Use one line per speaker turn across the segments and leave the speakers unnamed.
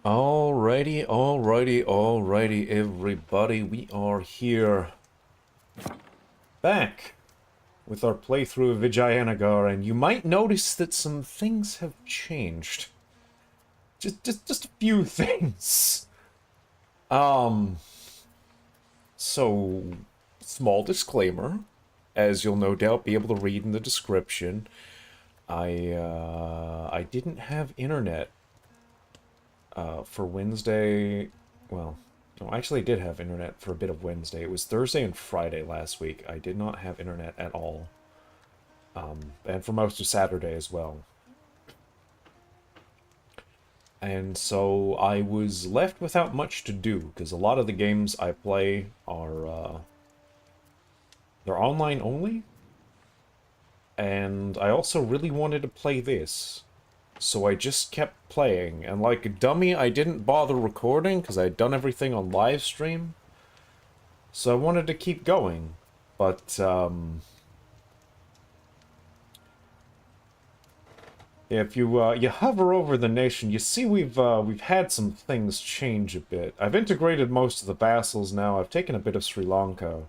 Alrighty, everybody. We are here back with our playthrough of Vijayanagara, and you might notice that some things have changed. Just a few things. Um, so, small disclaimer, as you'll no doubt be able to read in the description, I didn't have internet for Wednesday. Well, no, I actually did have internet for a bit of Wednesday. It was Thursday and Friday last week. I did not have internet at all. And for most of Saturday as well. And so I was left without much to do, because a lot of the games I play are, they're online only. And I also really wanted to play this. So I just kept playing, and like a dummy, I didn't bother recording because I had done everything on live stream. So I wanted to keep going, but if you hover over the nation, you see we've had some things change a bit. I've integrated most of the vassals now. I've taken a bit of Sri Lanka.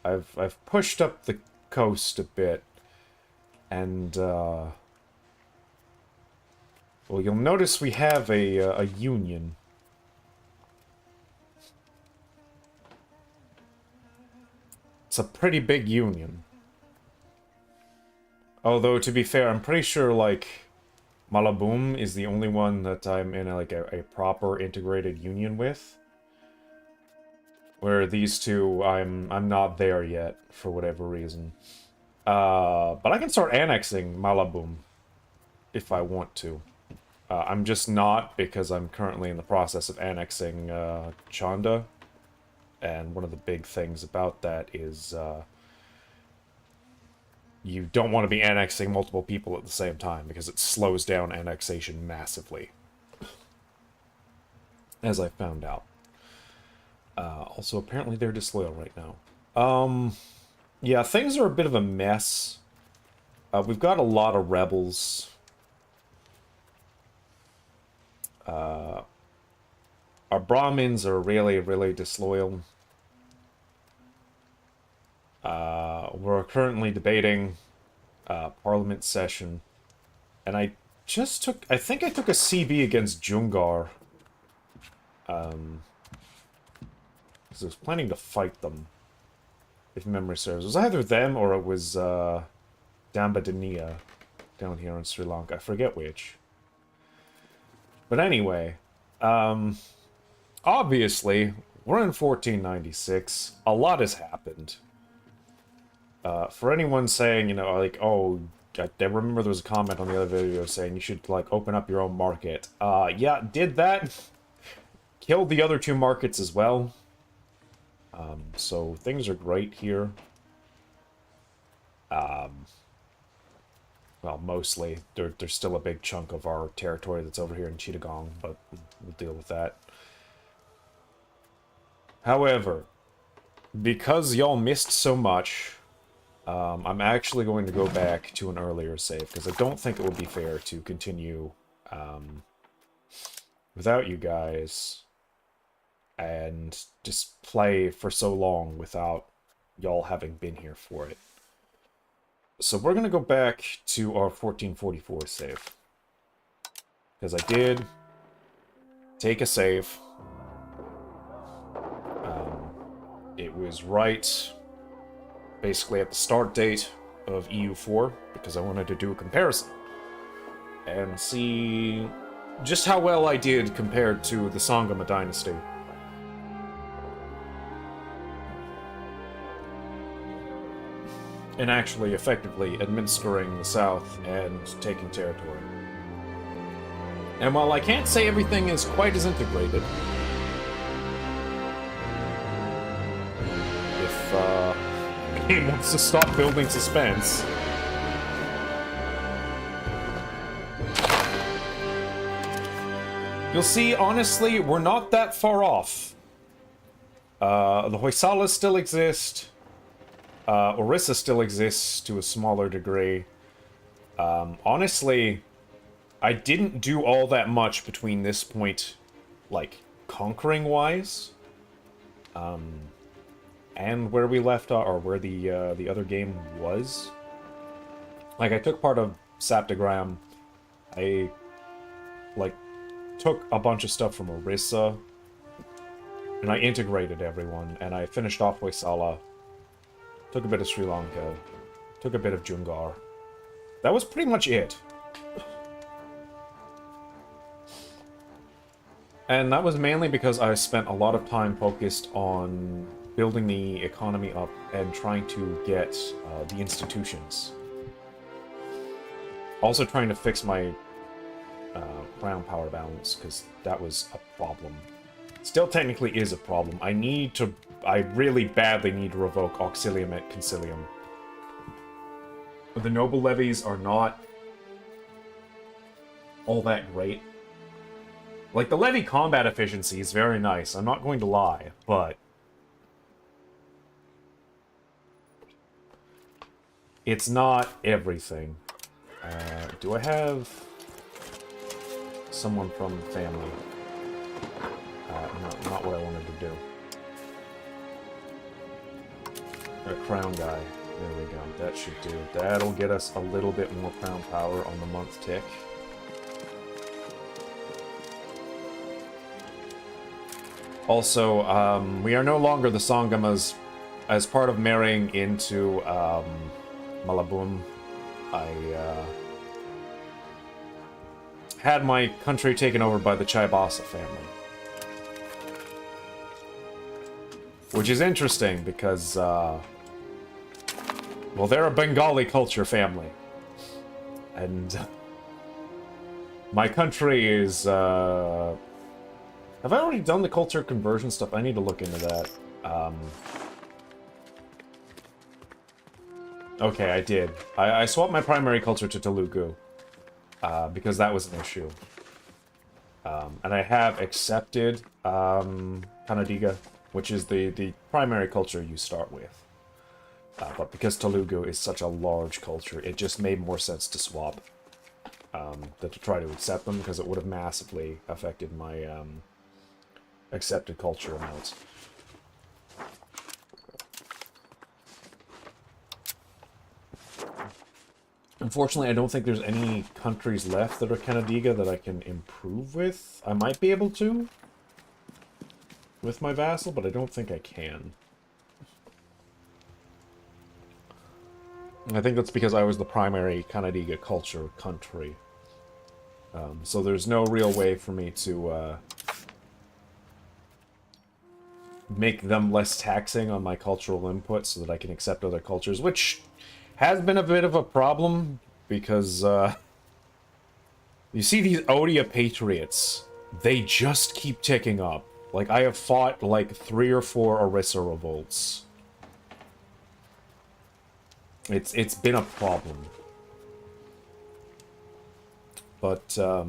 I've pushed up the coast a bit, and well, you'll notice we have a union. It's a pretty big union. Although, to be fair, I'm pretty sure, like, Malabum is the only one that I'm in, like, a proper integrated union with. Where these two, I'm not there yet, for whatever reason. But I can start annexing Malabum, if I want to. I'm just not, because I'm currently in the process of annexing Chanda. And one of the big things about that is you don't want to be annexing multiple people at the same time, because it slows down annexation massively. As I found out. Also, apparently they're disloyal right now. Yeah, things are a bit of a mess. We've got a lot of rebels. Our Brahmins are really disloyal. We're currently debating Parliament session. And I think I took a CB against Jungar. Because I was planning to fight them, if memory serves. It was either them or it was Dambadania down here in Sri Lanka. I forget which. But anyway, obviously, we're in 1496. A lot has happened. For anyone saying, you know, like, oh, I remember there was a comment on the other video saying you should, like, open up your own market. Yeah, did that. Killed the other two markets as well. So things are great here. Well, mostly. There's still a big chunk of our territory that's over here in Chittagong, but we'll deal with that. However, because y'all missed so much, I'm actually going to go back to an earlier save, because I don't think it would be fair to continue without you guys and just play for so long without y'all having been here for it. So we're going to go back to our 1444 save. Because I did take a save. It was right basically at the start date of EU4, because I wanted to do a comparison. And see just how well I did compared to the Sangama dynasty. And actually effectively administering the South and taking territory. And while I can't say everything is quite as integrated, if the game wants to stop building suspense, you'll see, honestly, we're not that far off. The Hoysalas still exist. Orissa still exists to a smaller degree. Honestly, I didn't do all that much between this point like, conquering-wise. And where we left off, or where the other game was. Like, I took part of Saptagram. I, like, took a bunch of stuff from Orissa, and I integrated everyone, and I finished off Hoysala, took a bit of Sri Lanka, took a bit of Jungar. That was pretty much it. And that was mainly because I spent a lot of time focused on building the economy up and trying to get the institutions. Also trying to fix my crown power balance, because that was a problem. Still technically is a problem. I really badly need to revoke Auxilium et Concilium. The noble levies are not all that great. Like, the levy combat efficiency is very nice, I'm not going to lie, but it's not everything. Do I have someone from family? Not what I wanted to do. A crown guy. There we go. That should do. That'll get us a little bit more crown power on the month tick. Also, we are no longer the Sangamas. As part of marrying into Malabun, I had my country taken over by the Chaibasa family. Which is interesting because, well, they're a Bengali culture family. And my country is, have I already done the culture conversion stuff? I need to look into that. Okay, I did. I swapped my primary culture to Telugu, because that was an issue. And I have accepted Kannadiga, which is the primary culture you start with. But because Telugu is such a large culture, it just made more sense to swap than to try to accept them, because it would have massively affected my accepted culture amounts. Unfortunately, I don't think there's any countries left that are Kannadiga that I can improve with. I might be able to with my vassal, but I don't think I can. I think that's because I was the primary Kannadiga culture country. So there's no real way for me to make them less taxing on my cultural input so that I can accept other cultures, which has been a bit of a problem, because you see these Odia Patriots, they just keep ticking up. Like, I have fought like 3 or 4 Orissa revolts. It's been a problem. But yeah,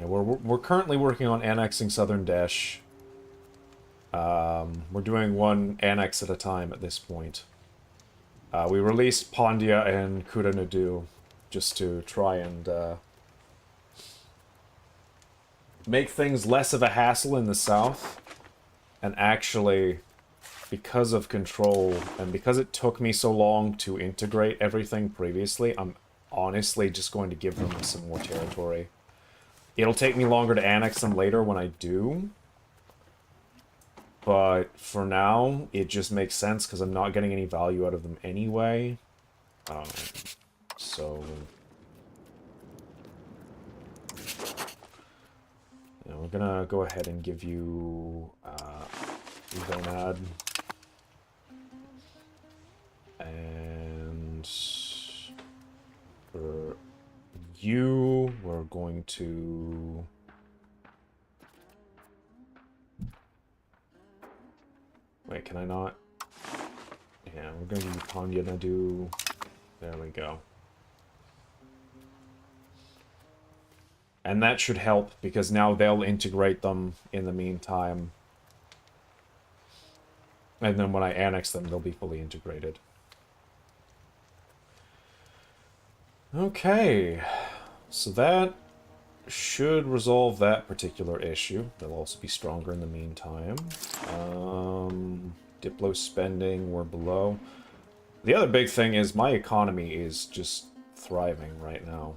we're currently working on annexing Southern Desh. We're doing one annex at a time at this point. We released Pandya and Kuda Nadu just to try and make things less of a hassle in the south. And actually, because of control, and because it took me so long to integrate everything previously, I'm honestly just going to give them some more territory. It'll take me longer to annex them later when I do. But for now, it just makes sense because I'm not getting any value out of them anyway. So yeah, we're gonna go ahead and give you Zonad. And for you, we're going to... Wait, can I not? Yeah, we're going to do Pandya Nadu. There we go. And that should help, because now they'll integrate them in the meantime. And then when I annex them, they'll be fully integrated. Okay. So that should resolve that particular issue. They'll also be stronger in the meantime. Diplo spending, we're below. The other big thing is my economy is just thriving right now.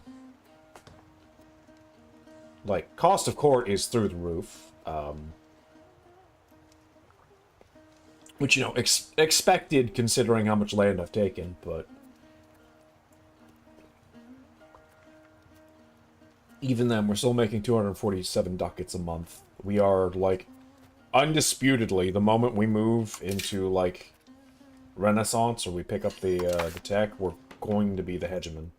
Like, cost of court is through the roof. Which, you know, expected considering how much land I've taken, but... even then, we're still making 247 ducats a month. We are, like, undisputedly, the moment we move into, like, Renaissance, or we pick up the tech, we're going to be the hegemon.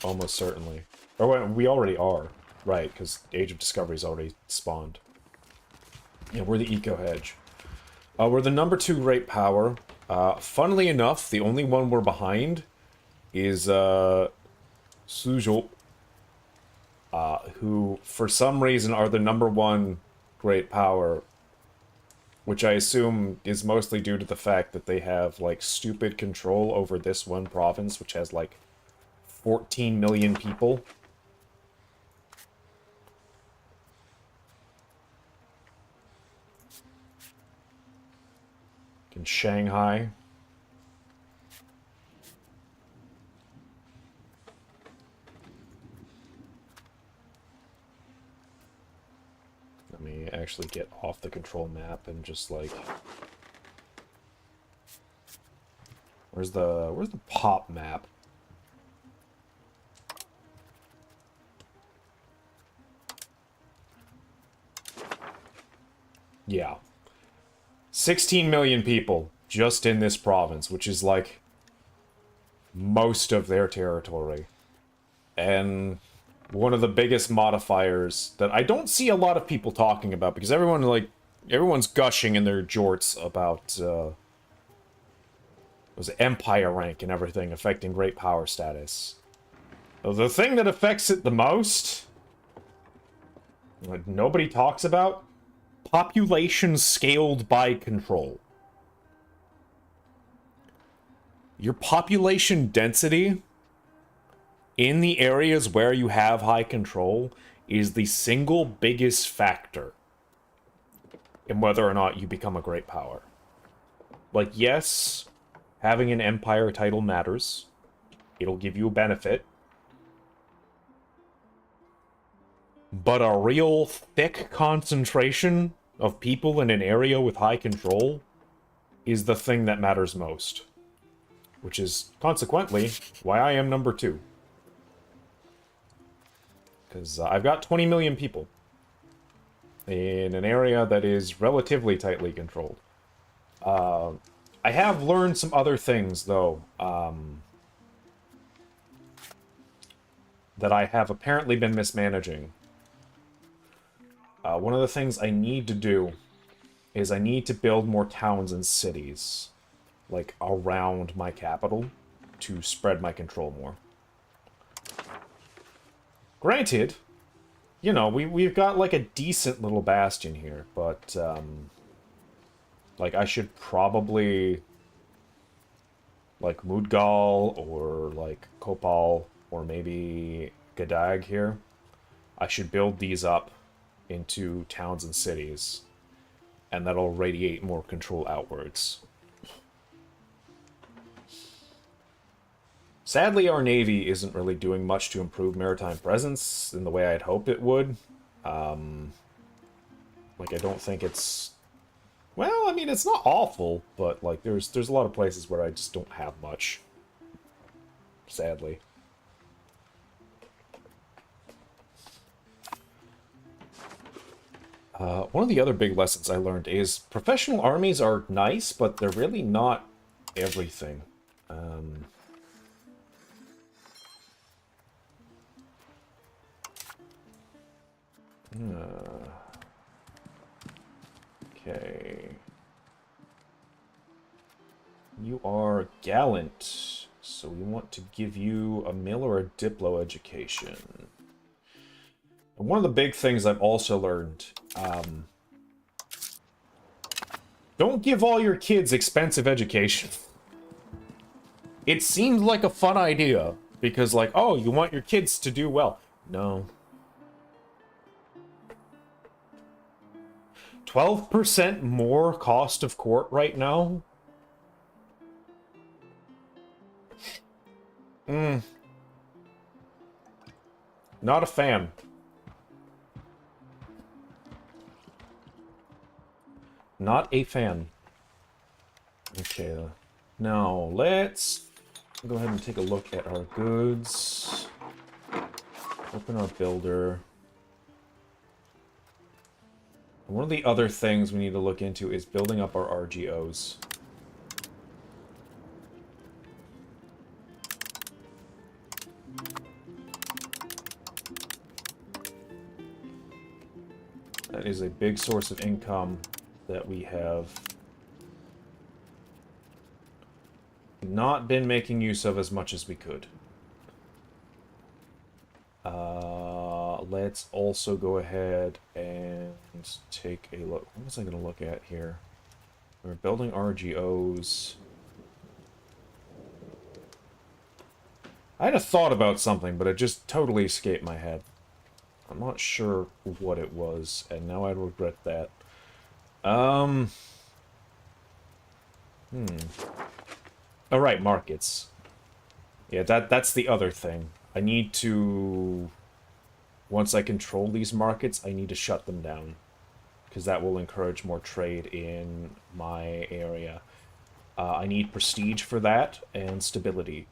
Almost certainly. Or wait, we already are. Right, because Age of Discovery's already spawned. Yeah, we're the eco-hedge. We're the number 2 great power. Funnily enough, the only one we're behind is Suzhou, who, for some reason, are the number 1 great power, which I assume is mostly due to the fact that they have, like, stupid control over this one province, which has, like, 14 million people. In Shanghai. Let me actually get off the control map and just like... Where's the pop map? Yeah. 16 million people just in this province, which is like most of their territory. And one of the biggest modifiers that I don't see a lot of people talking about, because everyone's gushing in their jorts about was empire rank and everything affecting great power status. The thing that affects it the most, like nobody talks about, population scaled by control. Your population density in the areas where you have high control is the single biggest factor in whether or not you become a great power. Like, yes, having an empire title matters. It'll give you a benefit. But a real thick concentration of people in an area with high control is the thing that matters most. Which is, consequently, why I am number 2. Because I've got 20 million people in an area that is relatively tightly controlled. I have learned some other things, though, that I have apparently been mismanaging. One of the things I need to do is I need to build more towns and cities, like, around my capital to spread my control more. Granted, you know, we've got, like, a decent little bastion here, but, like, I should probably, like, Mudgal, or, like, Kopal, or maybe Gadag here. I should build these up into towns and cities, and that'll radiate more control outwards. Sadly, our Navy isn't really doing much to improve maritime presence in the way I'd hoped it would. Like, I don't think it's... Well, I mean, it's not awful, but, like, there's a lot of places where I just don't have much. Sadly. One of the other big lessons I learned is professional armies are nice, but they're really not everything. Okay. You are gallant, so we want to give you a mill or a diplo education. And one of the big things I've also learned, don't give all your kids expensive education. It seemed like a fun idea. Because, like, oh, you want your kids to do well. No. 12% more cost of court right now? Not a fan. Not a fan. Okay, now let's go ahead and take a look at our goods. Open our builder. One of the other things we need to look into is building up our RGOs. That is a big source of income that we have not been making use of as much as we could. Let's also go ahead and take a look. What was I going to look at here? We're building RGOs. I had a thought about something, but it just totally escaped my head. I'm not sure what it was, and now I regret that. Alright, markets. Yeah, that's the other thing. I need to... Once I control these markets, I need to shut them down. Because that will encourage more trade in my area. I need prestige for that, and stability.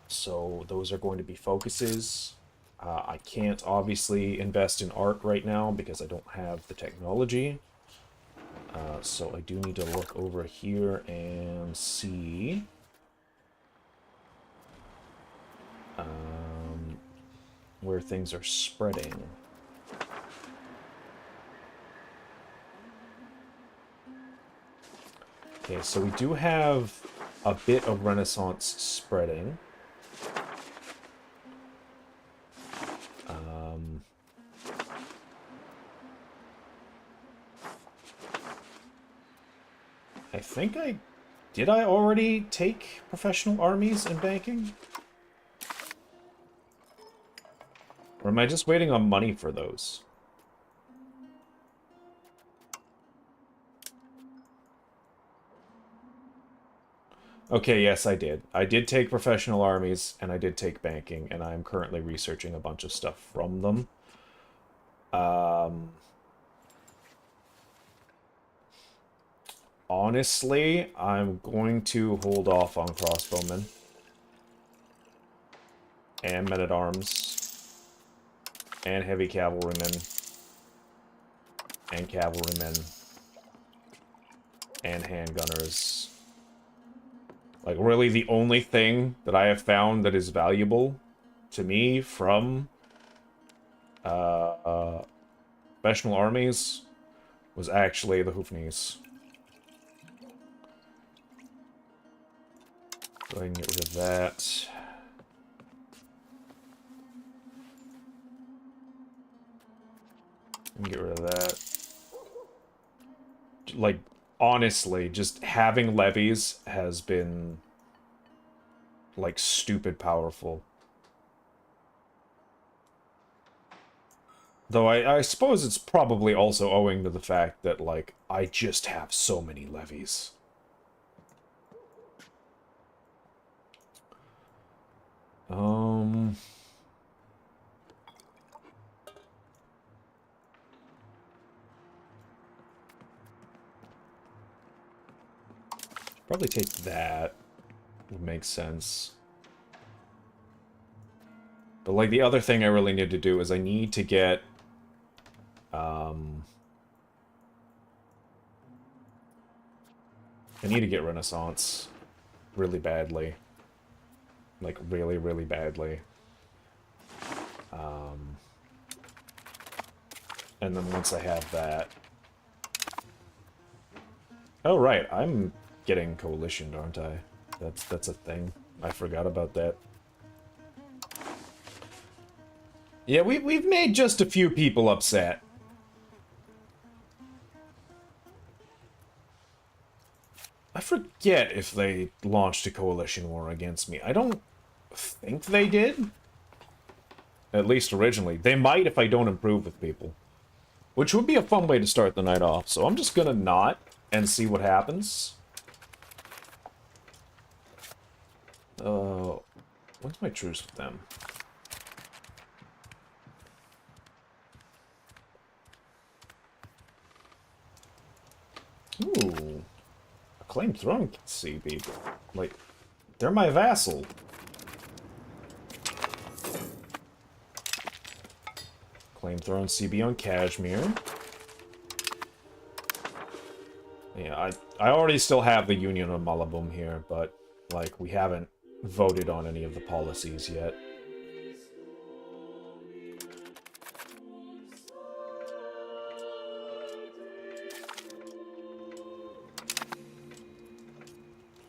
So those are going to be focuses. I can't obviously invest in art right now because I don't have the technology. So I do need to look over here and see where things are spreading. Okay, so we do have a bit of Renaissance spreading. I think did I already take professional armies in banking? Or am I just waiting on money for those? Okay, yes, I did. I did take professional armies, and I did take banking, and I'm currently researching a bunch of stuff from them. Honestly, I'm going to hold off on crossbowmen. And men-at-arms. And heavy cavalrymen. And cavalrymen. And handgunners. Like, really the only thing that I have found that is valuable to me from professional armies was actually the Hoofnees. Go ahead and get rid of that. And get rid of that. Like, honestly, just having levies has been, like, stupid powerful. Though I suppose it's probably also owing to the fact that, like, I just have so many levies. Probably take that. Would make sense. But, like, the other thing I really need to do is I need to get... I need to get Renaissance really badly. Like, really, really badly. And then once I have that... Oh, right, I'm getting coalitioned, aren't I? That's a thing. I forgot about that. Yeah, we've made just a few people upset. I forget if they launched a coalition war against me. I don't think they did. At least originally. They might if I don't improve with people. Which would be a fun way to start the night off. So I'm just gonna not and see what happens. When's my truce with them? Ooh. Acclaimed throne CB. Like, they're my vassal. Acclaimed throne CB on Kashmir. Yeah, I already still have the Union of Malabum here, but, like, we haven't voted on any of the policies yet.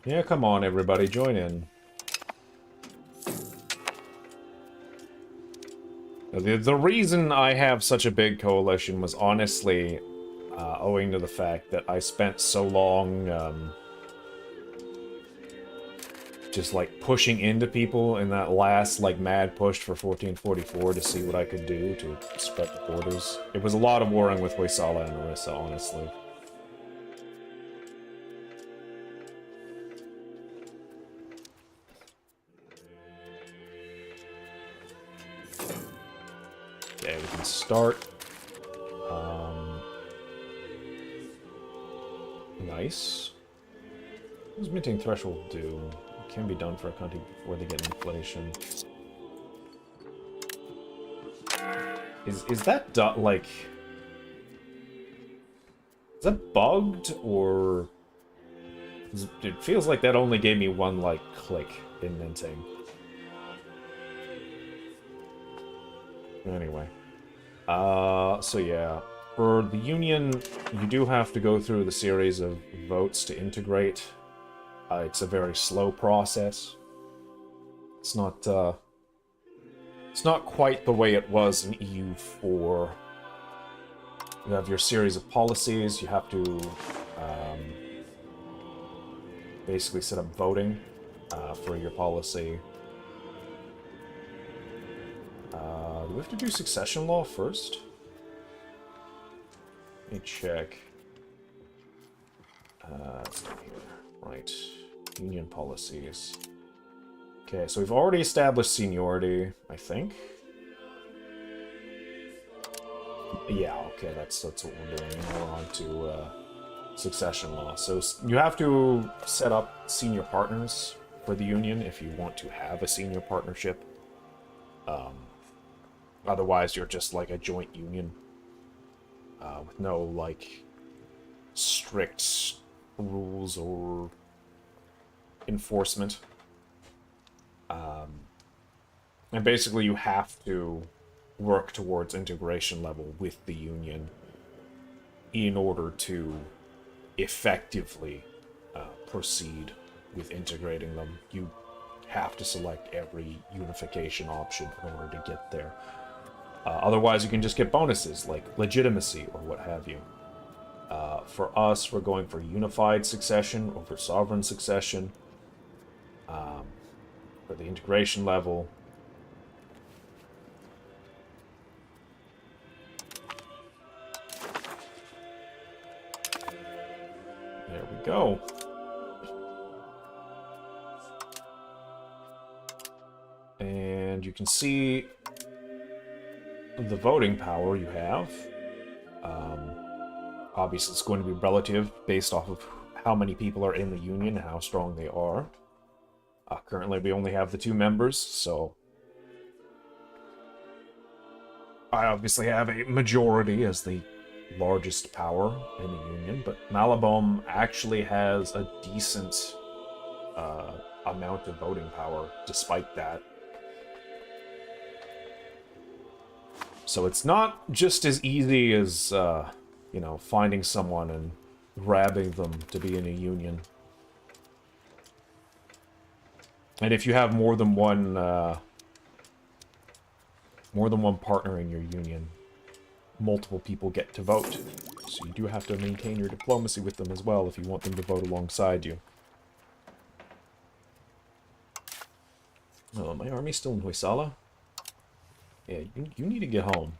Yeah, come on, everybody, join in. The reason I have such a big coalition was honestly owing to the fact that I spent so long just like pushing into people in that last like mad push for 1444 to see what I could do to spread the borders. It was a lot of warring with Hoysala and Orissa, honestly. Okay, we can start. Nice. What does minting threshold do? It can be done for a country before they get inflation. Is that like... Is that bugged, or... It feels like that only gave me one, like, click in minting. Anyway. So yeah. For the Union, you do have to go through the series of votes to integrate. It's a very slow process. It's not quite the way it was in EU4. You have your series of policies, you have to basically set up voting for your policy. Do we have to do succession law first? Let me check. It's down here. Right. Union policies. Okay, so we've already established seniority, I think. Yeah, okay, that's what we're doing. Now we're on to succession law. So you have to set up senior partners for the Union if you want to have a senior partnership. Otherwise, you're just like a joint union. With no, like, strict rules or enforcement. And basically you have to work towards integration level with the Union in order to effectively proceed with integrating them. You have to select every unification option in order to get there. Otherwise, you can just get bonuses, like legitimacy or what have you. For us, we're going for unified succession over sovereign succession. For the integration level. There we go. And you can see the voting power you have. Obviously, it's going to be relative based off of how many people are in the Union and how strong they are. Currently, we only have the 2 members, so I obviously have a majority as the largest power in the Union, but Malabum actually has a decent amount of voting power despite that. So it's not just as easy as, you know, finding someone and grabbing them to be in a union. And if you have more than one partner in your union, multiple people get to vote. So you do have to maintain your diplomacy with them as well if you want them to vote alongside you. Oh, my army's still in Hoysala? Yeah, you need to get home.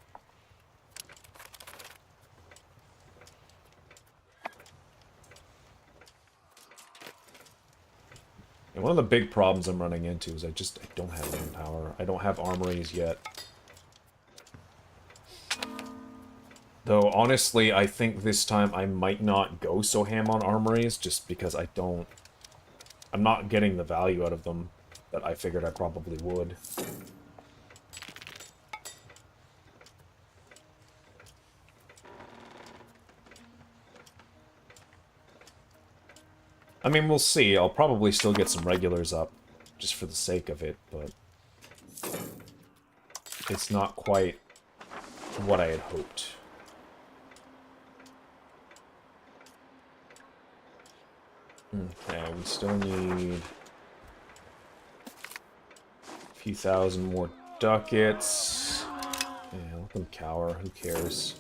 And one of the big problems I'm running into is I don't have manpower. I don't have armories yet. Though, honestly, I think this time I might not go so ham on armories, just because I'm not getting the value out of them that I figured I probably would. I mean, we'll see. I'll probably still get some regulars up, just for the sake of it, but it's not quite what I had hoped. Okay, we still need a few thousand more ducats. Yeah, let them cower. Who cares?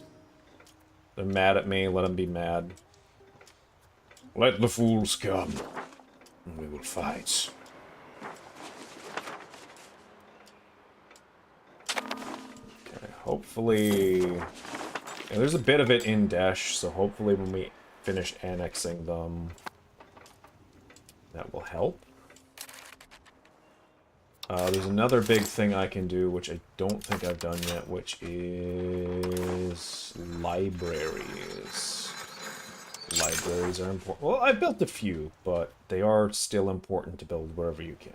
They're mad at me. Let them be mad. Let the fools come, and we will fight. Okay, hopefully... Yeah, there's a bit of it in Desh, so hopefully when we finish annexing them, that will help. There's another big thing I can do, which I don't think I've done yet, which is libraries. Libraries are important. Well, I've built a few, but they are still important to build wherever you can.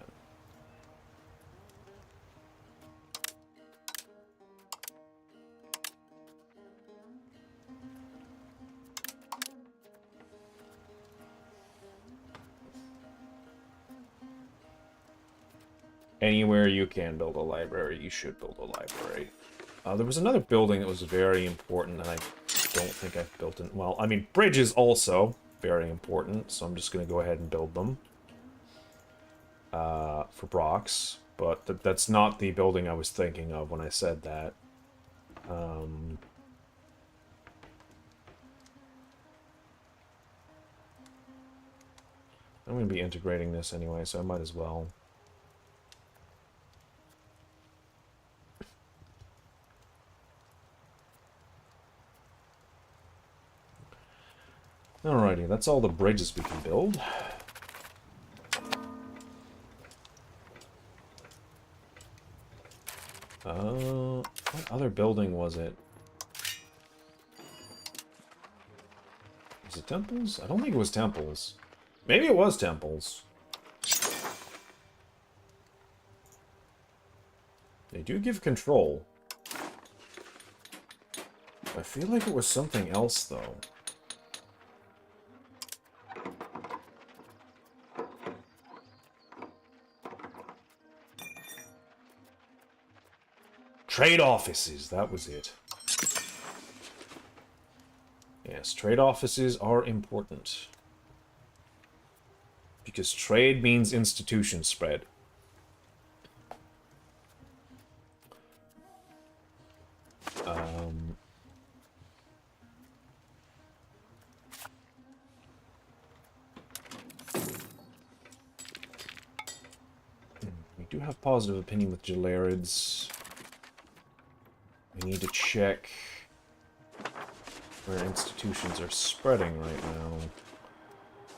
Anywhere you can build a library, you should build a library. There was another building that was very important, and I don't think I've built it. Well, I mean, bridges also very important, so I'm just going to go ahead and build them for Brox. But that's not the building I was thinking of when I said that. I'm going to be integrating this anyway, so I might as well. Alrighty, that's all the bridges we can build. What other building was it? Was it temples? I don't think it was temples. Maybe it was temples. They do give control. I feel like it was something else, though. Trade offices, that was it. Yes, trade offices are important. Because trade means institution spread. We do have positive opinion with Gelarids. We need to check where institutions are spreading right now.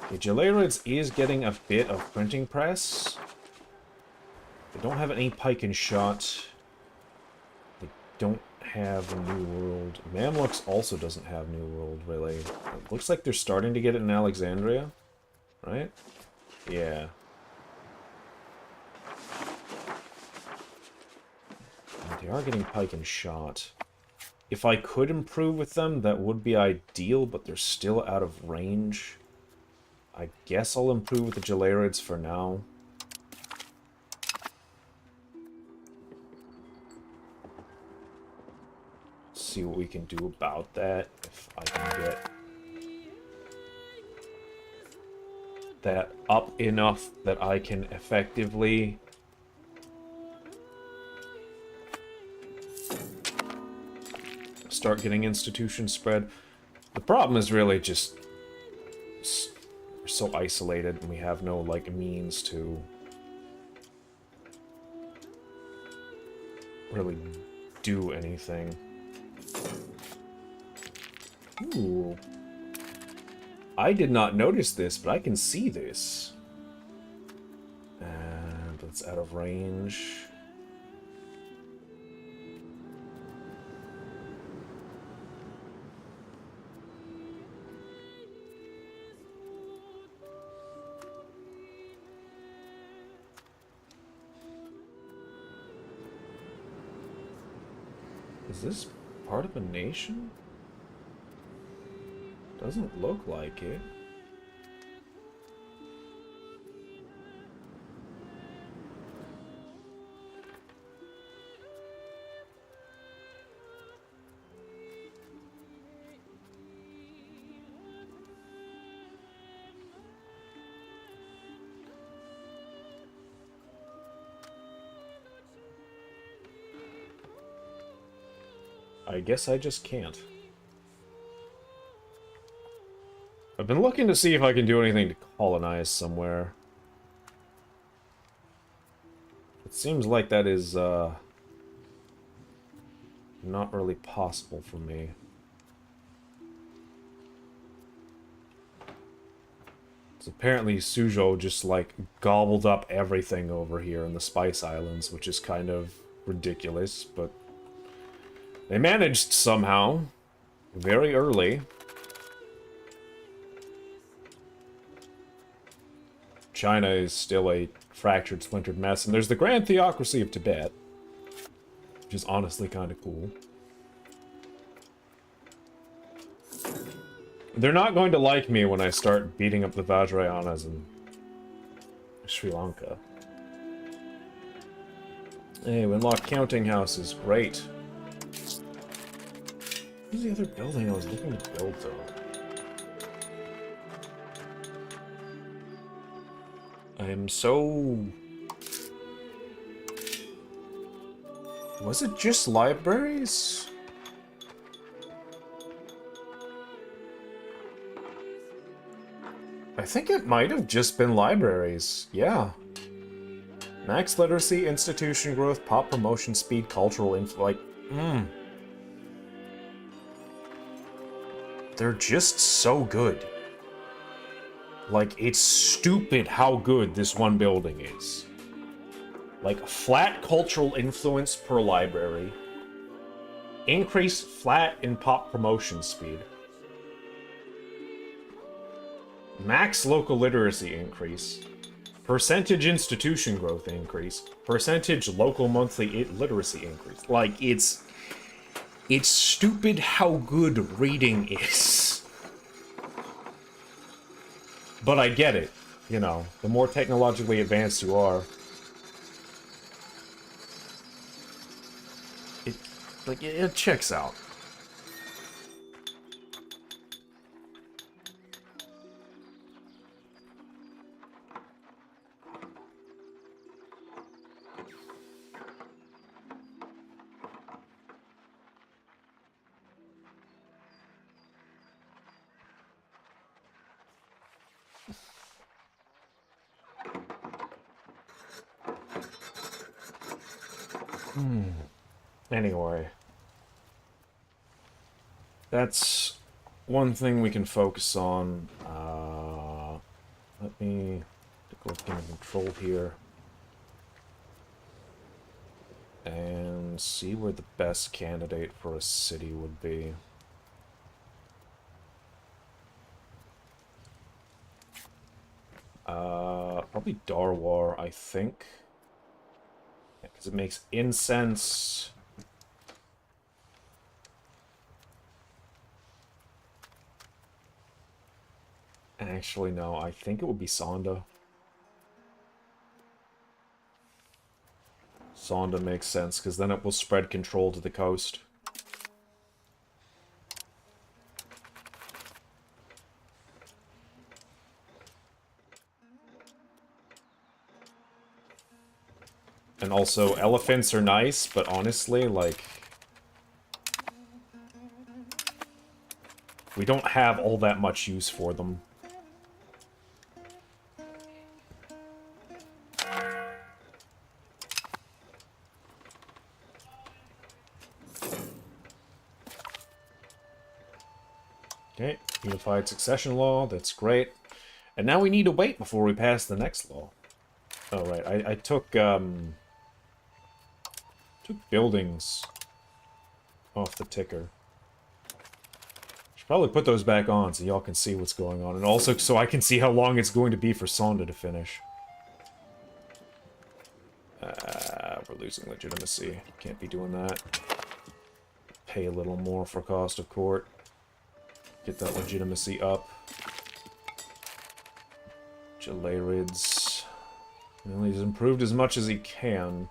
Okay, Gelarids is getting a bit of printing press. They don't have any pike and shot. They don't have a New World. Mamluks also doesn't have New World, really. It looks like they're starting to get it in Alexandria, right? Yeah. They are getting pike and shot. If I could improve with them, that would be ideal, but they're still out of range. I guess I'll improve with the Gelarids for now. See what we can do about that, if I can get that up enough that I can effectively start getting institution spread. The problem is really just we're so isolated and we have no, like, means to really do anything. Ooh. I did not notice this, but I can see this. And it's out of range. Is this part of a nation? Doesn't look like it. I guess I just can't. I've been looking to see if I can do anything to colonize somewhere. It seems like that is, not really possible for me. So apparently Suzhou just, like, gobbled up everything over here in the Spice Islands, which is kind of ridiculous, but they managed somehow, very early. China is still a fractured, splintered mess, and there's the Grand Theocracy of Tibet, which is honestly kind of cool. They're not going to like me when I start beating up the Vajrayanas in Sri Lanka. Hey, we unlocked counting houses. Great. What's the other building I was looking to build, though? I am so... Was it just libraries? I think it might have just been libraries. Yeah. Max literacy, institution growth, pop promotion speed, cultural like... They're just so good. Like, it's stupid how good this one building is. Like, flat cultural influence per library. Increase flat in pop promotion speed. Max local literacy increase. Percentage institution growth increase. Percentage local monthly literacy increase. Like, it's stupid how good reading is. But I get it. You know, the more technologically advanced you are, it checks out. Anyway. That's one thing we can focus on. Let me go with control here. And see where the best candidate for a city would be. Probably Darwar, I think. Because it makes incense. Actually, no, I think it would be Sonda. Sonda makes sense, because then it will spread control to the coast. And also, elephants are nice, but honestly, like... We don't have all that much use for them. Okay, unified succession law, that's great. And now we need to wait before we pass the next law. Oh, right, I took buildings off the ticker. Should probably put those back on so y'all can see what's going on. And also so I can see how long it's going to be for Sonda to finish. We're losing legitimacy. Can't be doing that. Pay a little more for cost of court. Get that legitimacy up. Jalarids. Well, he's improved as much as he can.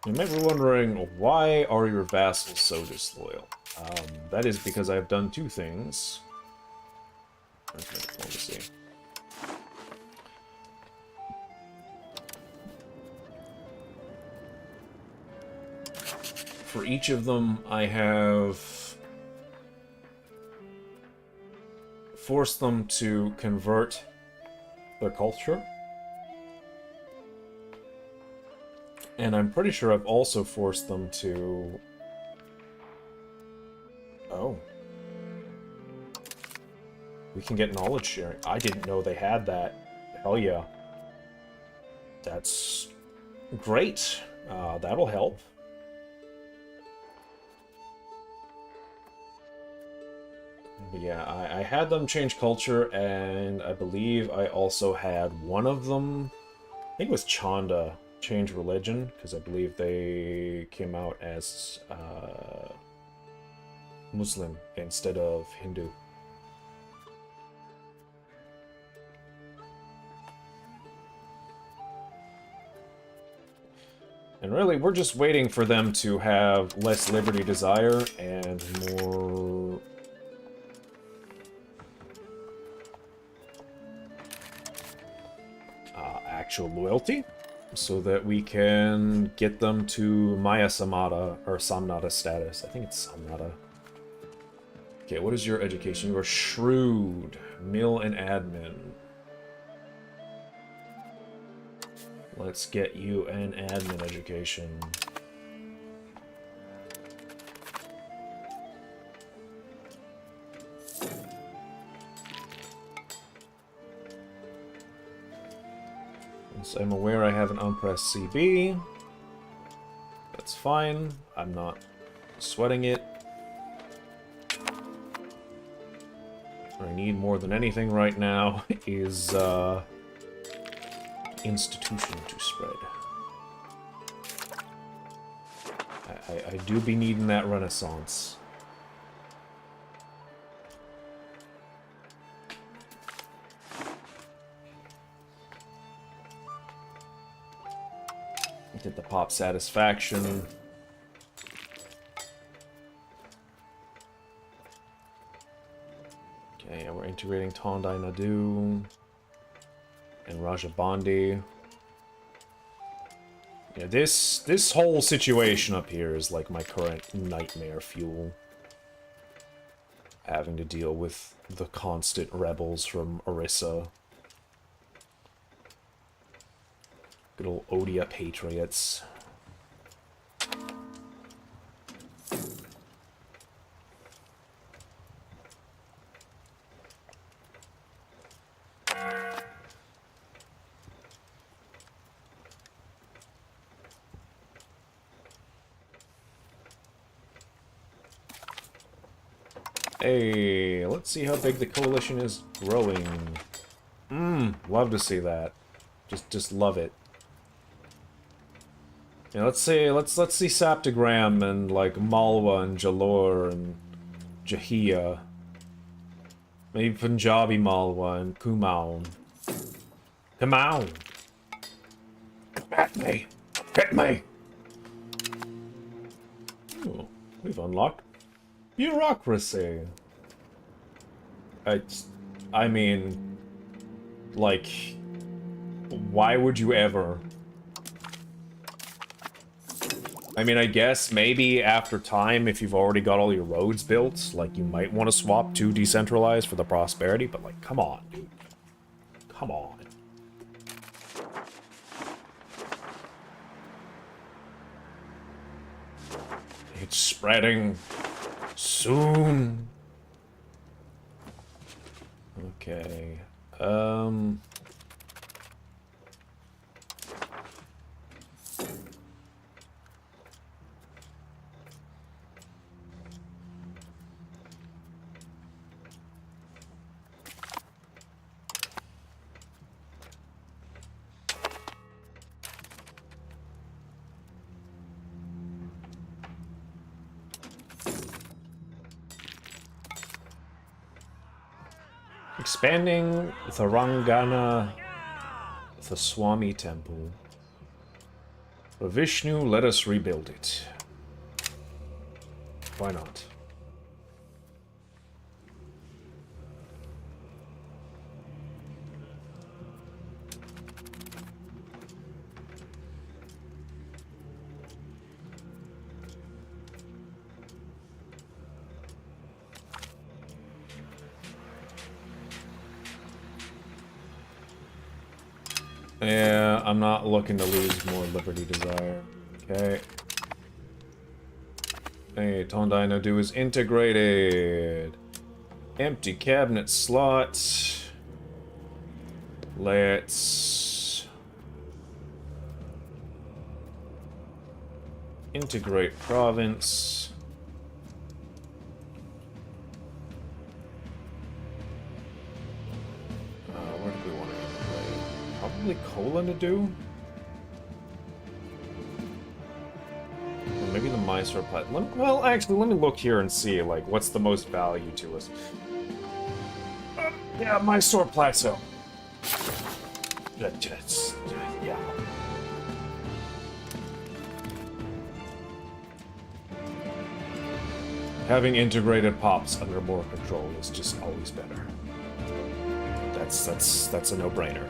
You might be wondering, why are your vassals so disloyal? That is because I have done two things. Where's my diplomacy? For each of them, I have forced them to convert their culture. And I'm pretty sure I've also forced them to... Oh. We can get knowledge sharing. I didn't know they had that. Hell yeah. That's great. That'll help. But yeah, I had them change culture, and I believe I also had one of them, I think it was Chanda, change religion, because I believe they came out as Muslim instead of Hindu. And really, we're just waiting for them to have less liberty desire and more... actual loyalty, so that we can get them to Maya Samada, or Samnada status. I think it's Samnada. Okay, what is your education? You are shrewd, mill and admin. Let's get you an admin education. So I'm aware I have an unpressed CB. That's fine. I'm not sweating it. What I need more than anything right now is institution to spread. I do be needing that renaissance. Get the pop satisfaction. Okay, we're integrating Tondai Nadu and Rajabandi. Yeah, this whole situation up here is like my current nightmare fuel. Having to deal with the constant rebels from Orissa. Good old Odia Patriots. Hey, let's see how big the coalition is growing. Love to see that. Just love it. Yeah, let's see Saptagram and like Malwa and Jalore and Jahia. Maybe Punjabi Malwa and Kumaon. Kumaon! At me! Hit me! Ooh, we've unlocked bureaucracy. I mean, like, why would you ever? I mean, I guess maybe after time, if you've already got all your roads built, like, you might want to swap to decentralized for the prosperity, but, like, come on, dude. Come on. It's spreading soon. Okay. Expanding the Rangana, the Swami Temple. For Vishnu, let us rebuild it. Why not? Yeah, I'm not looking to lose more Liberty Desire. Okay. Hey, Tondai no Do is integrated. Empty cabinet slot. Let's integrate province. Where do we want to integrate? Probably Kola to do. Or maybe the Mysore Plateau. Well, actually, let me look here and see, like, what's the most value to us. Yeah, Mysore Plateau. Yeah. Having integrated pops under more control is just always better. That's a no-brainer.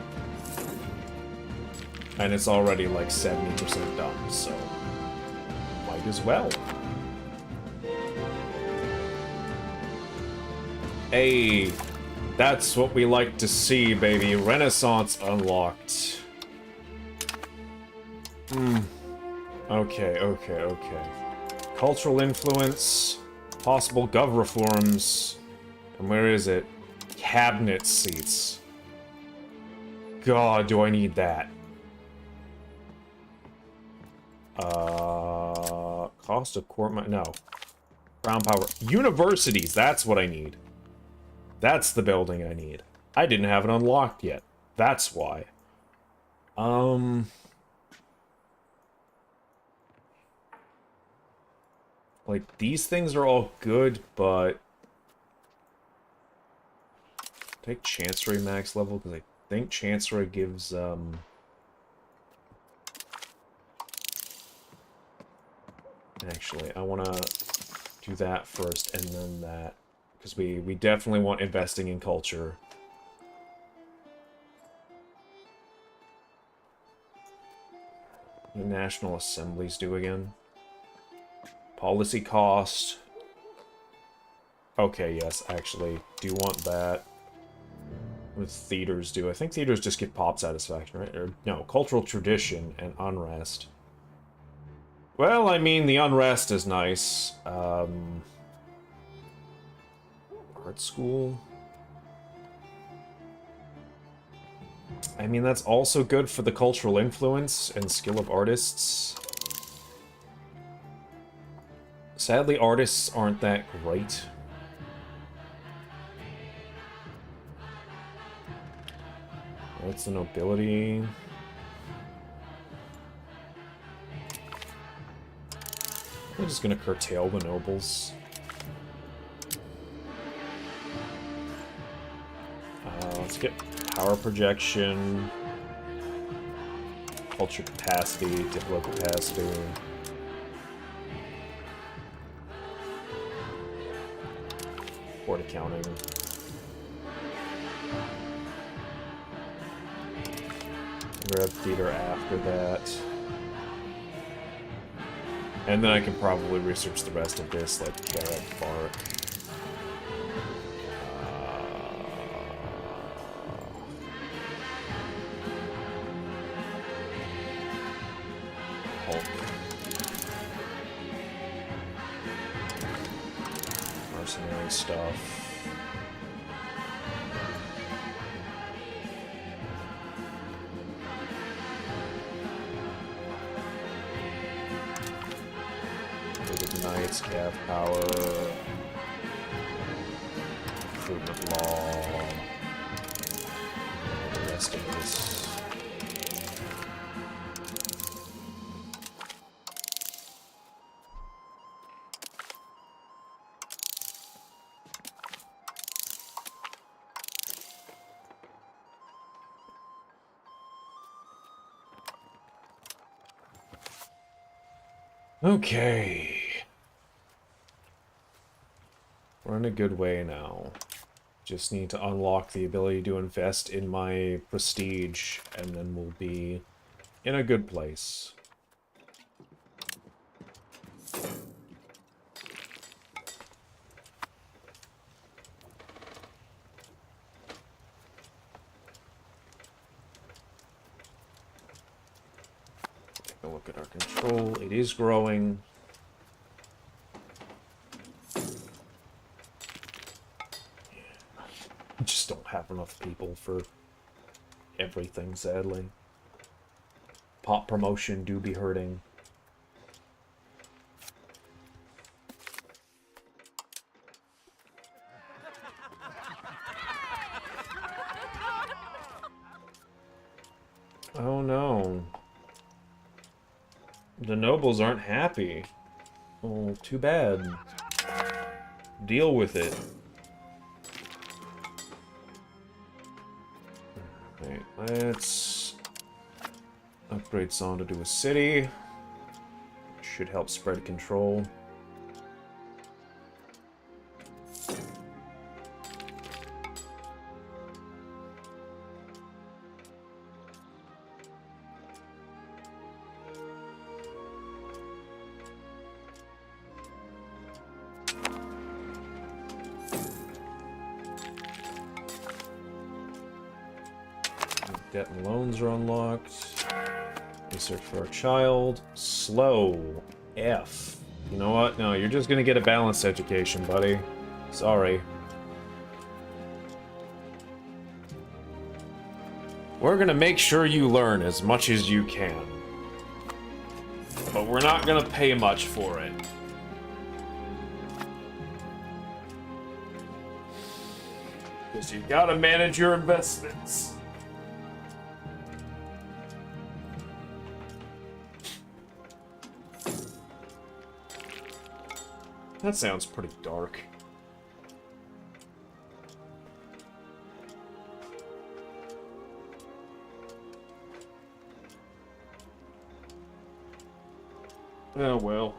And it's already like 70% done, so might as well. Hey, that's what we like to baby. Renaissance unlocked. Okay. Cultural influence, possible gov reforms, and where is it? Cabinet seats. God, do I need that? Cost of court, no. Crown power. Universities, that's what I need. That's the building I need. I didn't have it unlocked yet. That's why. Like, these things are all good, but take Chancery max level, because I think Chancery gives, Actually, I want to do that first, and then that. Because we definitely want investing in culture. What do National Assemblies do again? Policy cost. Okay, yes, actually, do want that. What do theaters do? I think theaters just get pop satisfaction, right? Or, no, cultural tradition and unrest. Well, I mean, the unrest is nice. Art school. I mean, that's also good for the cultural influence and skill of artists. Sadly, artists aren't that great. That's the nobility. I'm just gonna curtail the nobles. Let's get power projection, culture capacity, diplo capacity. Court accounting. Grab theater after that. And then I can probably research the rest of this, like carrot, bark. Hulk. Mercenary stuff. Knights, calf power, recruitment law, and the rest of this. Okay. We're in a good way now. Just need to unlock the ability to invest in my prestige, and then we'll be in a good place. Take a look at our control. It is growing. Just don't have enough people for everything, sadly. Pop promotion do be hurting. Oh no. The nobles aren't happy. Oh, too bad. Deal with it. Okay, let's upgrade Sonda to a city. Should help spread control. Debt and loans are unlocked. Research for a child. Slow. F. You know what? No, you're just gonna get a balanced education, buddy. Sorry. We're gonna make sure you learn as much as you can. But we're not gonna pay much for it. Because you gotta manage your investments. That sounds pretty dark. Oh well.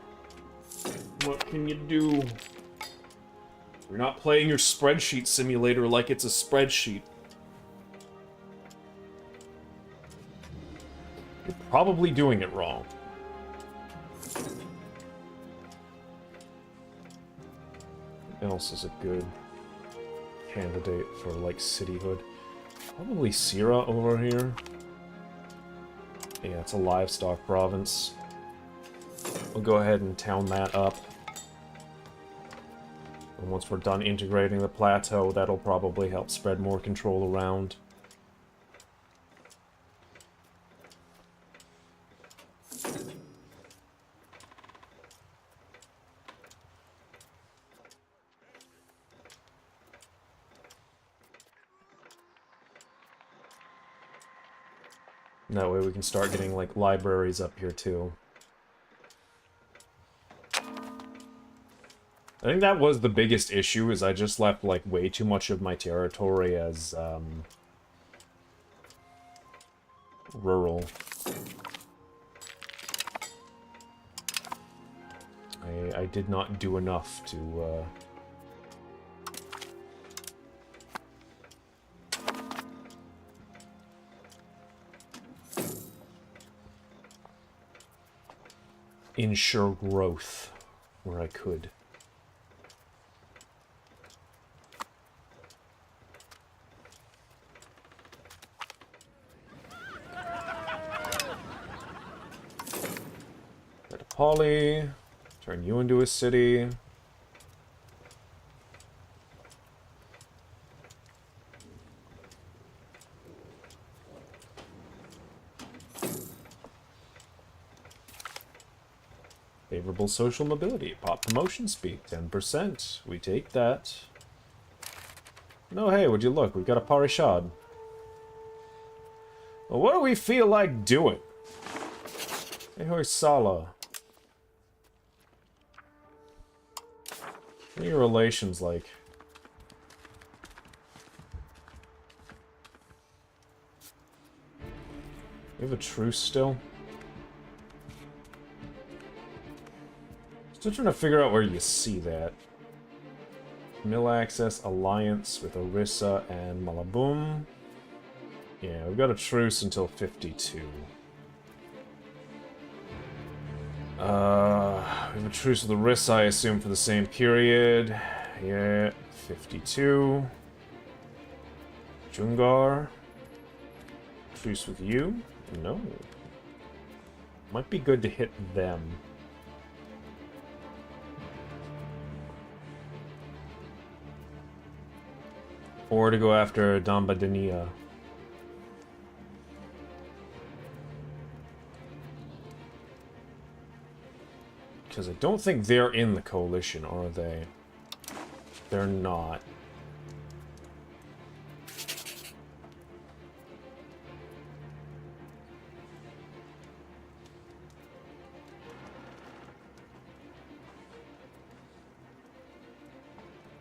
What can you do? You're not playing your spreadsheet simulator like it's a spreadsheet. You're probably doing it wrong. Else is a good candidate for, like, cityhood. Probably Sira over here. Yeah, it's a livestock province. We'll go ahead and town that up. And once we're done integrating the plateau, that'll probably help spread more control around. That way we can start getting, like, libraries up here, too. I think that was the biggest issue, is I just left, like, way too much of my territory as, rural. I did not do enough to, ensure growth where I could. Get a poly, turn you into a city. Favorable social mobility. Pop promotion speed, 10%. We take that. No, hey, would you look? We've got a Parishad. Well, what do we feel like doing? Hey, Hoysala. What are your relations like? You have a truce still? Still trying to figure out where you see that. Mill access alliance with Orissa and Malabum. Yeah, we've got a truce until 52. We have a truce with Orissa, I assume, for the same period. Yeah, 52. Jungar. Truce with you? No. Might be good to hit them. Or to go after Dambadania. Because I don't think they're in the coalition, are they? They're not.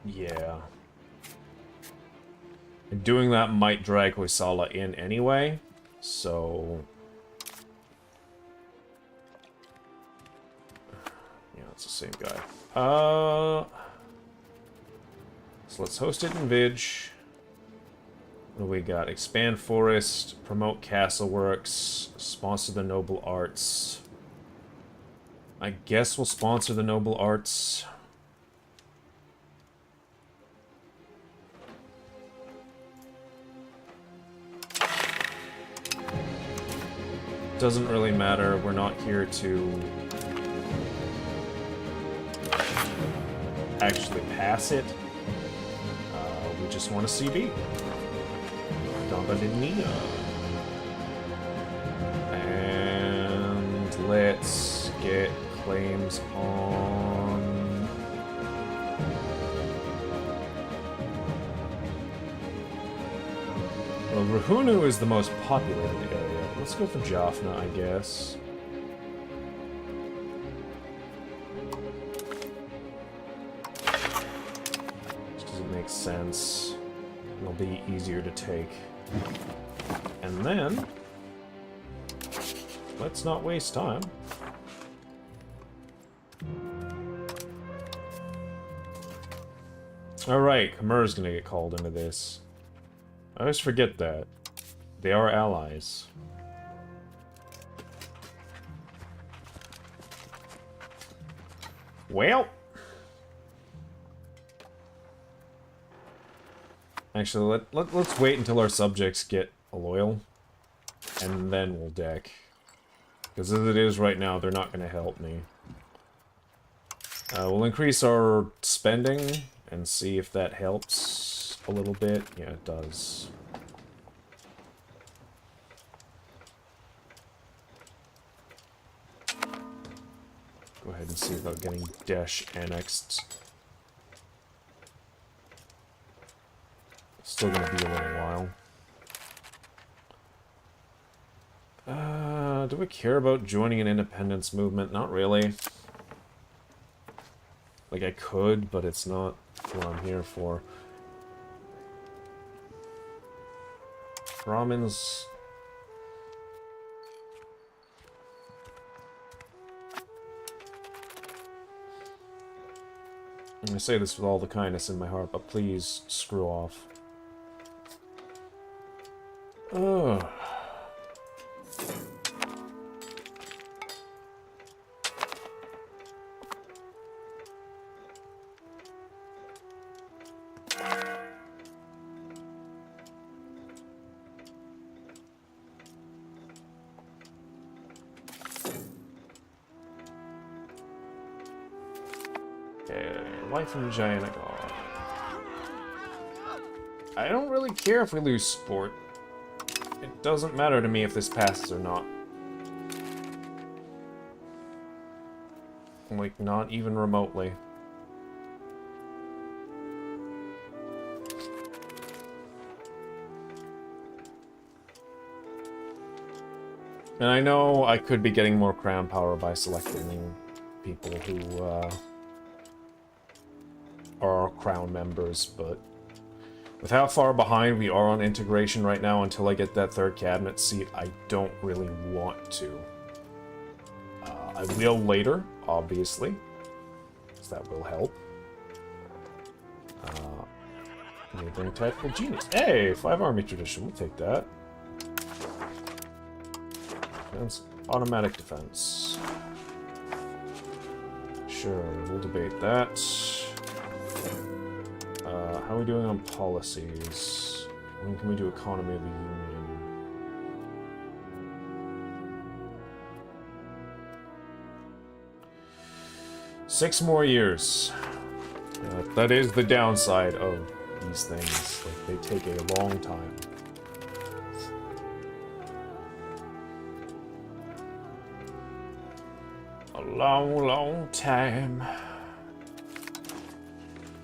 Yeah. And doing that might drag Hoysala in anyway, so... yeah, it's the same guy. So let's host it in Vig. What do we got? Expand Forest, promote Castle Works, sponsor the Noble Arts. I guess we'll sponsor the Noble Arts. Doesn't really matter, we're not here to actually pass it. We just want a CB. Dambadania. And let's get claims on... well, Rahunu is the most populated area. Let's go for Jaffna, I guess. Just because it makes sense. It'll be easier to take. And then... let's not waste time. Alright, Khmer's gonna get called into this. I always forget that. They are allies. Well... actually, let's wait until our subjects get a loyal, and then we'll deck. Because as it is right now, they're not going to help me. We'll increase our spending, and see if that helps a little bit. Yeah, it does. Go ahead and see about getting Desh annexed. Still gonna be a little while. Do we care about joining an independence movement? Not really. Like, I could, but it's not what I'm here for. Brahmins... I say this with all the kindness in my heart, but please screw off. Life in Vijayanagara. I don't really care if we lose sport. It doesn't matter to me if this passes or not. Like, not even remotely. And I know I could be getting more crown power by selecting people who are crown members, but with how far behind we are on integration right now, until I get that third cabinet seat, I don't really want to. I will later, obviously, because that will help. Neighboring tactical genius. Hey, 5 army tradition, we'll take that. Defense, automatic defense. Sure, we'll debate that. How are we doing on policies? When can we do economy of the union? Six more years. That is the downside of these things. Like, they take a long time. A long, long time.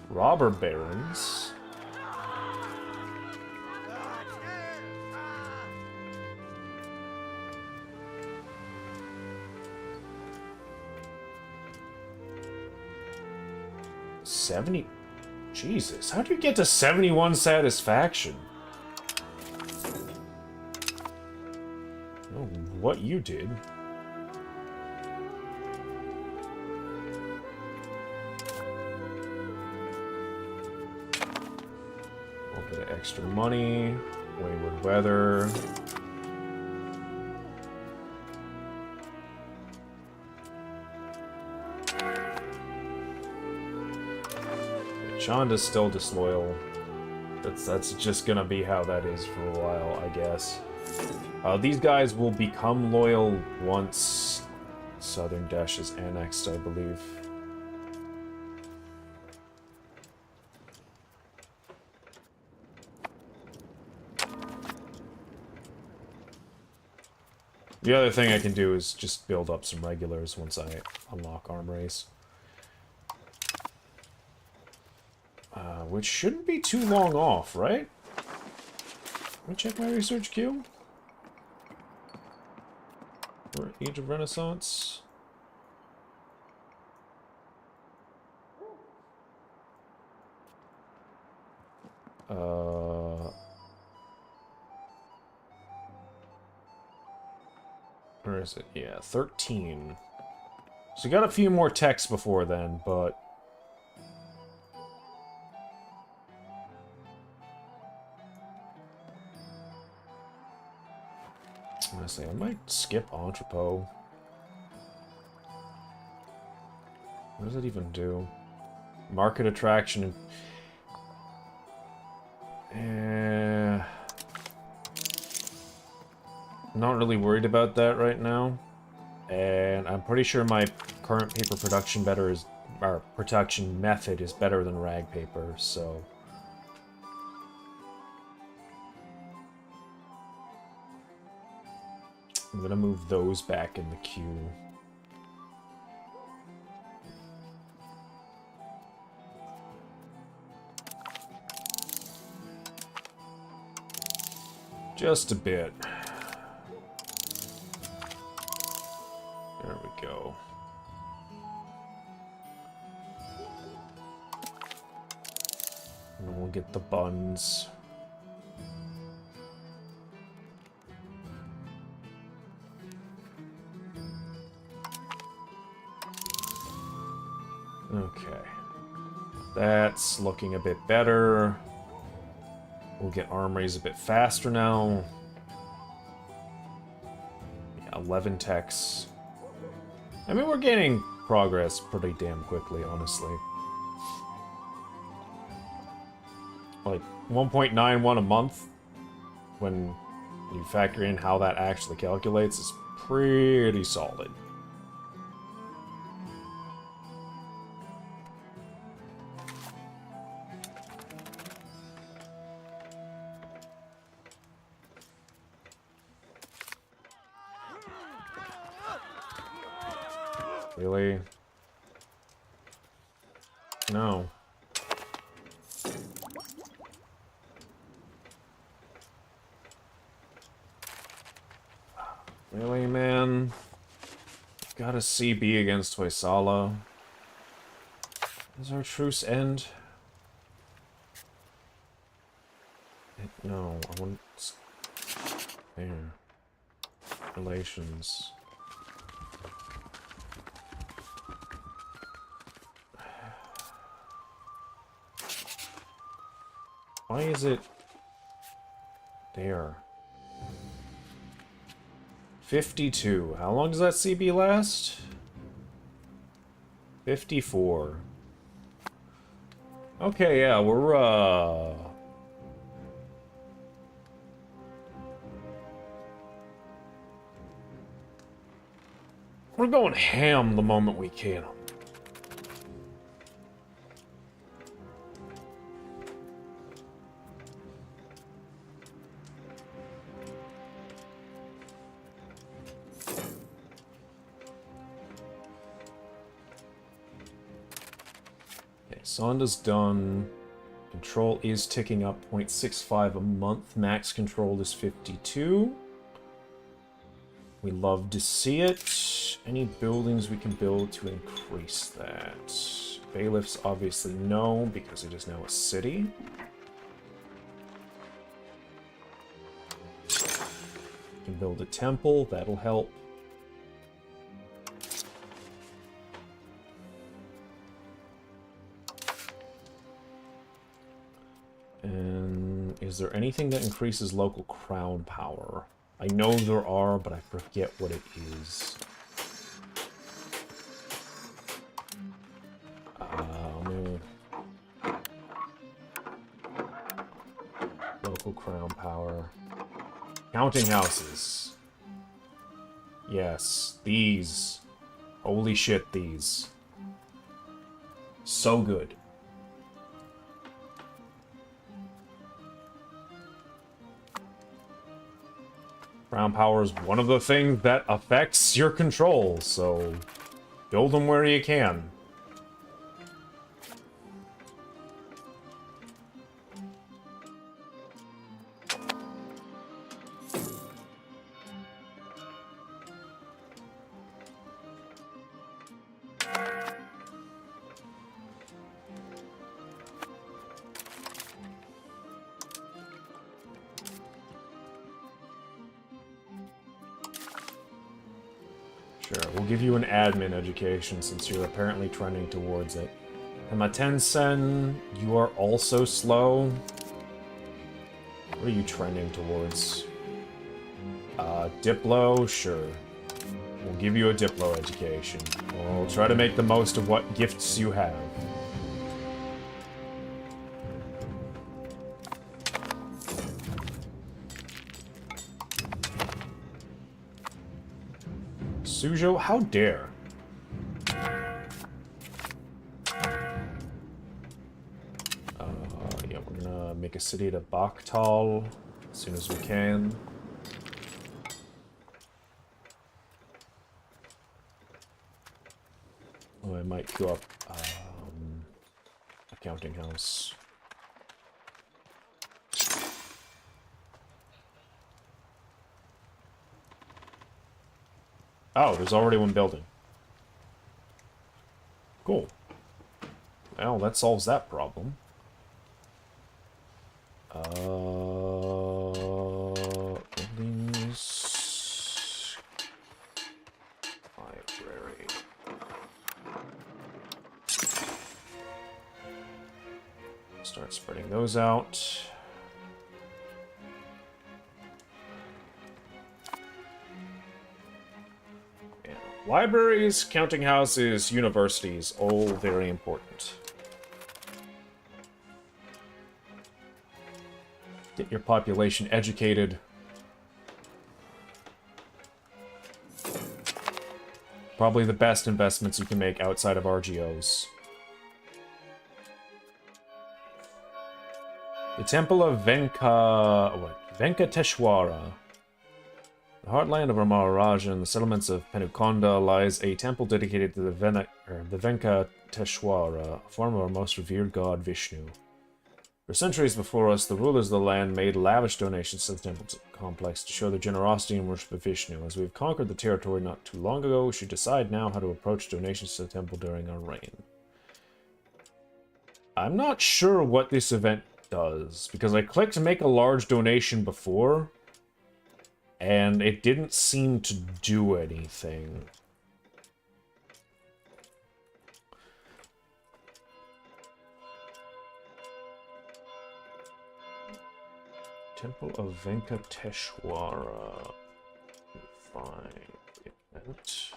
Robber barons. Jesus, how do you get to 71 satisfaction? I don't know what you did. A bit of extra money, wayward weather. Chanda's still disloyal. That's just gonna be how that is for a while, I guess. These guys will become loyal once Southern Dash is annexed, I believe. The other thing I can do is just build up some regulars once I unlock arm race. Which shouldn't be too long off, right? Let me check my research queue. For Age of Renaissance. Where is it? Yeah, 13. So we got a few more texts before then, but... honestly, I might skip Entrepot. What does it even do? Market attraction. Not really worried about that right now. And I'm pretty sure my current paper production production method is better than rag paper, so... I'm gonna move those back in the queue. Just a bit. There we go. And then we'll get the buns. Okay. That's looking a bit better. We'll get arm raise a bit faster now. Yeah, 11 techs. I mean, we're gaining progress pretty damn quickly, honestly. Like, 1.91 a month, when you factor in how that actually calculates, is pretty solid. Really? No. Really, man? Got a CB against Hoysala. Does our truce end? No, I want... There. Relations. Why is it... There. 52. How long does that CB last? 54. Okay, yeah, we're going ham the moment we can. Okay, Sonda's done. Control is ticking up 0.65 a month. Max control is 52. We love to see it. Any buildings we can build to increase that? Bailiffs, obviously no, because it is now a city. We can build a temple, that'll help. And is there anything that increases local crown power? I know there are, but I forget what it is. Local crown power. Counting houses. Yes, these. Holy shit, these. So good. Crown power is one of the things that affects your control, so build them where you can. Sure, we'll give you an admin education since you're apparently trending towards it. Hamatensen, you are also slow. What are you trending towards? Diplo? Sure. We'll give you a Diplo education. We'll try to make the most of what gifts you have. Sujo, how dare? Yeah, we're gonna make a city to Bakhtal as soon as we can. Oh, I might queue up a counting house. Oh, there's already one building. Cool. Well, that solves that problem. Buildings... Library... Start spreading those out. Libraries, counting houses, universities, all very important. Get your population educated. Probably the best investments you can make outside of RGOs. The Temple of Venkateshwara. The heartland of our Maharaja and the settlements of Penukonda lies a temple dedicated to the Venkateshwara, a form of our most revered god Vishnu. For centuries before us, the rulers of the land made lavish donations to the temple complex to show their generosity and worship of Vishnu. As we've conquered the territory not too long ago, we should decide now how to approach donations to the temple during our reign. I'm not sure what this event does, because I clicked to make a large donation before, and it didn't seem to do anything. Temple of Venkateshwara. Find event.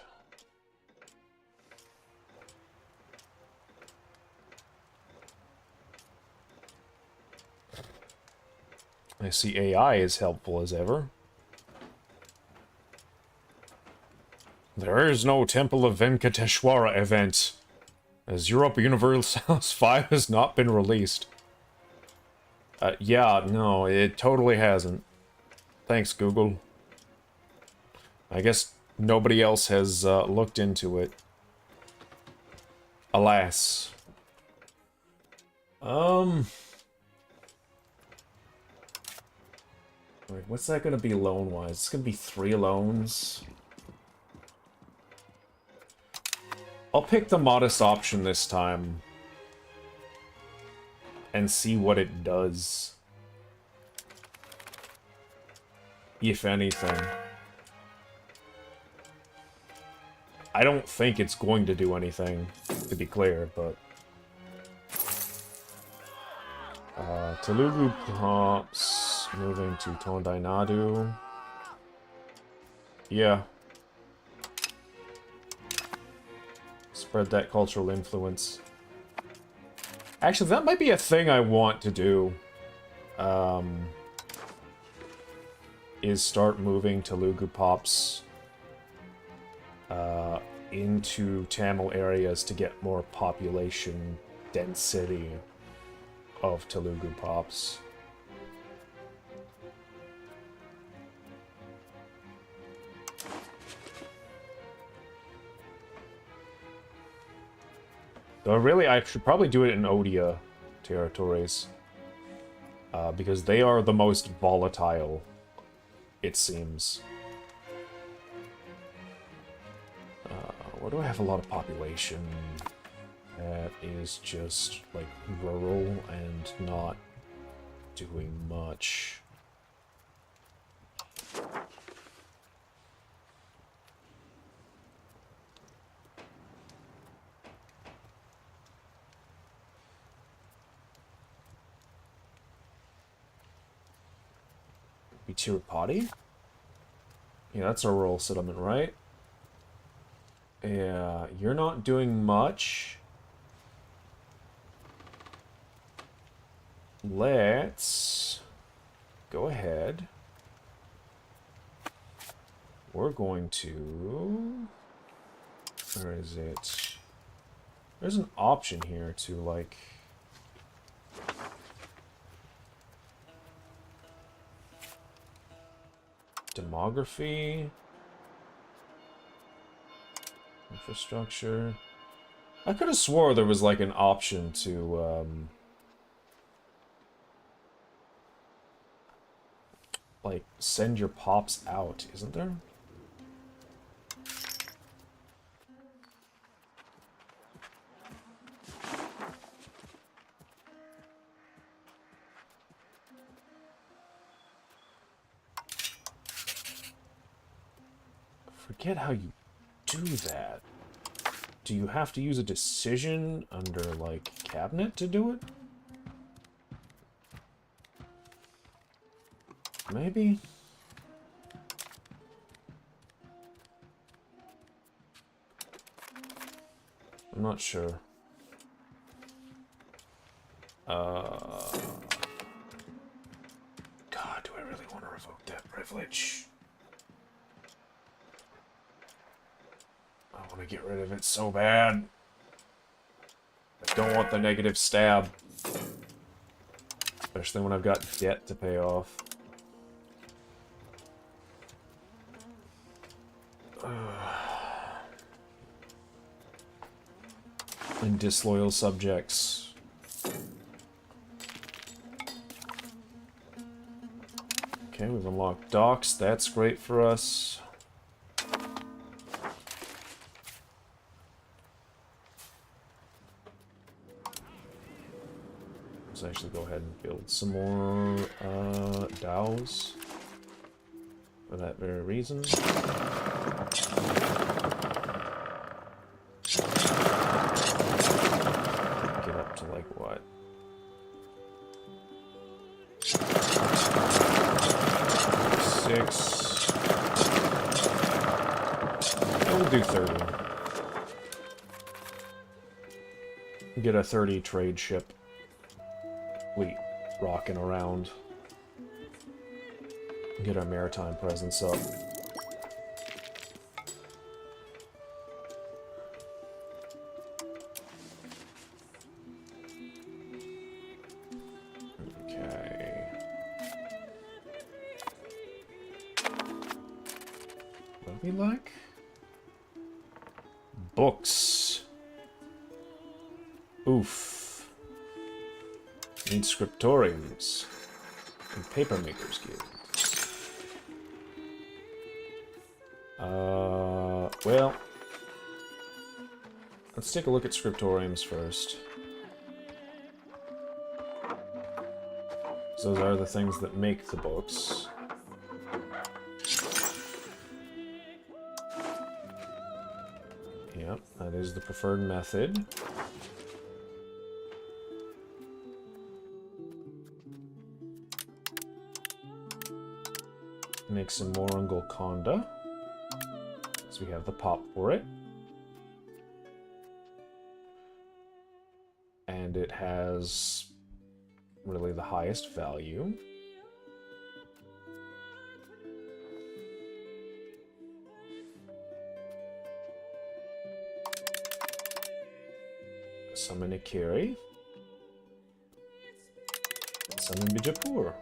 I see AI is helpful as ever. There is no Temple of Venkateshwara event, as Europa Universalis 5 has not been released. Yeah, no, it totally hasn't. Thanks, Google. I guess nobody else has looked into it. Alas. Wait, what's that gonna be loan-wise? It's gonna be 3 loans. I'll pick the modest option this time. And see what it does. If anything. I don't think it's going to do anything, to be clear, but... Telugu Pops moving to Tondai Nadu. Yeah. Spread that cultural influence. Actually, that might be a thing I want to do. Is start moving Telugu Pops into Tamil areas to get more population density of Telugu Pops. Though really, I should probably do it in Odia territories. Because they are the most volatile, it seems. Where do I have a lot of population? That is just, like, rural and not doing much. Tirupati? Yeah, that's a rural settlement, right? Yeah, you're not doing much. Let's go ahead. We're going to... Where is it? There's an option here to, like... Demography, infrastructure. I could have swore there was like an option to like send your pops out, isn't there? Forget how you do that. Do you have to use a decision under, like, cabinet to do it? Maybe? I'm not sure. God, do I really want to revoke that privilege? I want to get rid of it so bad. I don't want the negative stab. Especially when I've got debt to pay off. And disloyal subjects. Okay, we've unlocked docks. That's great for us. Let's actually go ahead and build some more dhows for that very reason. Get up to like what? 6. We'll do 30. Get a 30 trade ship fleet rocking around. Get our maritime presence up. Okay. What do we like? Books. Oof. Need scriptoriums and papermakers guilds. Well, let's take a look at scriptoriums first. Those are the things that make the books. Yep, that is the preferred method. Make some more on Golconda, so we have the pop for it. And it has really the highest value. Summon Ikari. Summon Bijapur.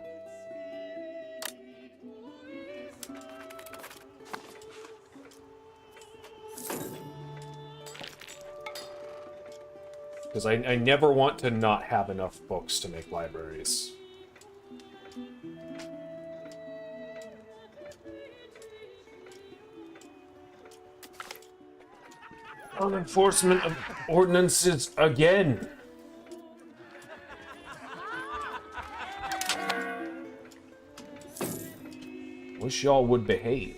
Because I never want to not have enough books to make libraries. On enforcement of ordinances again. Wish y'all would behave.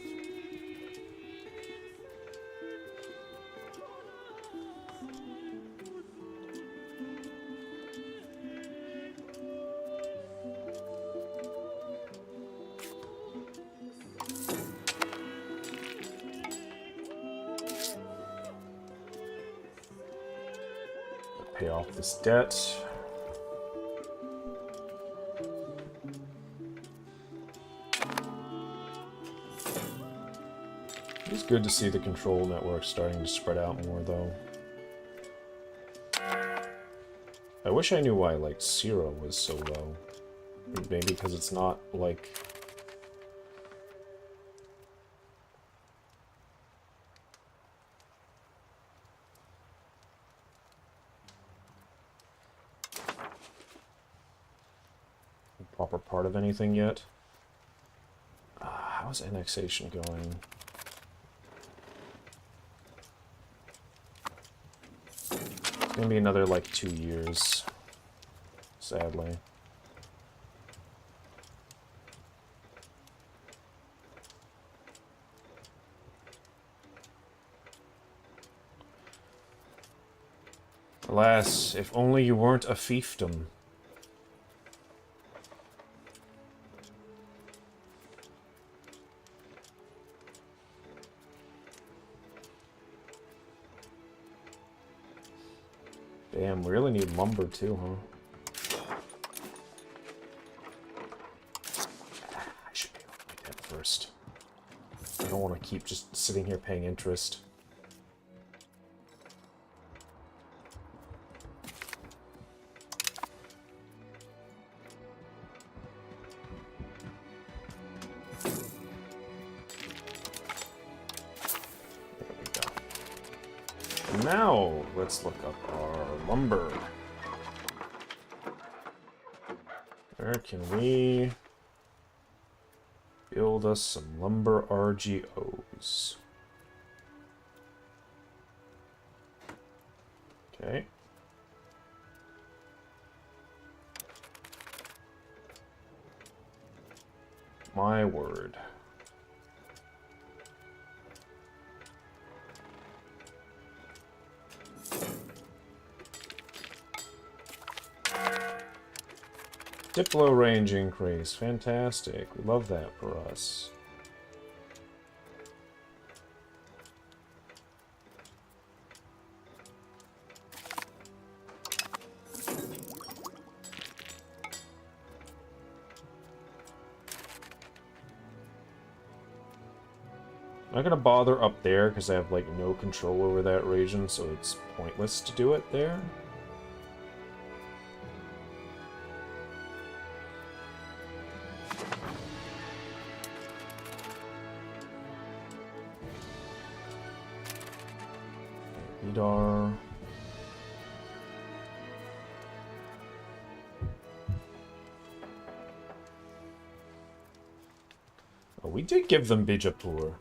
Pay off this debt. It's good to see the control network starting to spread out more, though. I wish I knew why, like, Zero was so low. Maybe because it's not, like... proper part of anything yet. How's annexation going? It's gonna be another, like, 2 years, sadly. Alas, if only you weren't a fiefdom. Damn, we really need lumber too, huh? I should pay off my debt first. I don't want to keep just sitting here paying interest. now, let's look up our lumber. Where can we build us some lumber RGOs? Okay. My word. Diplo range increase. Fantastic. We love that for us. I'm not gonna bother up there because I have like no control over that region, so it's pointless to do it there. Vidar. Oh, we did give them Bijapur.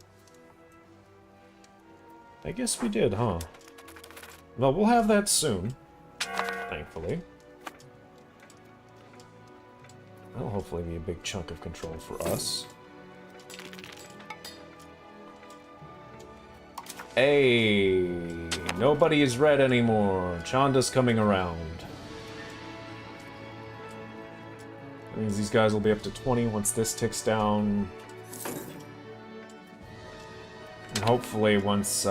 I guess we did, huh? Well, we'll have that soon. Thankfully. That'll hopefully be a big chunk of control for us. Hey! Nobody is red anymore. Chanda's coming around. That means these guys will be up to 20 once this ticks down. And hopefully once,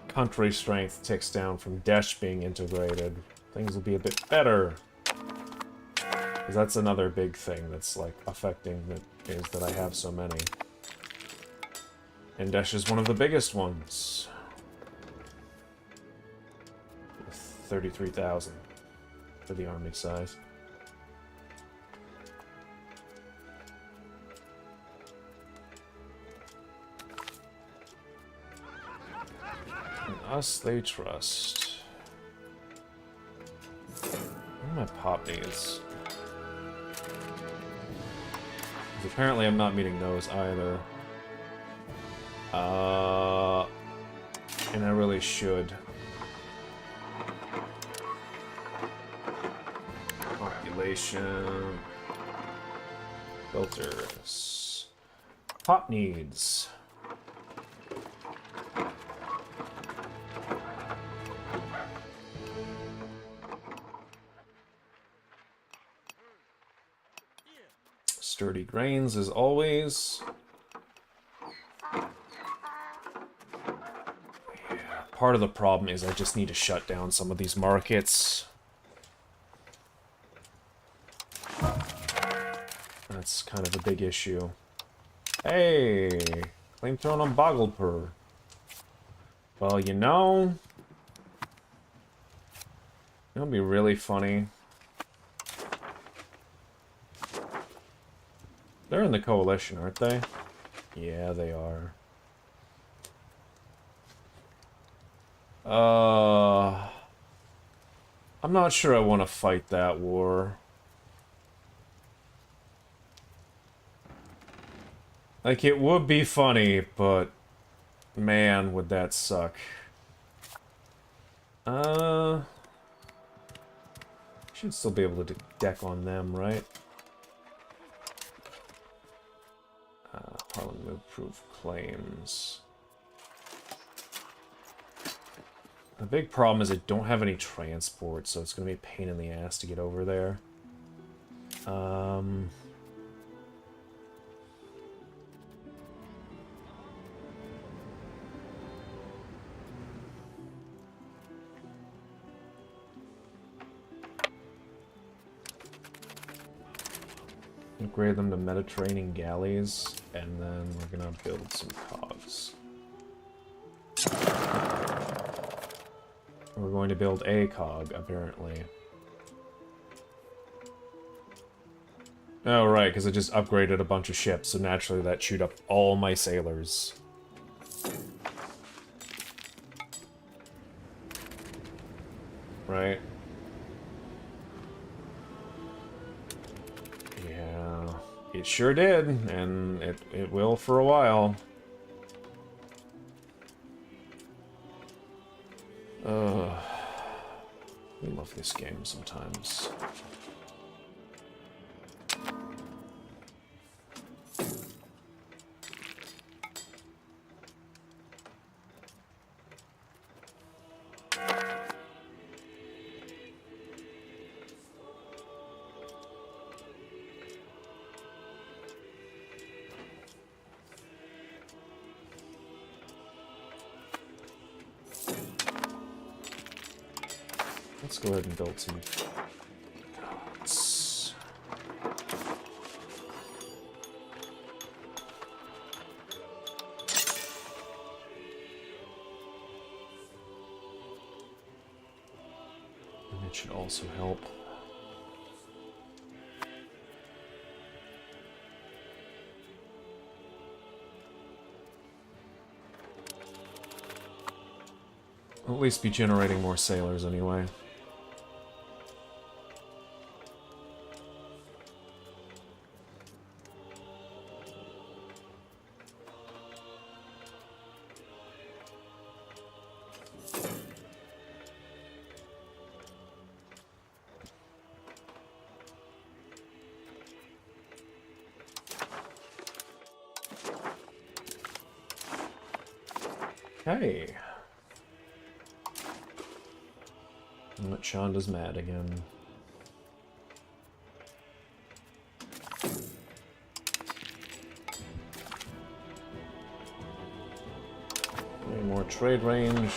country strength ticks down from Desh being integrated, things will be a bit better. Because that's another big thing that's, like, affecting it, is that I have so many. And Desh is one of the biggest ones. With 33,000 for the army size. Us they trust. What are my poppies? Because apparently I'm not meeting those either. And I really should. Population. Filters. Pop needs. Sturdy grains as always. Part of the problem is I just need to shut down some of these markets. That's kind of a big issue. Hey! Claim thrown on Bogglepur. Well, you know... It'll be really funny. They're in the coalition, aren't they? Yeah, they are. I'm not sure I want to fight that war. Like, it would be funny, but... Man, would that suck. Should still be able to deck on them, right? Parliament approved claims. The big problem is I don't have any transport, so it's going to be a pain in the ass to get over there. Upgrade them to Mediterranean galleys, and then we're going to build some cogs. We're going to build a cog, apparently. Oh, right, because I just upgraded a bunch of ships, so naturally that chewed up all my sailors. right? Yeah, it sure did, and it will for a while. We love this game sometimes. Let's go ahead and build some gods. And it should also help. I'll at least be generating more sailors anyway. Hey. But Shonda's mad again. Any more trade range.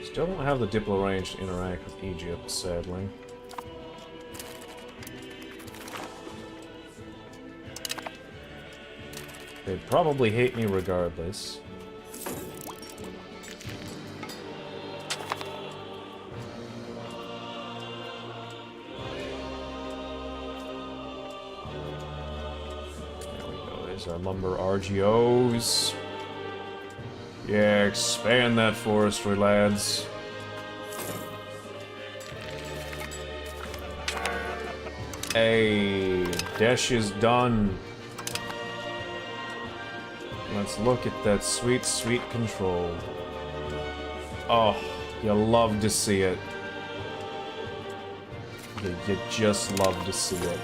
Still don't have the Diplo range to interact with Egypt, sadly. They'd probably hate me regardless. There we go, there's our lumber RGOs. Yeah, expand that forestry, lads. Hey, Desh is done. Let's look at that sweet, sweet control. Oh, you love to see it. You just love to see it.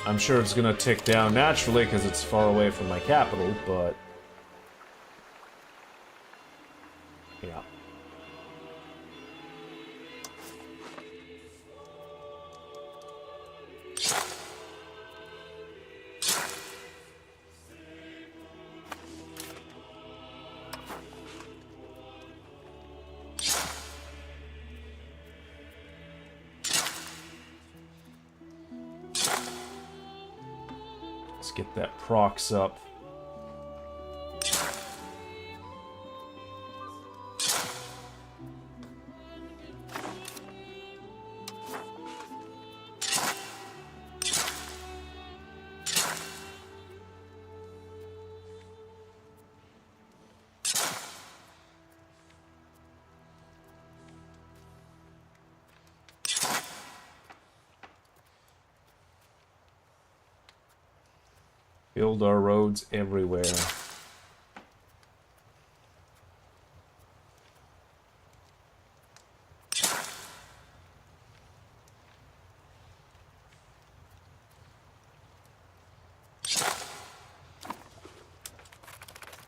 I'm sure it's gonna tick down naturally because it's far away from my capital, but... yeah. Let's get that procs up. Build our roads everywhere.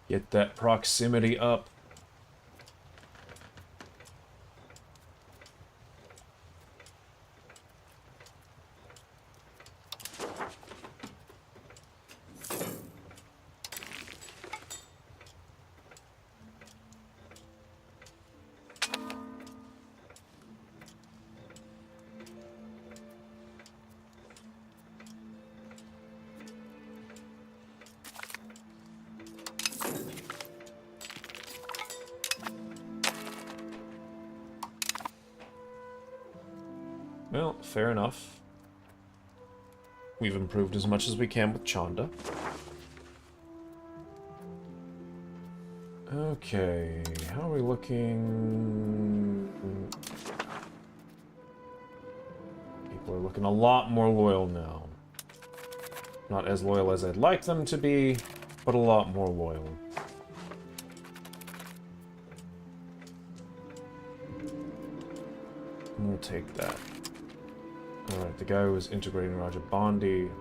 Get that proximity up. Well, fair enough. We've improved as much as we can with Chanda. Okay, how are we looking? People are looking a lot more loyal now. Not as loyal as I'd like them to be, but a lot more loyal. We'll take that. Alright, the guy who was integrating Raja Bondi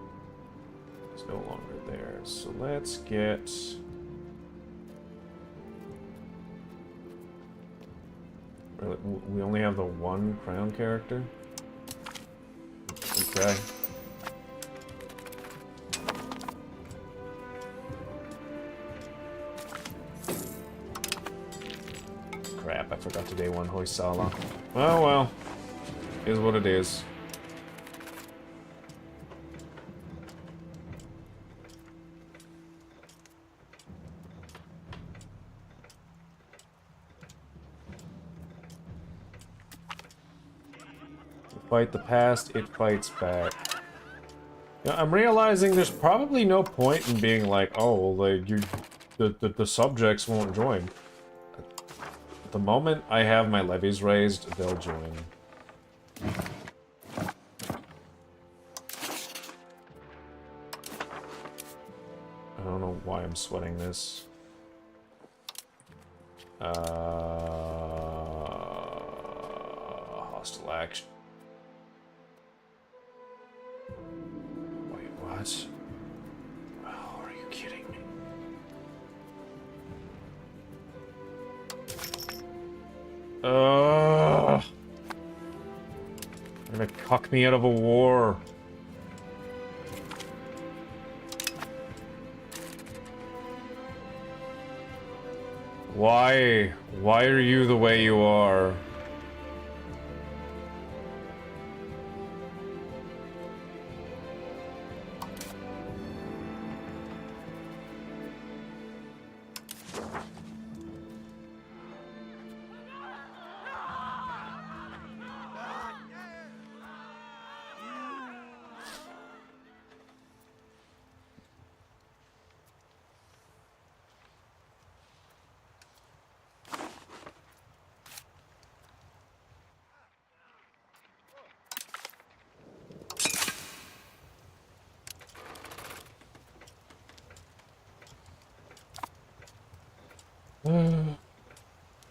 is no longer there. So let's get... We only have the one crown character? Okay. Crap, I forgot to day one Hoysala. Oh well. Is what it is. Fight the past, it fights back. Yeah, I'm realizing there's probably no point in being like, oh, well, the subjects won't join. The moment I have my levies raised, they'll join. I don't know why I'm sweating this. Hostile action. Wait, what? Oh, are you kidding me? They're gonna cuck me out of a war. Why? Why are you the way you are?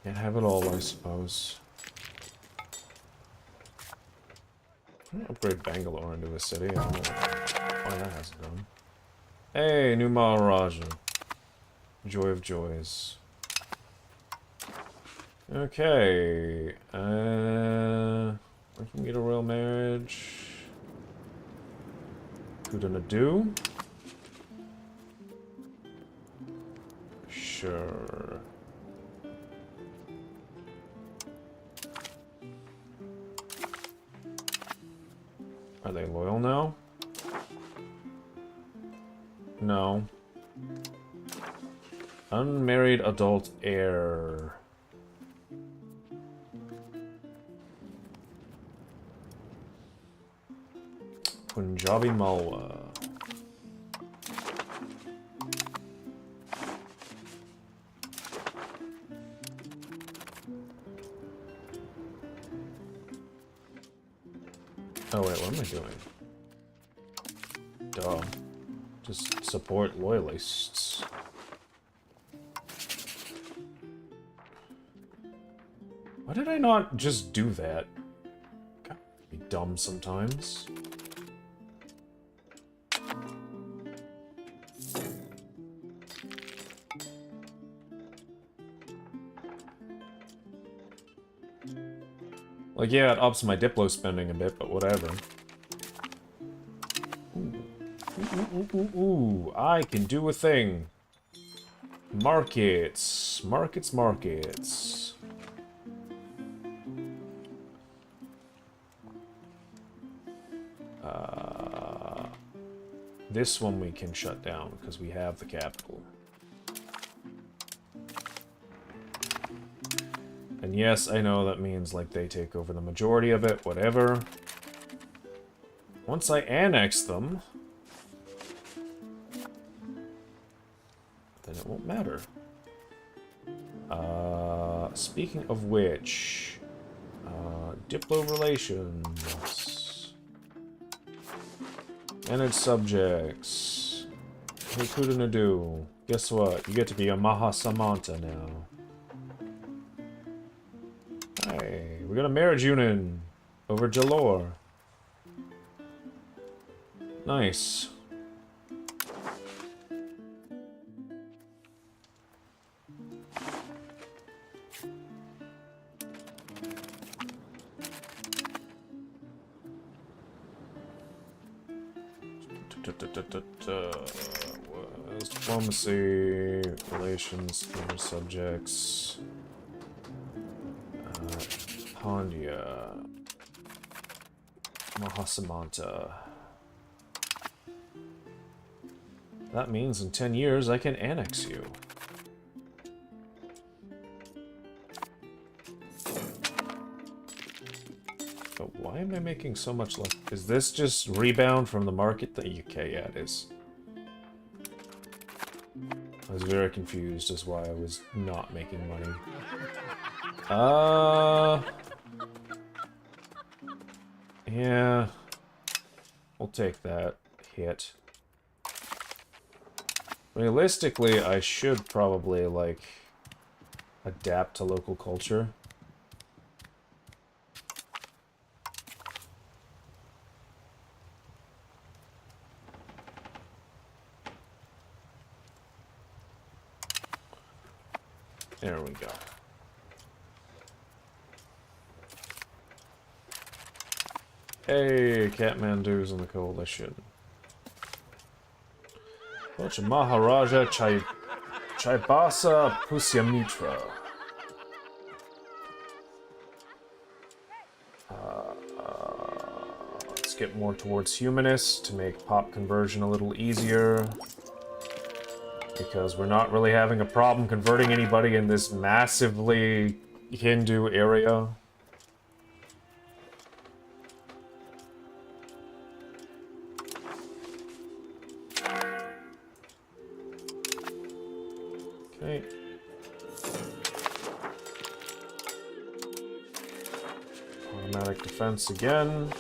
Can't have it all, I suppose. I'll upgrade Bangalore into a city. I don't know why that hasn't done. Hey, new Maharaja. Joy of joys. Okay. We can get a royal marriage. Kudanadu. Sure. Are they loyal now? No. Unmarried adult heir. Punjabi Malwa. Oh wait, what am I doing? Duh. Just support loyalists. Why did I not just do that? God, be dumb sometimes. Like, yeah, it ups my Diplo spending a bit, but whatever. Ooh, I can do a thing. Markets. Markets, markets. This one we can shut down, because we have the capital. And yes, I know that means, like, they take over the majority of it, whatever. Once I annex them, then it won't matter. Speaking of which, Diplo relations. Manage subjects. Hey, Kudanadu. Guess what? You get to be a Mahasamanta now. Hey, we got a marriage union over Jalore. Nice. Diplomacy, relations, other subjects. Pandya. Mahasamanta. That means in 10 years I can annex you. But why am I making so much less? Is this just rebound from the market? Okay, yeah, it is. I was very confused as why I was not making money. Yeah. We'll take that hit. Realistically, I should probably, like, adapt to local culture. There we go. Hey, Kathmandu's in the coalition. Bunch of Maharaja Chaibasa Pusyamitra. Let's get more towards humanist to make pop conversion a little easier. Because we're not really having a problem converting anybody in this massively Hindu area. Okay. Automatic defense again.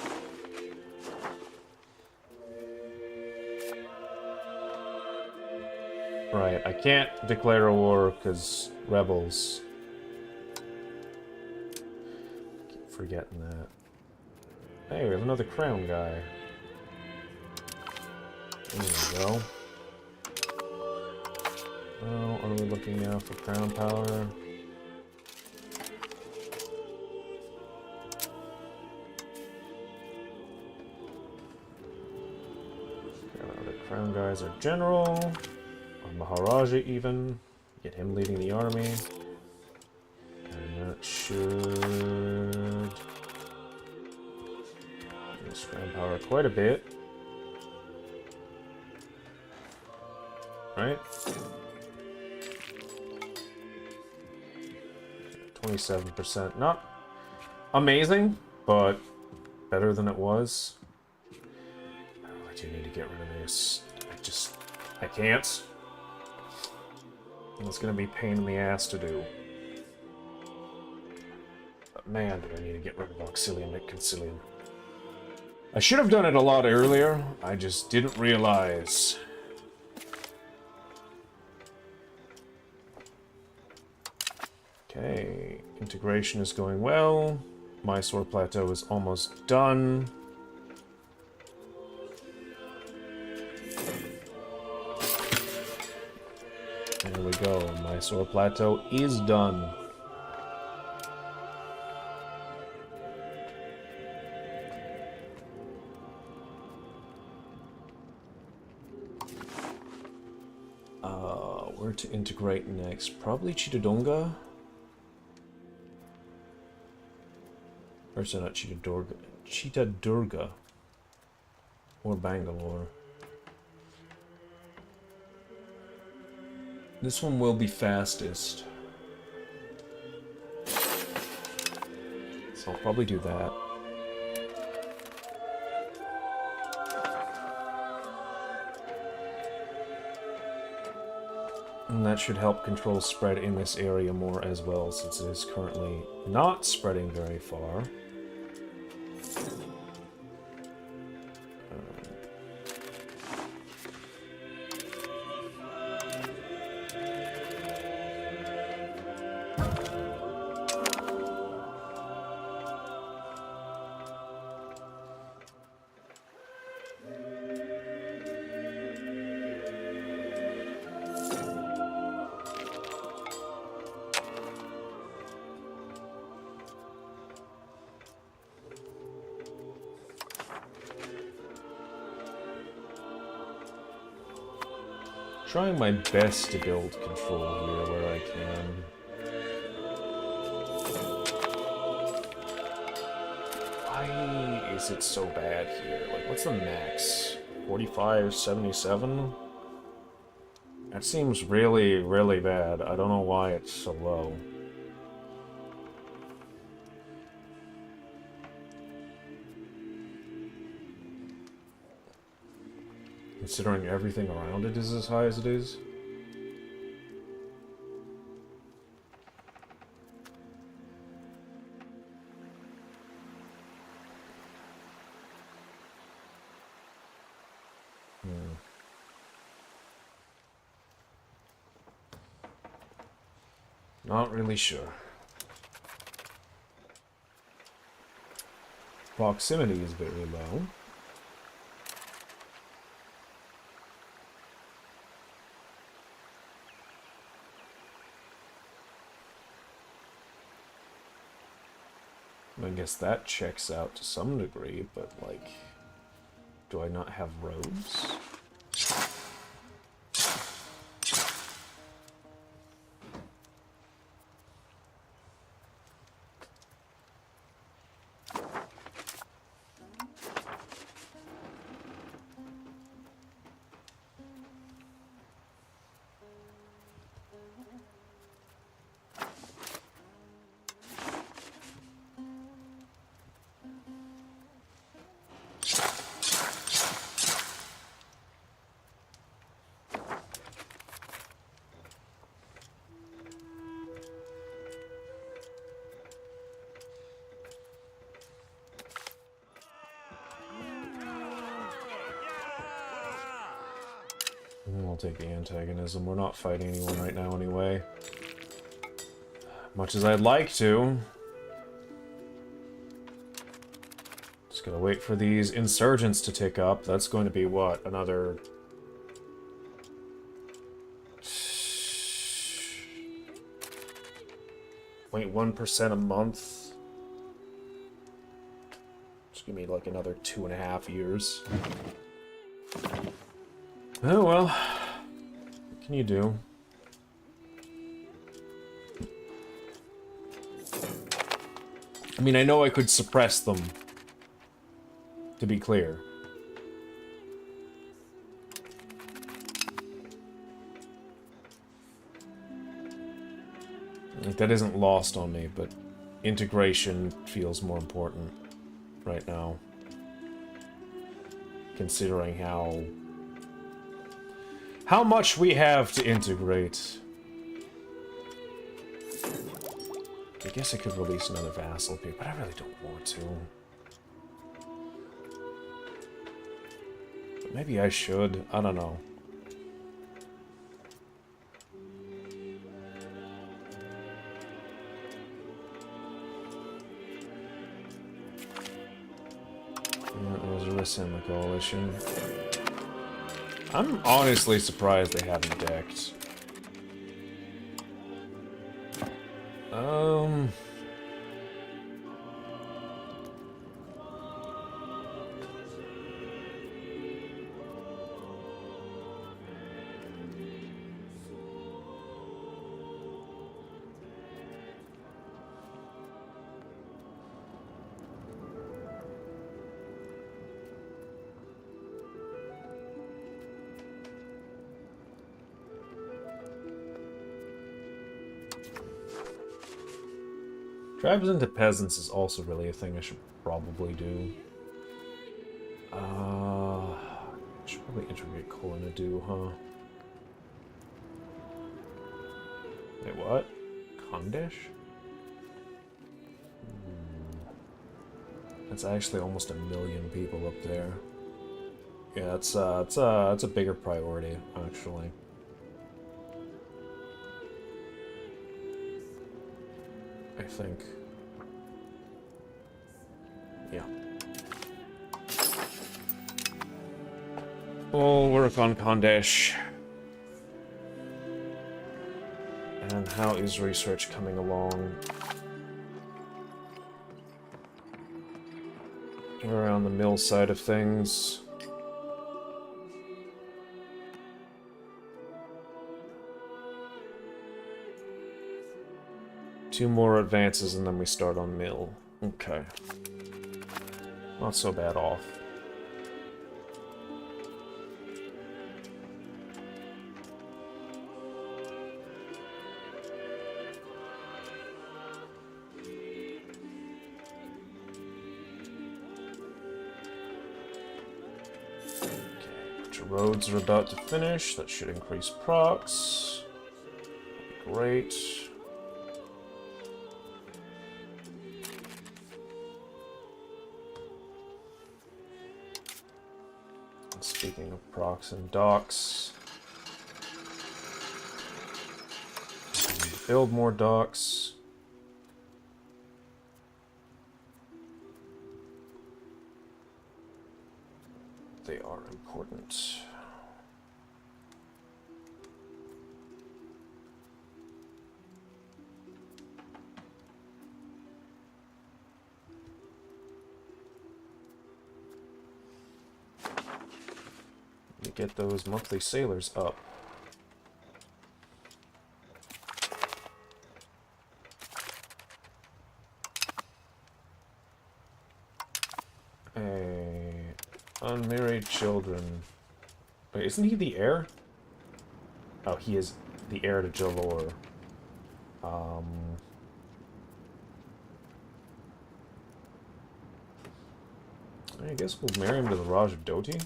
Right, I can't declare a war because rebels. Keep forgetting that. Hey, we have another crown guy. There we go. Well, what are we looking now for crown power? The crown guys are general. Maharaja even. Get him leading the army. And that should increase crown power quite a bit. Right? 27%. Not amazing, but better than it was. Oh, I do need to get rid of this. I can't. It's gonna be a pain in the ass to do. But man, do I need to get rid of Auxilium and Concilium. I should have done it a lot earlier. I just didn't realize. Okay, integration is going well. Mysore Plateau is almost done. There we go. Mysore Plateau is done. Where to integrate next? Probably Chittagong. Or so not Chittagong. Chittagong. Or Bangalore. This one will be fastest. So I'll probably do that. And that should help control spread in this area more as well, since it is currently not spreading very far. Trying my best to build control here where I can. Why is it so bad here? Like, what's the max? 4577? That seems really, really bad. I don't know why it's so low. Considering everything around it is as high as it is. Not really sure. Proximity is very low. I guess that checks out to some degree, but, like, do I not have roads? I'll take the antagonism. We're not fighting anyone right now anyway. Much as I'd like to. Just gotta wait for these insurgents to tick up. That's going to be, what, another... 0.1% a month? Just give me, like, another 2.5 years. Oh, well. What can you do? I mean, I know I could suppress them. To be clear. Like, that isn't lost on me, but integration feels more important right now. Considering how much we have to integrate. I guess I could release another vassal here, but I really don't want to. But maybe I should. I don't know. There's a risk in the coalition. I'm honestly surprised they haven't decked. Tribes into peasants is also really a thing I should probably do. I should probably integrate Koronadu, huh? Wait, what? Kondesh? That's actually almost 1 million people up there. Yeah, it's a bigger priority, actually. I think. Yeah. We'll work on Kondesh. And how is research coming along? Around the mill side of things. Two more advances and then we start on mill. Okay. Not so bad off. Roads are about to finish. That should increase procs. Great. And speaking of procs and docks, build more docks. They are important. You get those monthly sailors up. Unmarried children. Wait, isn't he the heir? Oh, he is the heir to Jalor. I guess we'll marry him to the Raj of Doti.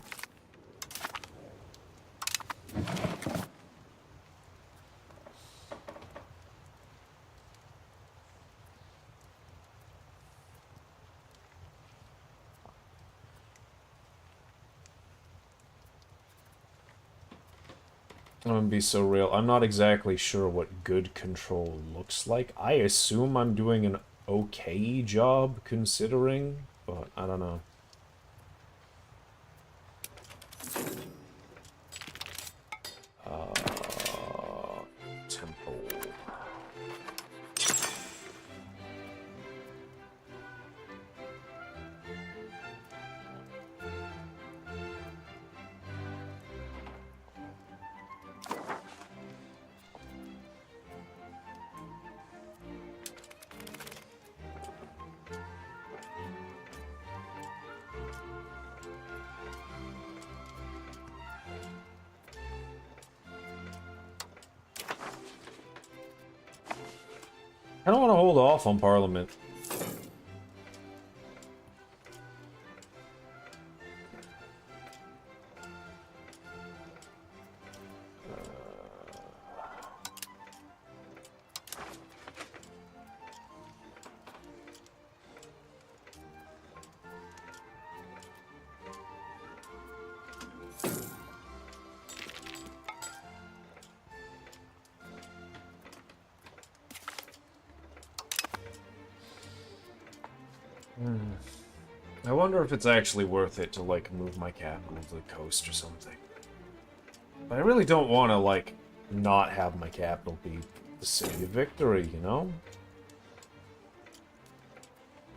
I'm gonna be so real. I'm not exactly sure what good control looks like. I assume I'm doing an okay job considering, but I don't know. Temple. I don't want to hold off on Parliament. I wonder if it's actually worth it to, like, move my capital to the coast or something. But I really don't want to, like, not have my capital be the City of Victory, you know?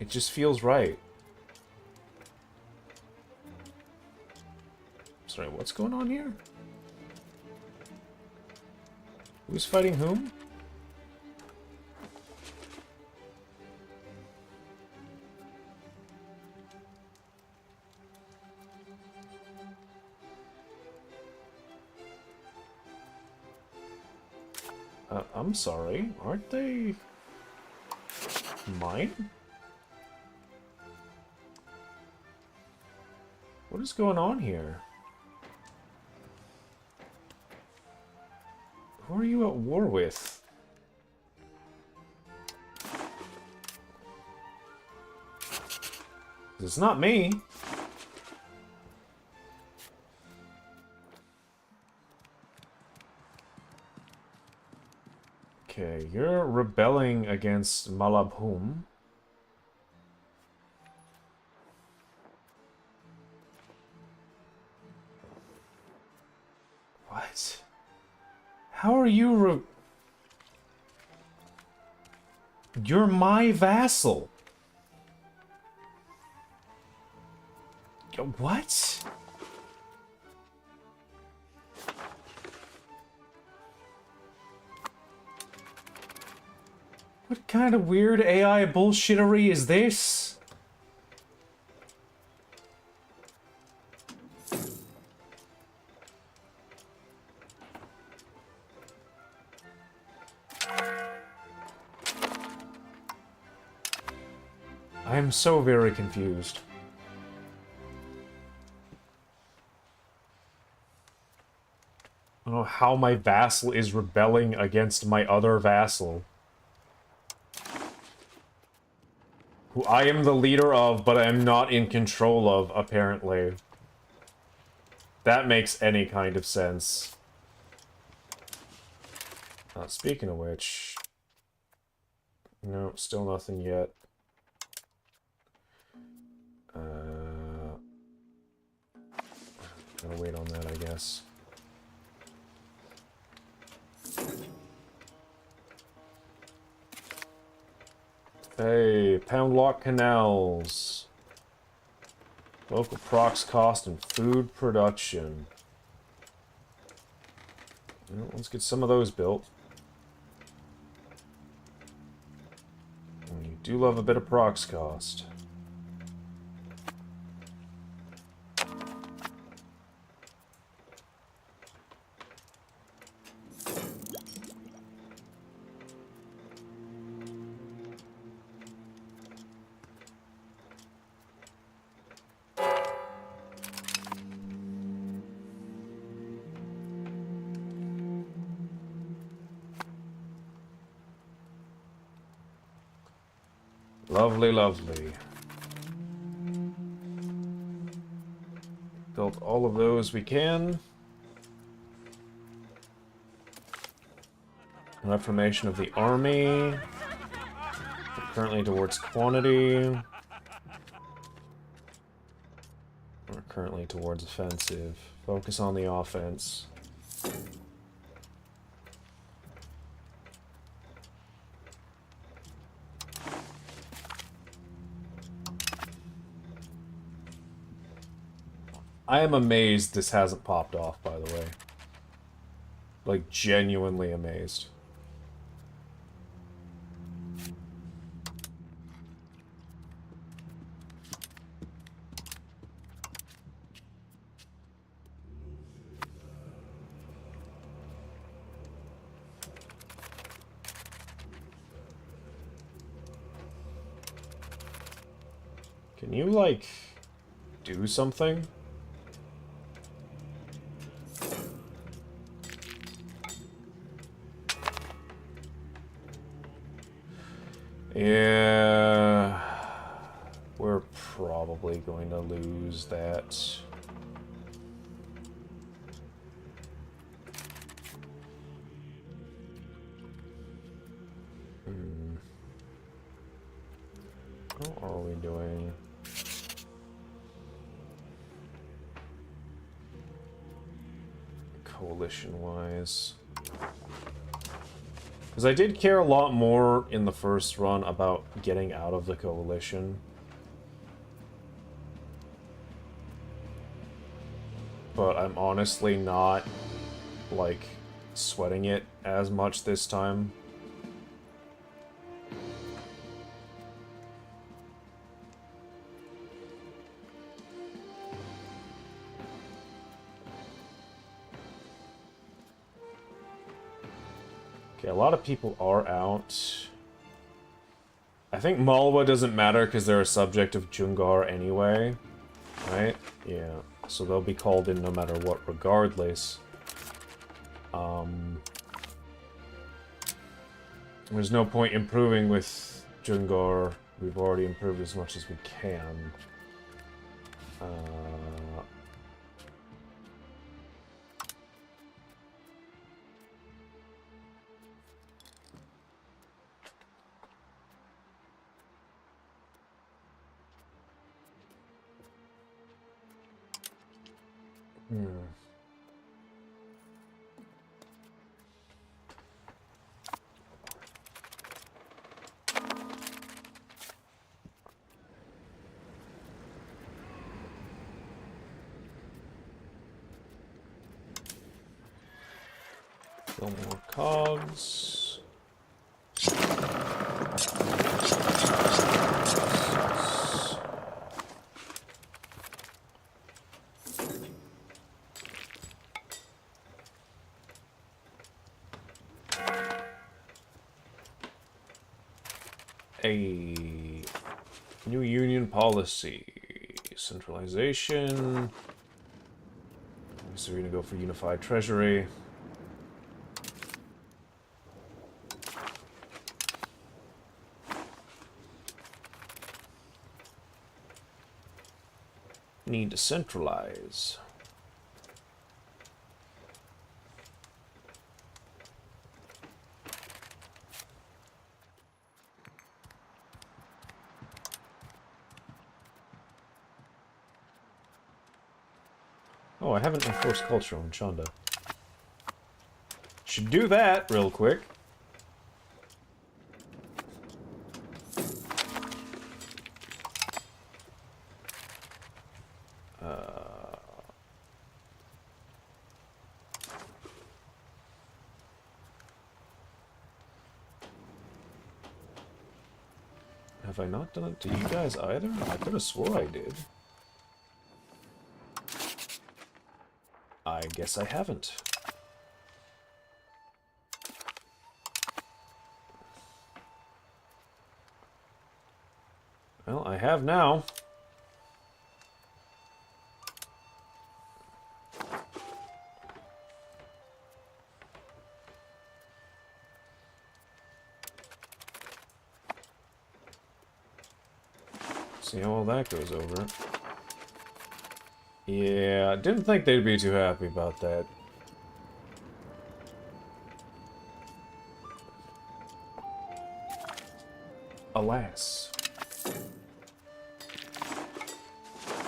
It just feels right. Sorry, what's going on here? Who's fighting whom? I'm sorry, aren't they mine? What is going on here? Who are you at war with? It's not me. Okay, you're rebelling against Malabhum. What? How are you You're my vassal. What? What kind of weird AI bullshittery is this? I am so very confused. I don't know how my vassal is rebelling against my other vassal. Who I am the leader of, but I am not in control of, apparently. That makes any kind of sense. Speaking of which... No, still nothing yet. Gotta wait on that, I guess. Hey, Pound Lock Canals. Local procs cost and food production. Well, let's get some of those built. And you do love a bit of procs cost. Lovely, lovely. Built all of those we can. Reformation of the army. We're currently towards quantity. We're currently towards offensive. Focus on the offense. I am amazed this hasn't popped off, by the way. Like, genuinely amazed. Can you, like, do something? Yeah, we're probably going to lose that. How are we doing? Coalition-wise. Because I did care a lot more in the first run about getting out of the coalition. But I'm honestly not, like, sweating it as much this time. Okay, a lot of people are out. I think Malwa doesn't matter because they're a subject of Jungar anyway, right? Yeah, so they'll be called in no matter what, regardless. There's no point improving with Jungar. We've already improved as much as we can. Still more cogs. A new union policy. Centralization. So we're gonna go for unified treasury. Need to centralize. Oh, I haven't enforced culture on Chanda. Should do that real quick. Have I not done it to you guys either? I could have swore I did. I guess I haven't. Well, I have now. See how all that goes over. Yeah, didn't think they'd be too happy about that. Alas.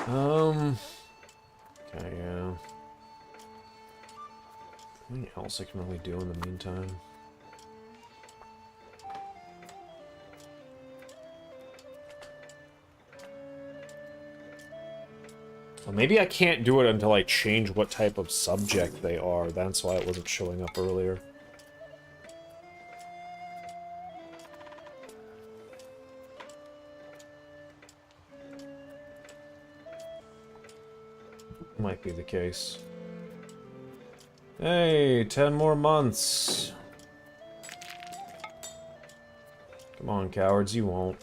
Okay, yeah. Anything else I can really do in the meantime? Well, maybe I can't do it until I change what type of subject they are. That's why it wasn't showing up earlier. Might be the case. Hey, 10 more months. Come on, cowards, you won't.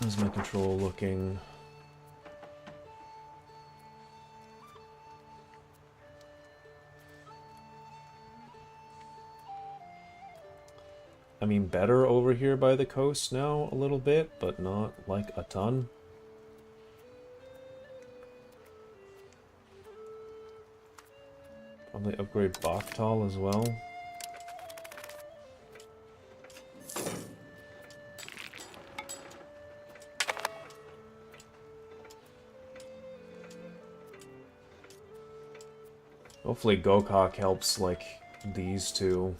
How's my control looking? I mean, better over here by the coast now, a little bit, but not, like, a ton. Probably upgrade Bakhtal as well. Hopefully Gokok helps, like, these two.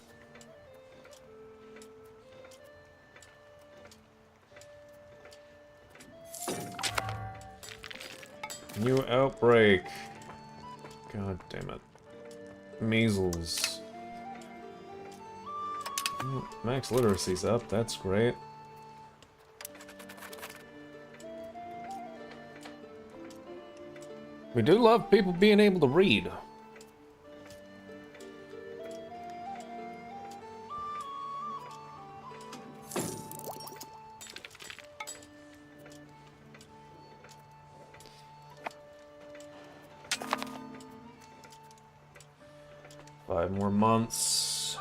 New outbreak. God damn it. Measles. Max literacy's up, that's great. We do love people being able to read. 5 more months.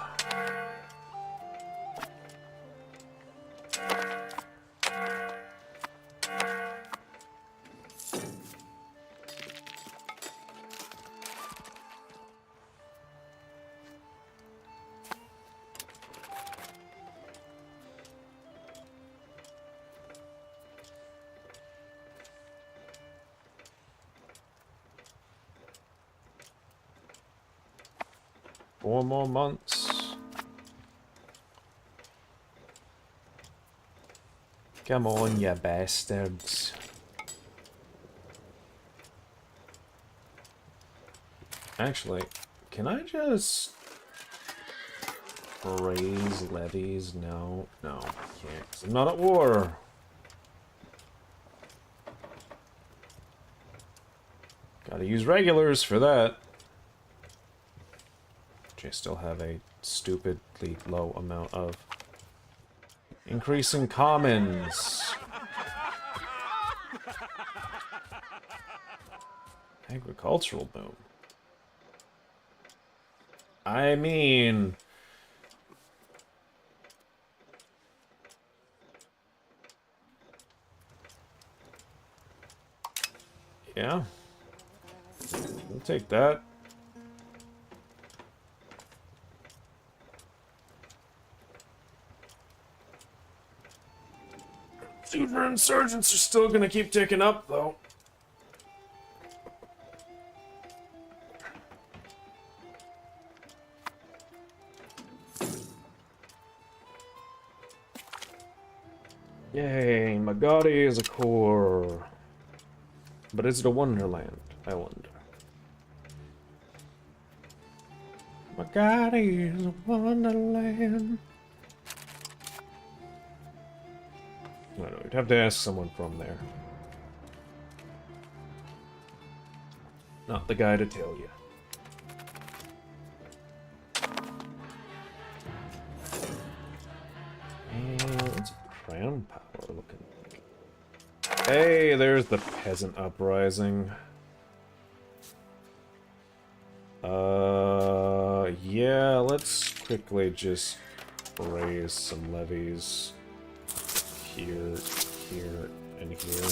Four more months. Come on, you bastards. Actually, can I just raise levies? No, no, I can't, 'cause I'm not at war. Gotta use regulars for that. I still have a stupidly low amount of increasing commons. Agricultural boom. I mean, yeah, we'll take that. Super insurgents are still gonna keep ticking up, though. Yay, Magadi is a core. But is it a wonderland? I wonder. Magadi is a wonderland. I don't know, you'd have to ask someone from there. Not the guy to tell you. And what's crown power looking like? Hey, there's the peasant uprising. Yeah, let's quickly just raise some levies. Here, here, and here.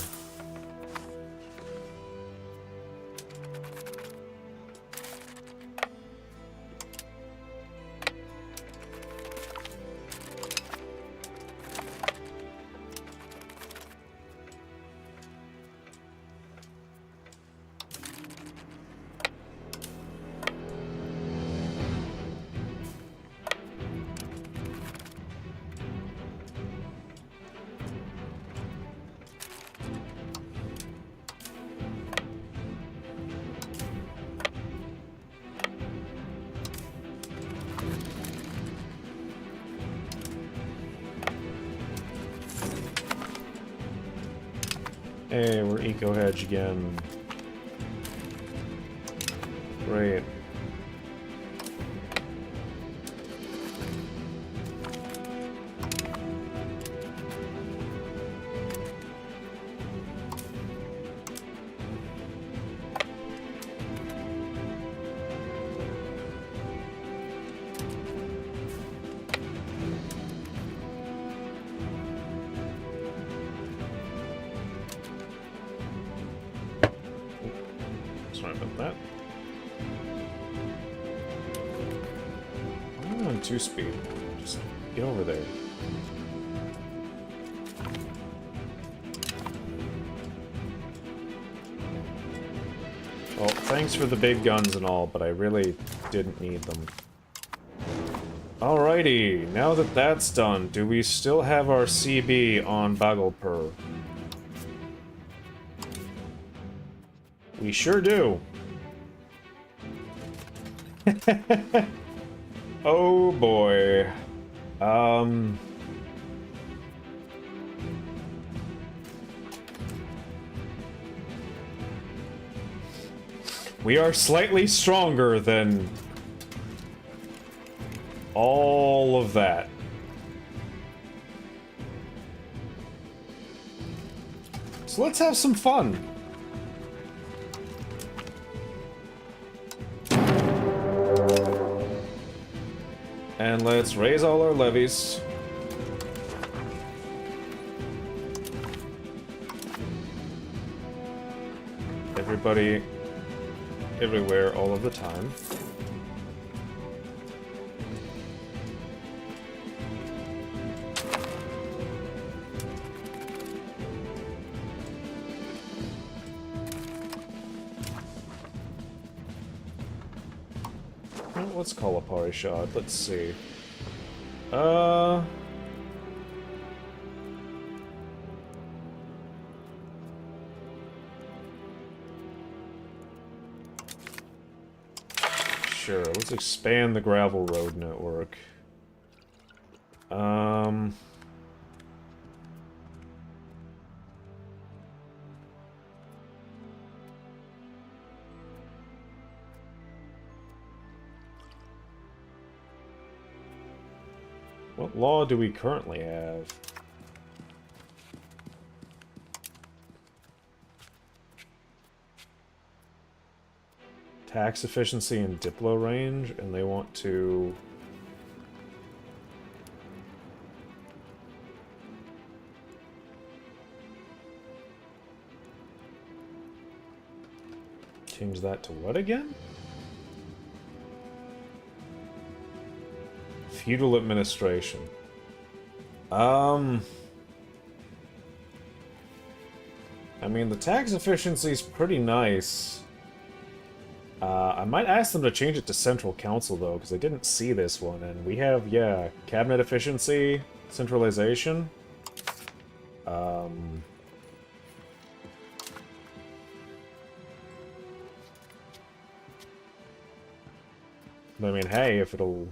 Hey, we're eco-hedge again. Great. Sorry about that. I'm on 2-speed. Just get over there. Well, thanks for the big guns and all, but I really didn't need them. Alrighty, now that that's done, do we still have our CB on Bhagalpur? We sure do. Oh boy. We are slightly stronger than all of that. So let's have some fun. And let's raise all our levies. Everybody, everywhere, all of the time. Well, let's call a Parishad. Let's see. Sure, let's expand the gravel road network. What law do we currently have? Tax efficiency and Diplo range, and they want to... change that to what again? Feudal administration. I mean, the tax efficiency is pretty nice. I might ask them to change it to Central Council, though, because I didn't see this one. And we have, yeah, cabinet efficiency, centralization. I mean, hey, if it'll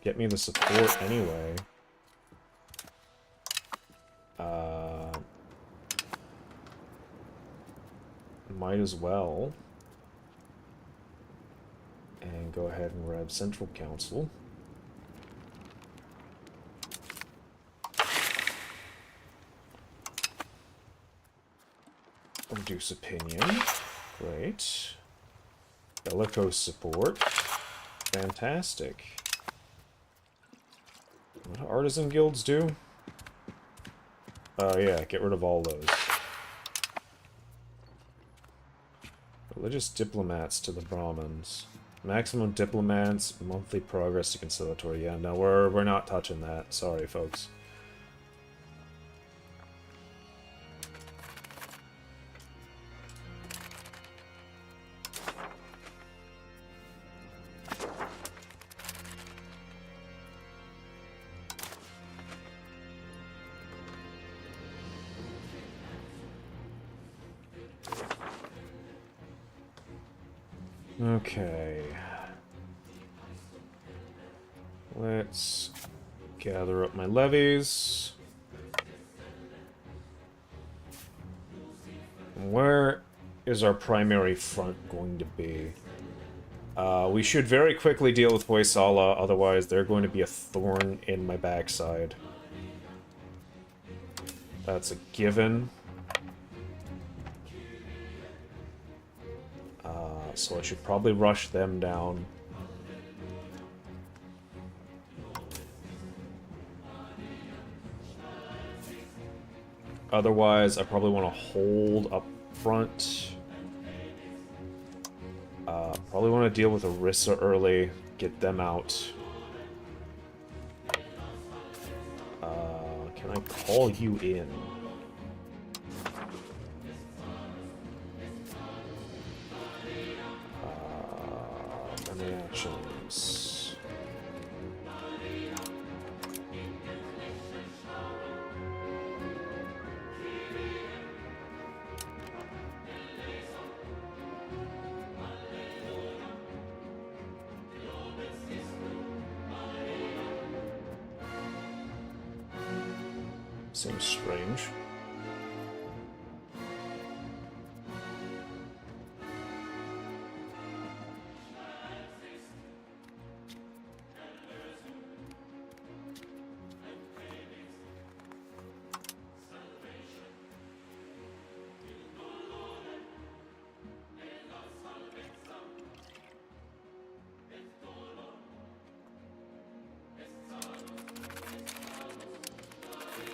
get me the support anyway. Might as well. And go ahead and grab Central Council. Reduce opinion. Great. Bellicose support. Fantastic. What do artisan guilds do? Oh yeah, get rid of all those. Religious diplomats to the Brahmins. Maximum diplomats, monthly progress to conciliatory. Yeah, no, we're not touching that. Sorry, folks. Okay. Let's gather up my levies. Where is our primary front going to be? We should very quickly deal with Hoysala, otherwise they're going to be a thorn in my backside. That's a given. So I should probably rush them down. Otherwise, I probably want to hold up front. Probably want to deal with Orisa early, get them out. Can I call you in? Actions. Seems strange.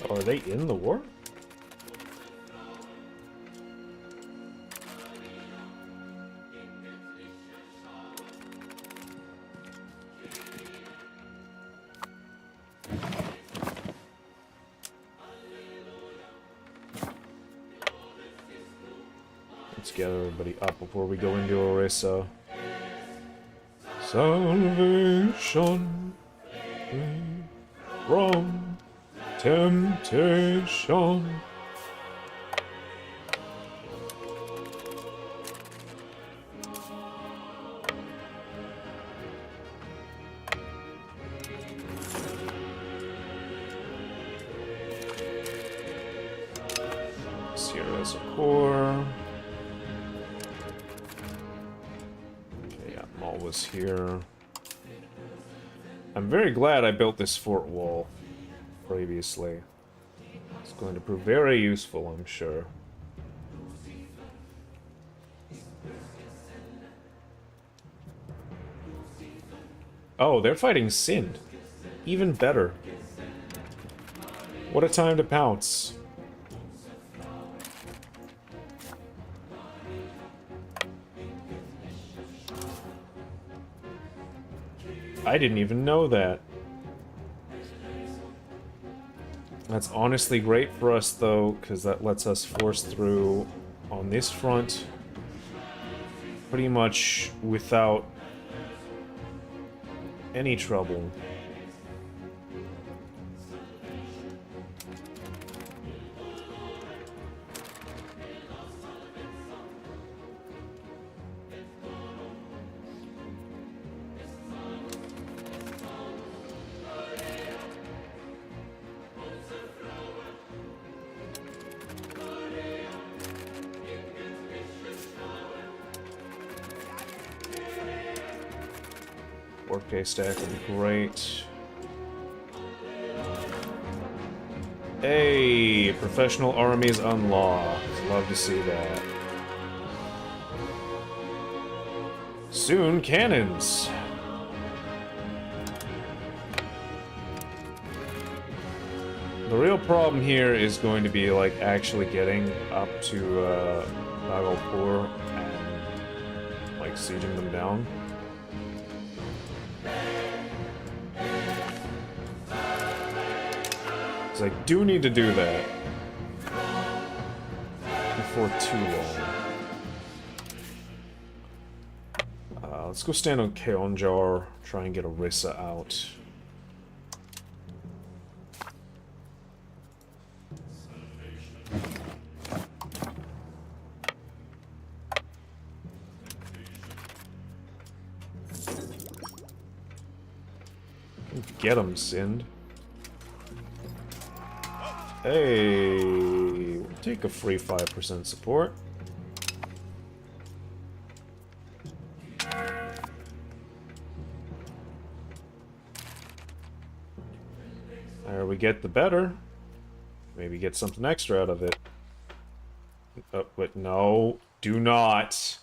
Oh, are they in the war? Let's get everybody up before we go into Orisa. Salvation from temptation. Here as a core. Okay, yeah, Maul was here. I'm very glad I built this fort wall previously. It's going to prove very useful, I'm sure. Oh, they're fighting Sind. Even better. What a time to pounce. I didn't even know that. That's honestly great for us, though, because that lets us force through on this front pretty much without any trouble. Workday stack would be great. Hey, professional armies unlocked. Love to see that. Soon, cannons. The real problem here is going to be, like, actually getting up to, Bhagalpur and, like, sieging them down. I do need to do that before too long. Let's go stand on Keonjar, try and get Orisa out. Get him, Sind. Hey, we'll take a free 5% support. There we get the better. Maybe get something extra out of it. Oh, but no, do not.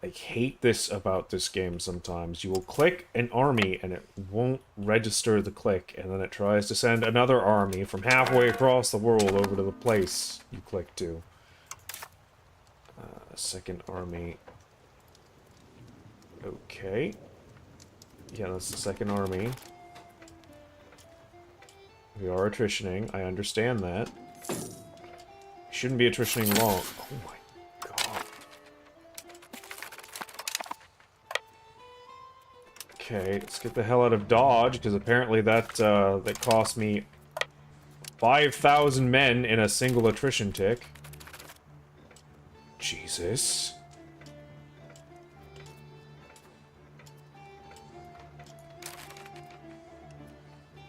I hate this about this game sometimes. You will click an army and it won't register the click, and then it tries to send another army from halfway across the world over to the place you click to. Second army. Okay. Yeah, that's the second army. We are attritioning. I understand that. Shouldn't be attritioning long. Oh my god. Okay, let's get the hell out of Dodge, because apparently that that cost me 5,000 men in a single attrition tick. Jesus.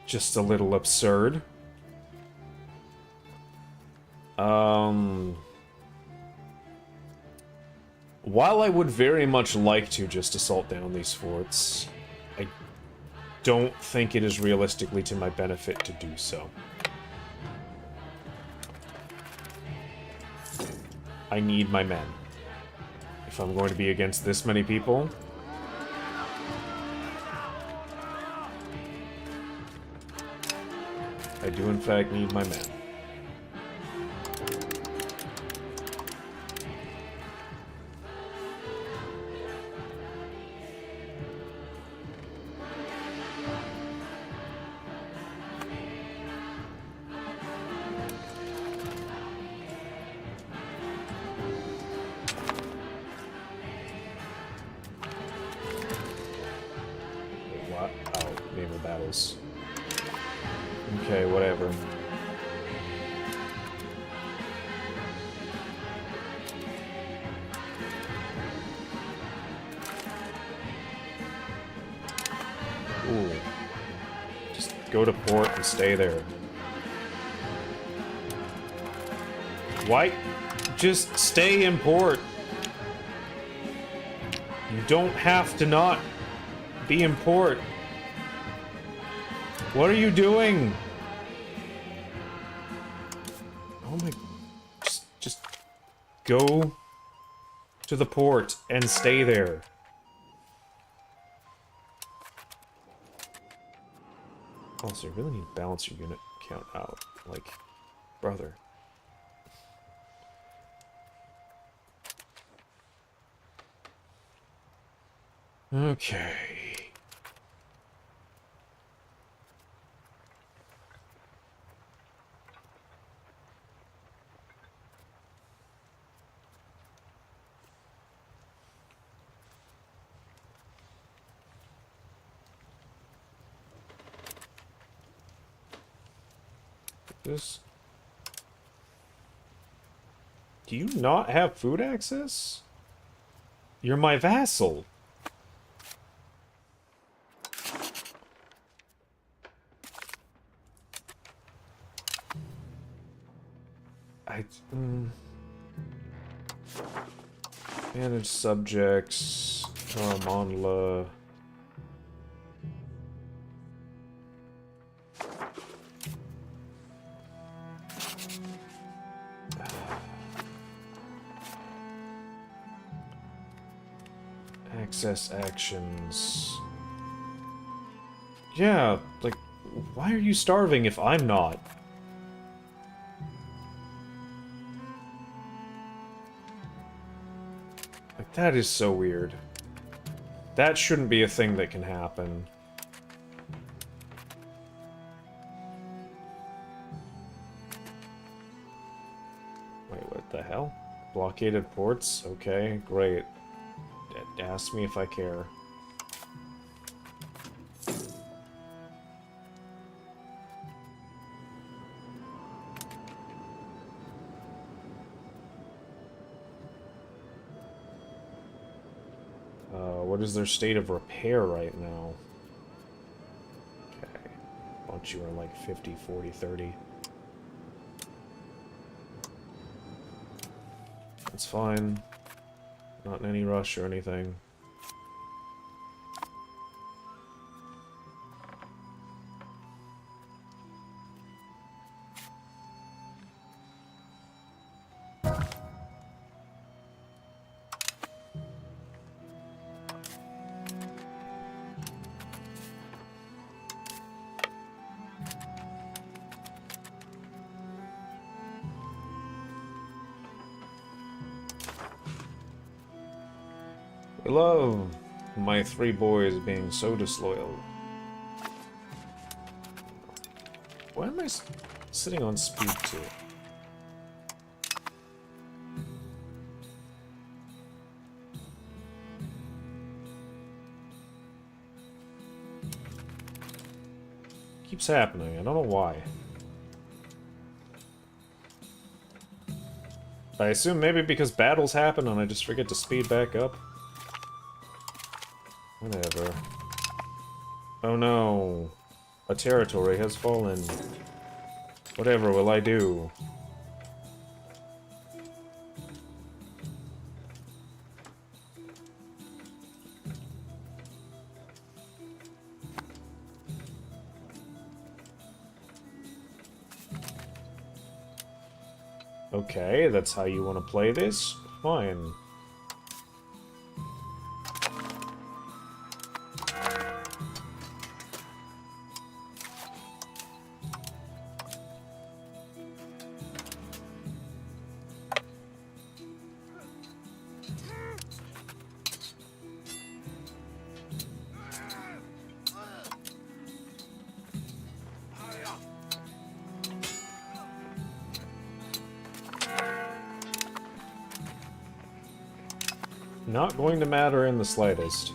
Just a little absurd. While I would very much like to just assault down these forts, I don't think it is realistically to my benefit to do so. I need my men. If I'm going to be against this many people... I do in fact need my men. Okay, whatever. Ooh. Just go to port and stay there. Why? Just stay in port. You don't have to not be in port. What are you doing? Oh my... Just go to the port and stay there. Also, you really need to balance your unit count out. Like, brother. Okay. This... Do you not have food access? You're my vassal. Manage subjects. Karamanla. Access actions. Yeah, like, why are you starving if I'm not? Like, that is so weird. That shouldn't be a thing that can happen. Wait, what the hell? Blockaded ports? Okay, great. Ask me if I care. What is their state of repair right now? Okay. Bunch you are like 50, 40, 30. That's fine. Not in any rush or anything. I love my 3 boys being so disloyal. Why am I sitting on speed 2? Keeps happening. I don't know why. I assume maybe because battles happen and I just forget to speed back up. Whatever. Oh no. A territory has fallen. Whatever will I do? Okay, that's how you want to play this? Fine. Not going to matter in the slightest.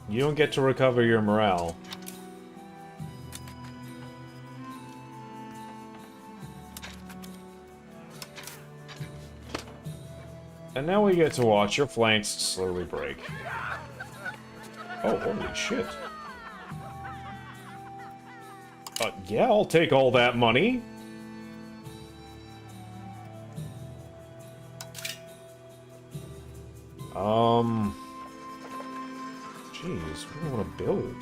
You don't get to recover your morale. And now we get to watch your flanks slowly break. Oh, holy shit. Yeah, I'll take all that money. Jeez, what do I want to build?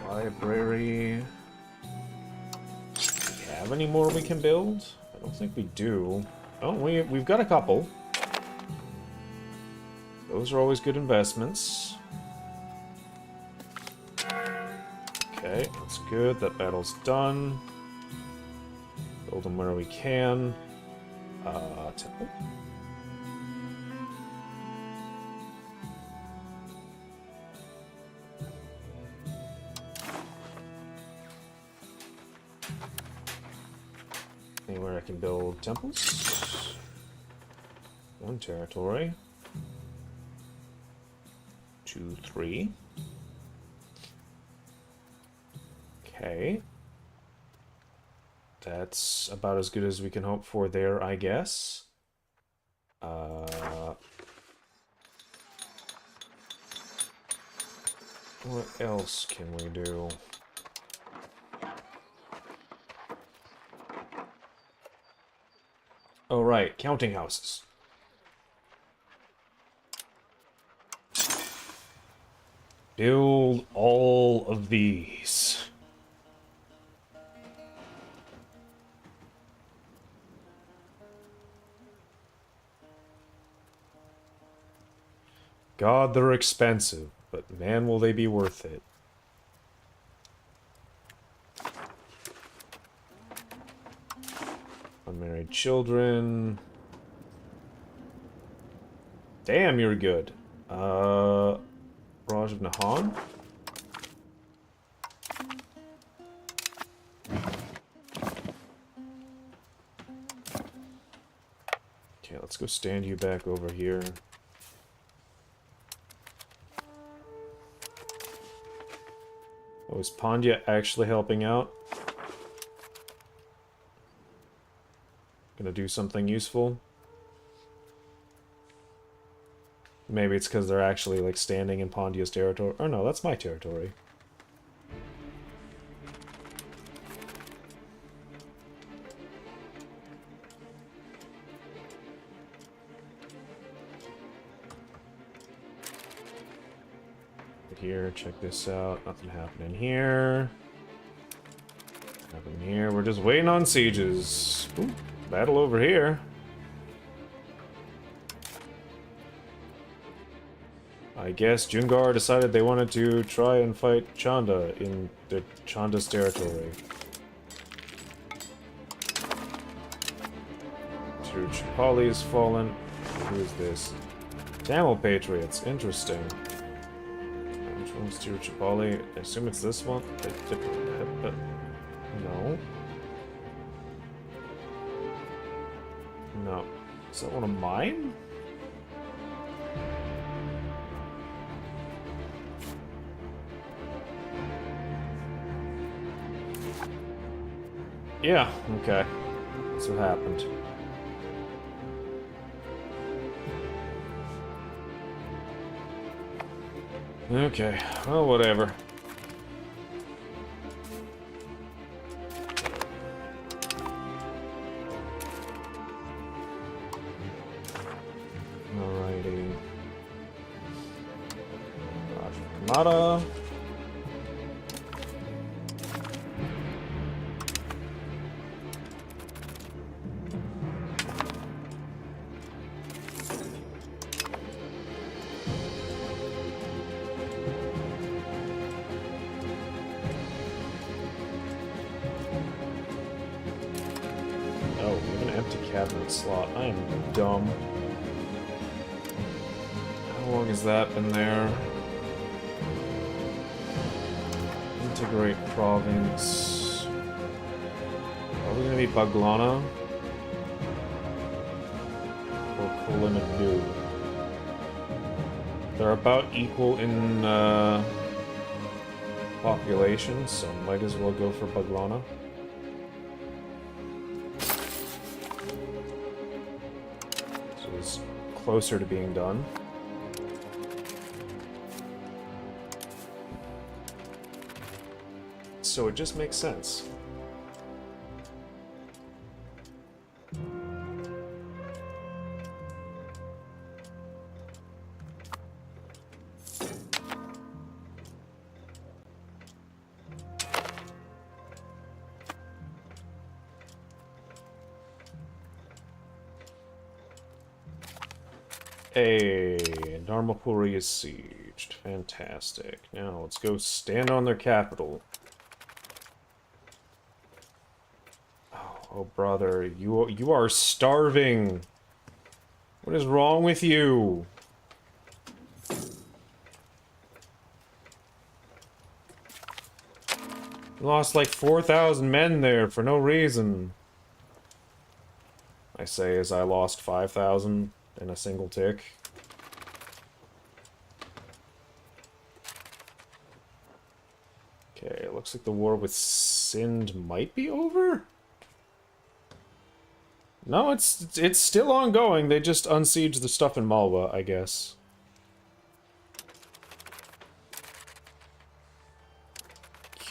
Library. Do we have any more we can build? I don't think we do. Oh, we've got a couple. Those are always good investments. Okay, that's good. That battle's done. Build them where we can. Temple? Anywhere I can build temples. One territory. 2, 3. Okay. That's about as good as we can hope for there, I guess. What else can we do? Oh, right, counting houses. Build all of these. God, they're expensive, but man, will they be worth it. Unmarried children. Damn, you're good. Raj of Nahan. Okay, let's go stand you back over here. Oh, is Pandya actually helping out? Gonna do something useful? Maybe it's because they're actually, like, standing in Pandya's territory. Oh no, that's my territory. Here, check this out. Nothing happening here. Nothing here. We're just waiting on sieges. Ooh, battle over here. I guess Jungar decided they wanted to try and fight Chanda in Chanda's territory. Tiruchirappalli has fallen. Who is this? Tamil Patriots. Interesting. Which one's Tiruchirappalli? I assume it's this one. No. No. Is that one of mine? Yeah, okay. That's what happened. Okay, well, whatever. Alrighty. Kamada. Cabinet slot. I am dumb. How long has that been there? Integrate province. Are we gonna be Baglana? Or Kolinadu? They're about equal in population, so might as well go for Baglana. So it's closer to being done. So it just makes sense. Hey, Dharmapuri is sieged. Fantastic. Now let's go stand on their capital. Oh, brother, you are starving. What is wrong with you? You lost like 4,000 men there for no reason. I say as I lost 5,000 in a single tick. Okay, it looks like the war with Sind might be over? No, it's still ongoing. They just unsieged the stuff in Malwa, I guess.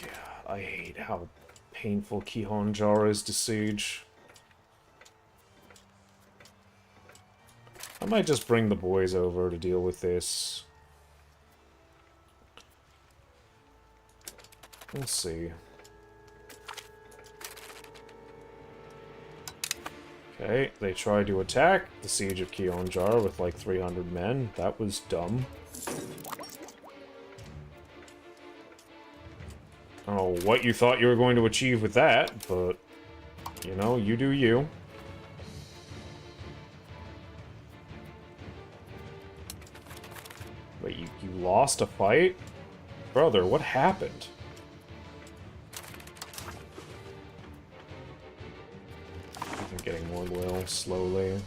Yeah, I hate how painful Kihonjar is to siege. I might just bring the boys over to deal with this. We'll see. Okay, they tried to attack the siege of Kionjar with like 300 men. That was dumb. I don't know what you thought you were going to achieve with that, but, you know, you do you. Wait, you lost a fight? Brother, what happened? I'm getting more loyal slowly.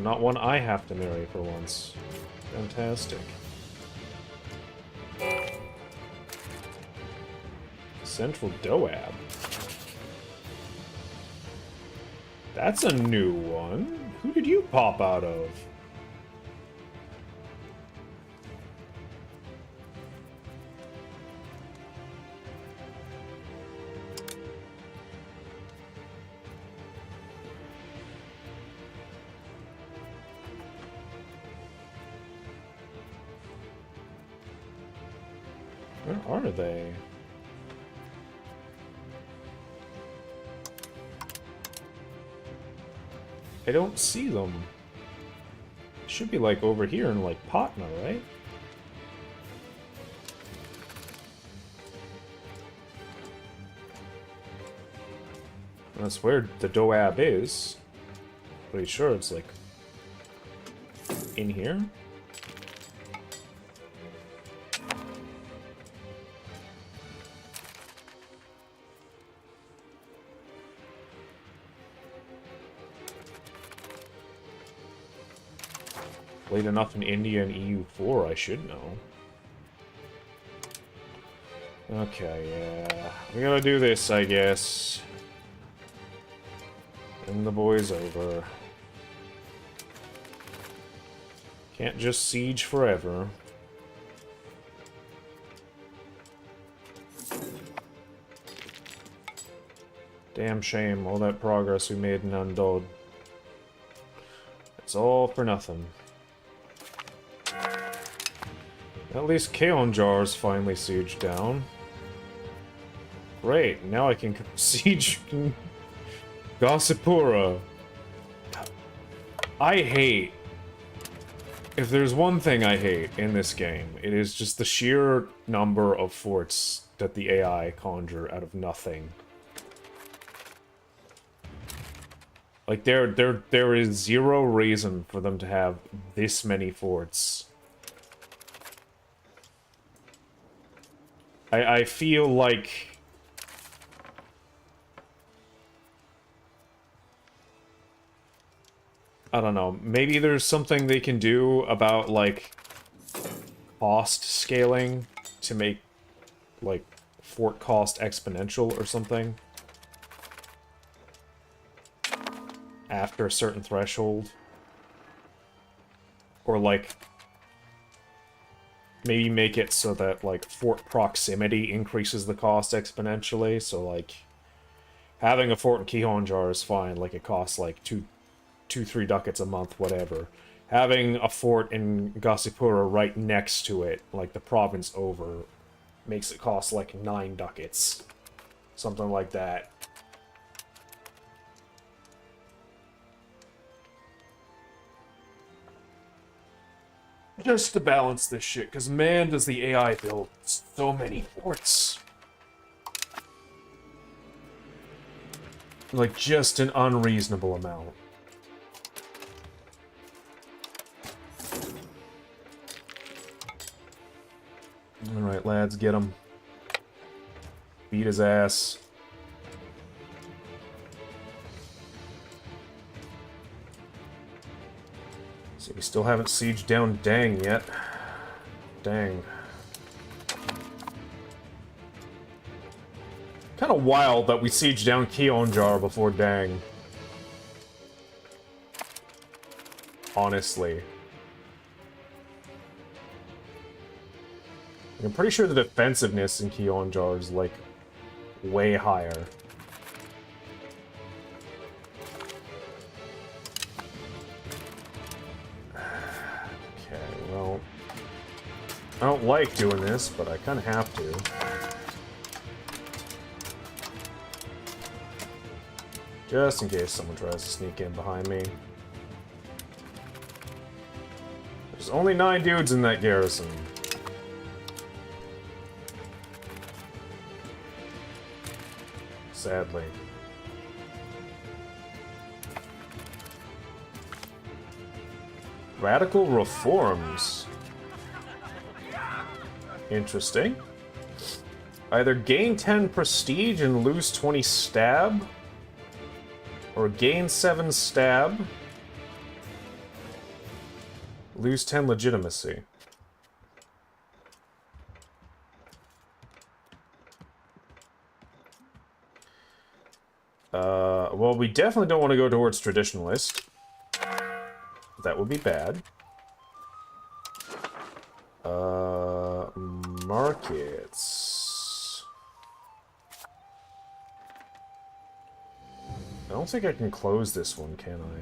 Not one I have to marry for once. Fantastic. Central Doab. That's a new one. Who did you pop out of? Where are they? I don't see them. Should be like over here in like Patna, right? That's where the Doab is. Pretty sure it's like in here. Played enough in India and EU4, I should know. Okay, yeah. We gotta do this, I guess. Bring the boys over. Can't just siege forever. Damn shame, all that progress we made in Undod. It's all for nothing. At least Kaonjar's finally sieged down. Great, now I can siege Gossipura. I hate... If there's one thing I hate in this game, it is just the sheer number of forts that the AI conjure out of nothing. Like, there is zero reason for them to have this many forts. I feel like... I don't know, maybe there's something they can do about, like, cost scaling to make, like, fort cost exponential or something. After a certain threshold. Or, like, maybe make it so that, like, fort proximity increases the cost exponentially. So, like, having a fort in Kihonjar is fine. Like, it costs, like, 3 ducats a month, whatever. Having a fort in Gasipura right next to it, like, the province over, makes it cost, like, 9 ducats. Something like that. Just to balance this shit, because man, does the AI build so many forts. Like, just an unreasonable amount. Alright, lads, get him. Beat his ass. So we still haven't sieged down Dang yet. Dang. Kind of wild that we sieged down Kionjar before Dang. Honestly. I'm pretty sure the defensiveness in Kionjar is, like, way higher. I don't like doing this, but I kind of have to. Just in case someone tries to sneak in behind me. There's only 9 dudes in that garrison. Sadly. Radical reforms. Interesting. Either gain 10 prestige and lose 20 stab, or gain 7 stab, lose 10 legitimacy. Well, we definitely don't want to go towards traditionalist. That would be bad. Markets. I don't think I can close this one, can I?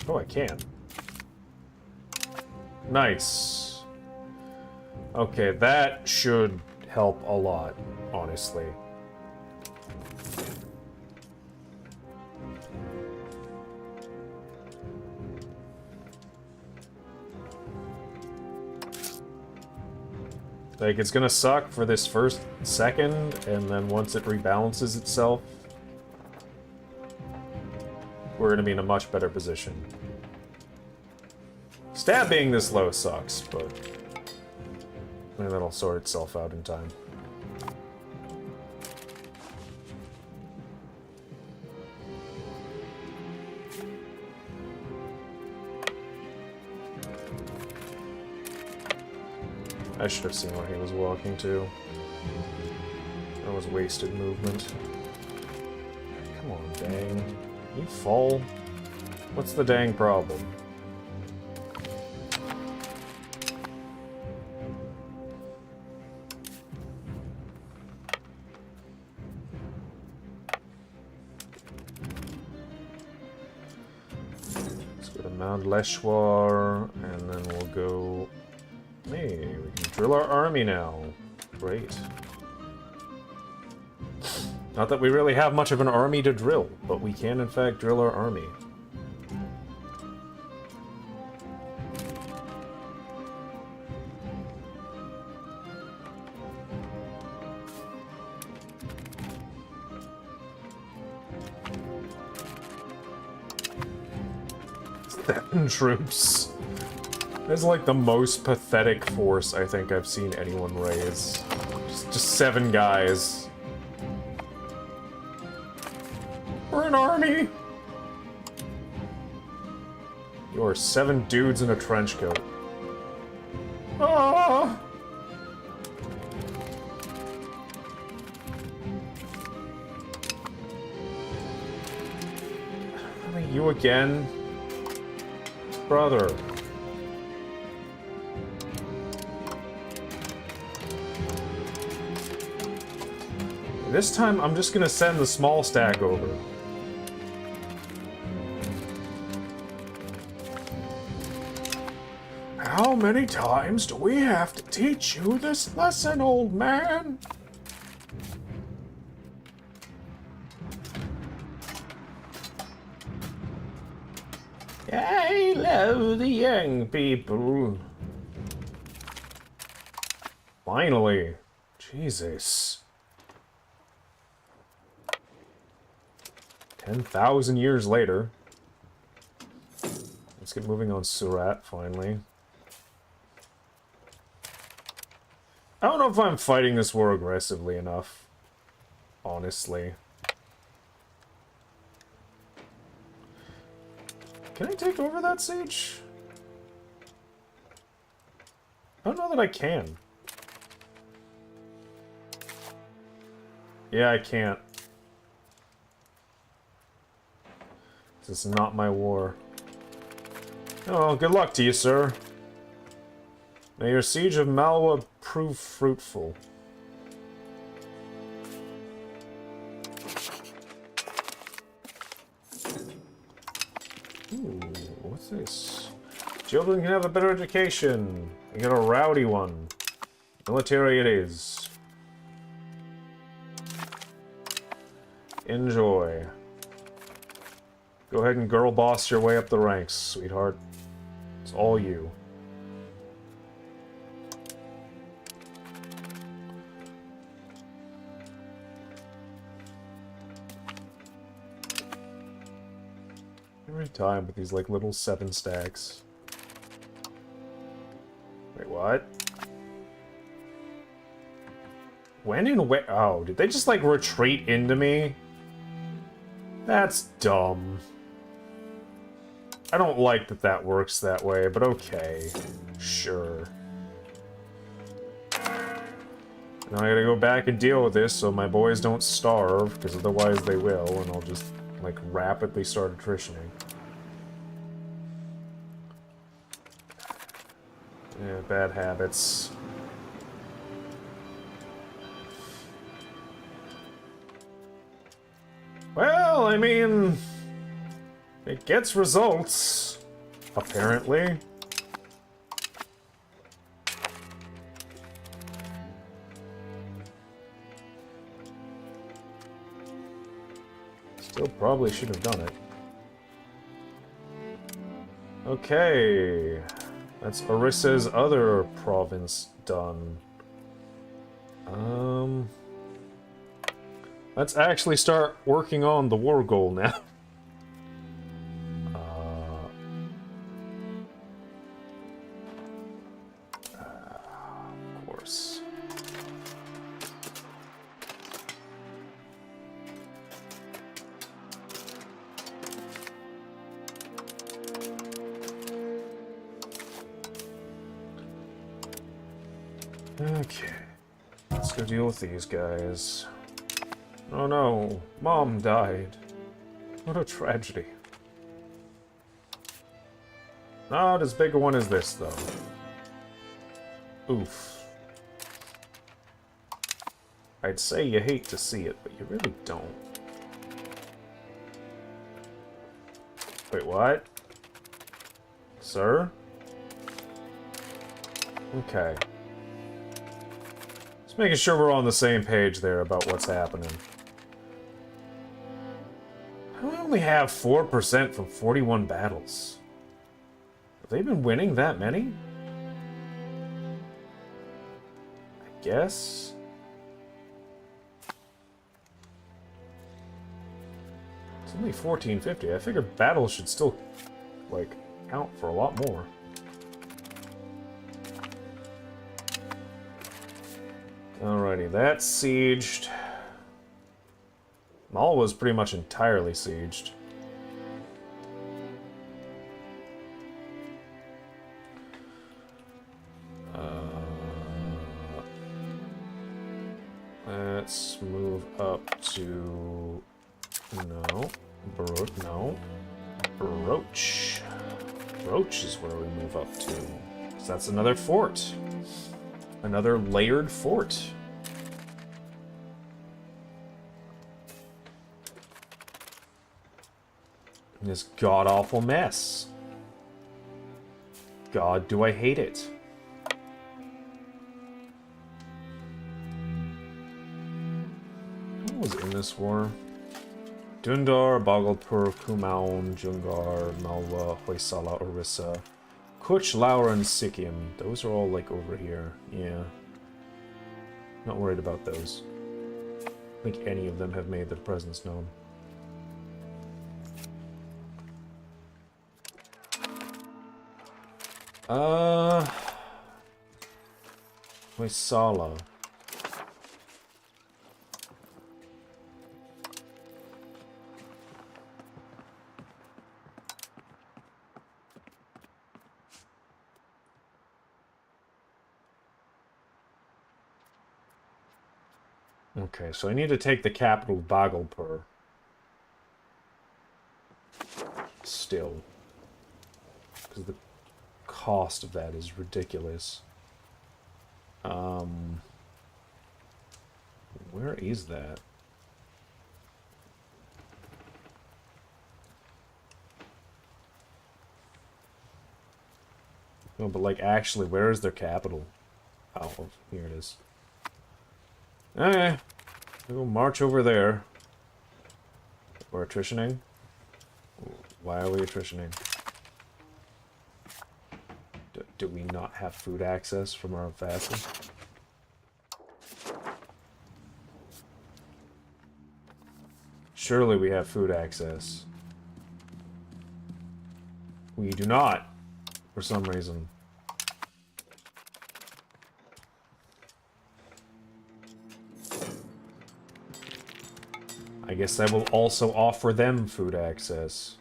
Oh, I can. Nice. Okay, that should help a lot, honestly. Like, it's gonna suck for this first second, and then once it rebalances itself, we're gonna be in a much better position. Stab being this low sucks, but maybe that'll sort itself out in time. I should have seen where he was walking to. That was wasted movement. Come on, Dang. You fall? What's the dang problem? Let's go to Mount Leshwar, and then we'll go... Hey, we can drill our army now. Great. Not that we really have much of an army to drill, but we can in fact drill our army. Thetan troops. That's like the most pathetic force I think I've seen anyone raise. Just 7 guys. We're an army! You are 7 dudes in a trench coat. Ah! Really, you again? Brother. This time, I'm just gonna send the small stack over. How many times do we have to teach you this lesson, old man? I love the young people. Finally. Jesus. 10,000 years later. Let's get moving on Surat, finally. I don't know if I'm fighting this war aggressively enough. Honestly. Can I take over that siege? I don't know that I can. Yeah, I can't. This is not my war. Oh, well, good luck to you, sir. May your siege of Malwa prove fruitful. Ooh, what's this? Children can have a better education. I got a rowdy one. Military it is. Enjoy. Go ahead and girl boss your way up the ranks, sweetheart. It's all you. Every time with these like little 7 stacks. Wait, what? When and where? Oh, did they just like retreat into me? That's dumb. I don't like that that works that way, but okay. Sure. Now I gotta go back and deal with this so my boys don't starve, because otherwise they will, and I'll just, like, rapidly start attritioning. Yeah, bad habits. Well, I mean... it gets results, apparently. Still probably should have done it. Okay. That's Orissa's other province done. Let's actually start working on the war goal now. Of course. Okay. Let's go deal with these guys. Oh no, Mom died. What a tragedy. Not as big a one as this, though. Oof. I'd say you hate to see it, but you really don't. Wait, what? Sir? Okay. Just making sure we're on the same page there about what's happening. I only have 4% from 41 battles. Have they been winning that many? I guess. It's only 1450. I figured battles should still, like, count for a lot more. Alrighty, that's sieged. Malwa was pretty much entirely sieged. Let's move up to... No. No. Broach. Broach is where we move up to. So that's another fort. Another layered fort. This god-awful mess. God, do I hate it. Who was in this war? Dundar, Bhagalpur, Kumaon, Jungar, Malwa, Hoysala, Orissa, Kuch, Laura, and Sikkim. Those are all, like, over here. Yeah. Not worried about those. I don't think any of them have made their presence known. Hoysala. Okay, so I need to take the capital, Bhagalpur. Still. Because the cost of that is ridiculous. Where is that? No, but like actually, where is their capital? Oh, here it is. Okay, we'll march over there. We're attritioning? Why are we attritioning? Do we not have food access from our vassals? Surely we have food access. We do not, for some reason. I guess I will also offer them food access.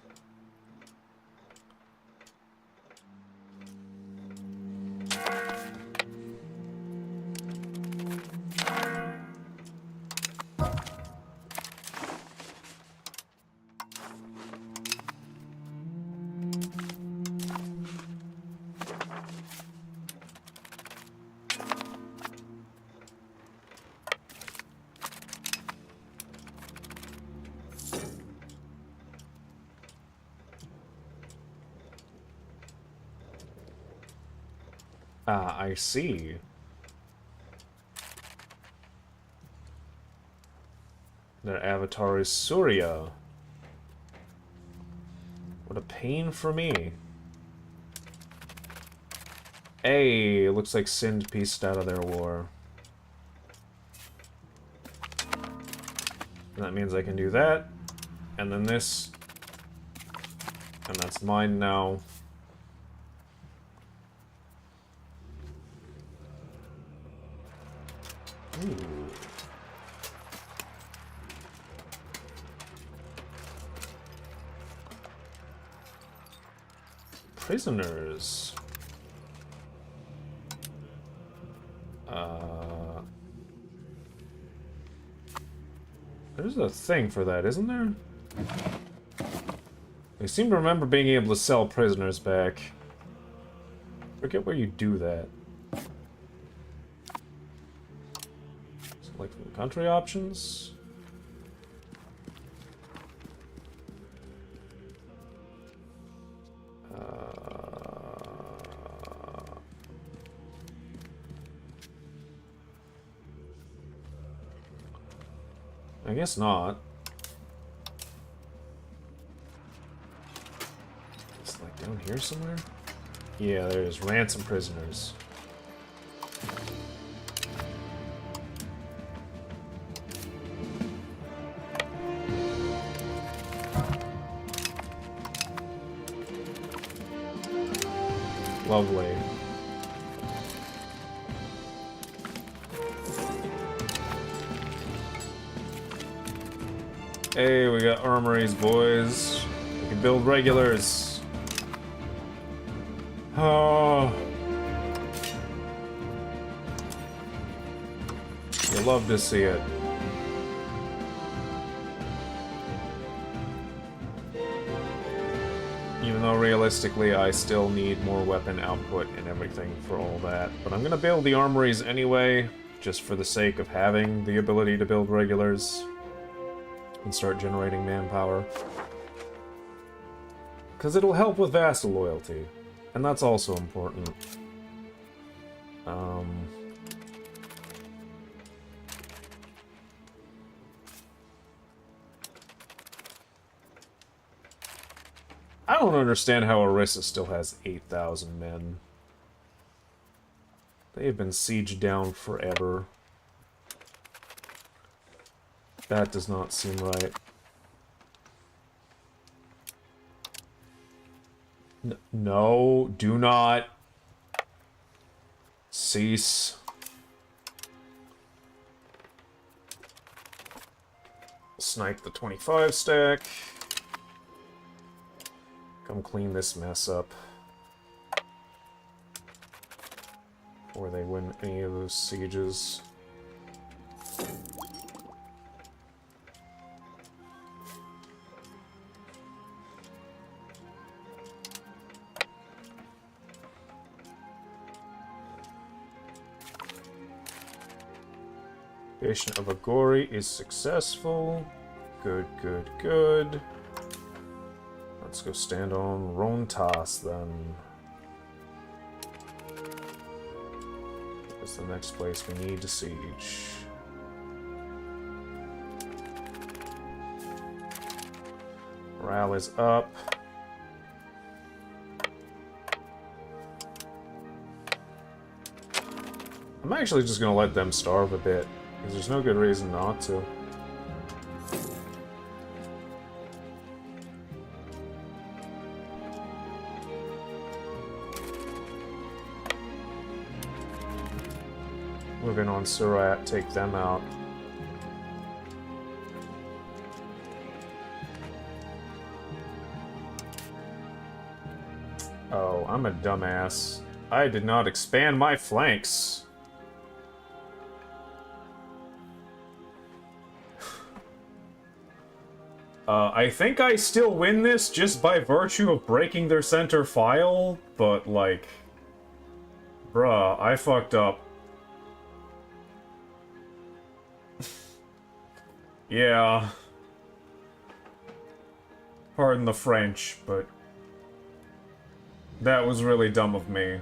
Ah, I see. Their avatar is Surya. What a pain for me. Hey, looks like Sind pieced out of their war. And that means I can do that. And then this. And that's mine now. Ooh. Prisoners. There's a thing for that, isn't there? I seem to remember being able to sell prisoners back. Forget where you do that. Select from country options. I guess not. It's like down here somewhere? Yeah, there's ransom prisoners. Lovely. Hey, we got armories, boys. We can build regulars. Oh. You love to see it. Even though realistically I still need more weapon output and everything for all that. But I'm gonna build the armories anyway, just for the sake of having the ability to build regulars. And start generating manpower. Because it'll help with vassal loyalty. And that's also important. I don't understand how Orissa still has 8,000 men. They've been sieged down forever. That does not seem right. No, do not. Cease. Snipe the 25 stack. Come clean this mess up. Before they win any of those sieges. Patient of Agori is successful. Good, good, good. Let's go stand on Rontas then. That's the next place we need to siege. Morale is up. I'm actually just gonna let them starve a bit, because there's no good reason not to. Move in on Surat, take them out. Oh, I'm a dumbass. I did not expand my flanks. I think I still win this just by virtue of breaking their center file, but, like... Bruh, I fucked up. Yeah. Pardon the French, but... that was really dumb of me.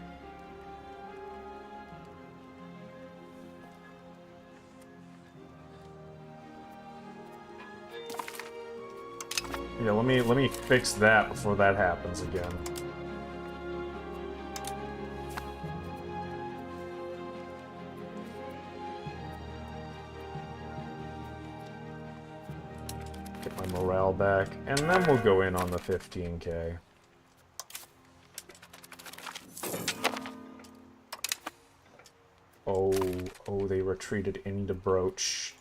Yeah, let me fix that before that happens again. Get my morale back, and then we'll go in on the 15k. Oh, they retreated into Broach.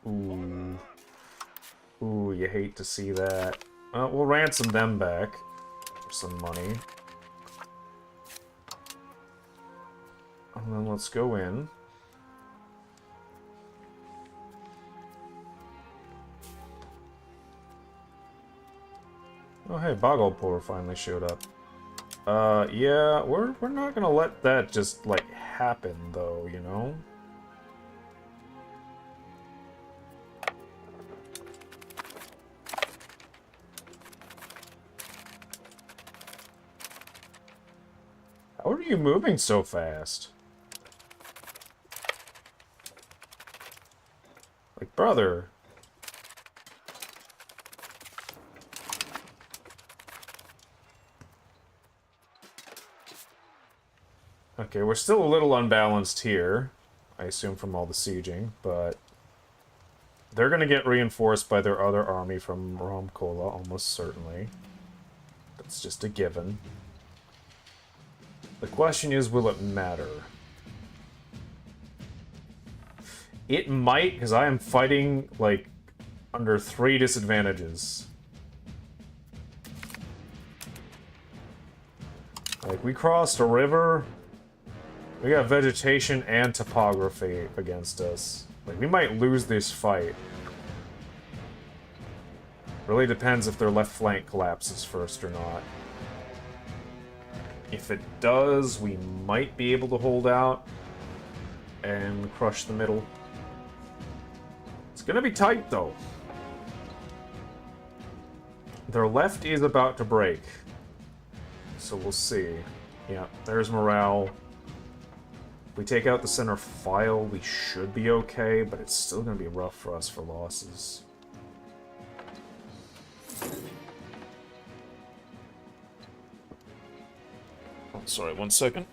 Ooh. Ooh, you hate to see that. Well, we'll ransom them back for some money. And then let's go in. Oh, hey, Bogolpur finally showed up. Yeah, we're not gonna let that just, like, happen, though, you know? How are you moving so fast? Like, brother. Okay, we're still a little unbalanced here, I assume from all the sieging, but they're gonna get reinforced by their other army from Romkola, almost certainly. That's just a given. The question is, will it matter? It might, because I am fighting, like, under 3 disadvantages. Like, we crossed a river. We got vegetation and topography against us. Like, we might lose this fight. Really depends if their left flank collapses first or not. If it does, we might be able to hold out and crush the middle. It's gonna be tight, though. Their left is about to break. So we'll see. Yeah, there's morale. If we take out the center file, we should be okay, but it's still gonna be rough for us for losses. Oh, sorry, 1 second.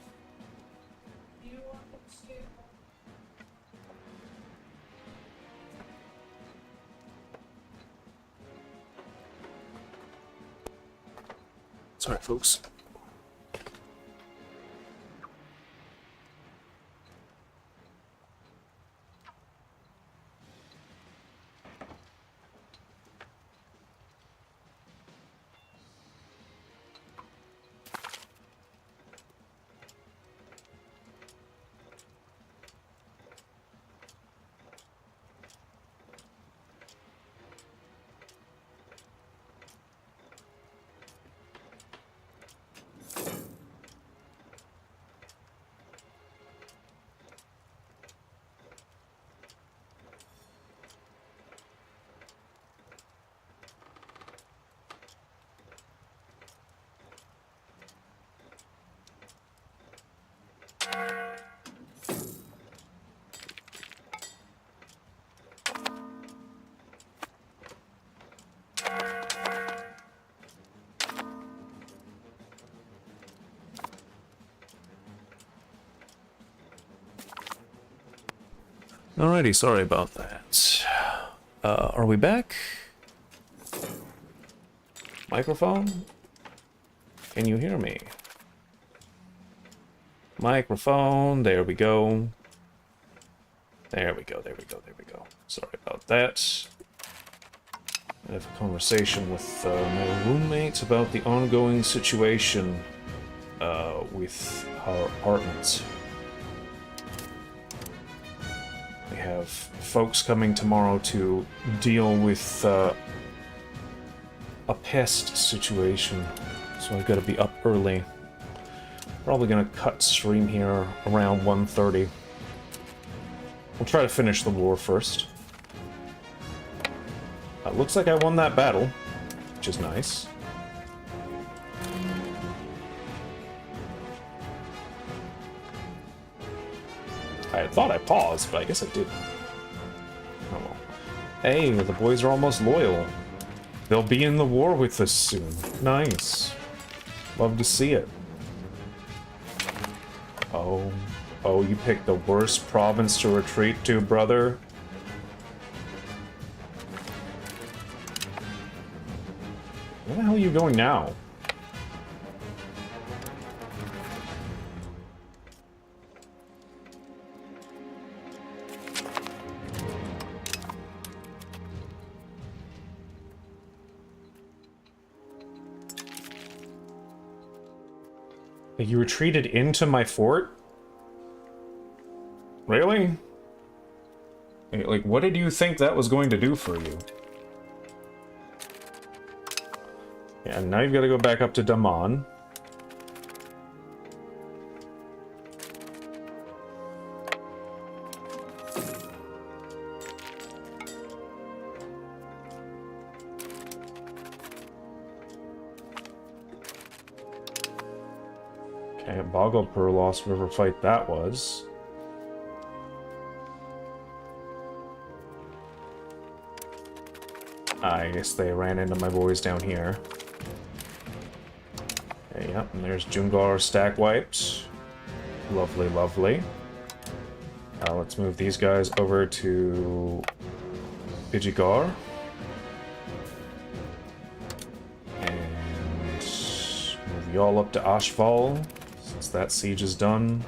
Sorry, folks. Alrighty, sorry about that. Are we back? Microphone? Can you hear me? Microphone, there we go. There we go, there we go, there we go. Sorry about that. I have a conversation with my roommate about the ongoing situation with our apartment. We have folks coming tomorrow to deal with a pest situation, so I've got to be up early. Probably gonna cut stream here around 1:30. We'll try to finish the war first. Looks like I won that battle, which is nice. I thought I paused, but I guess I didn't. Oh well. Hey, the boys are almost loyal. They'll be in the war with us soon. Nice. Love to see it. Oh, you picked the worst province to retreat to, brother. Where the hell are you going now? You retreated into my fort? Really? Like, what did you think that was going to do for you? Yeah, now you've got to go back up to Daman. Okay, Bogglepur lost whatever fight that was. I guess they ran into my boys down here. Okay, yep, and there's Jungar stack wiped. Lovely, lovely. Let's move these guys over to Vijayanagara. And move y'all up to Ashval, Once that siege is done.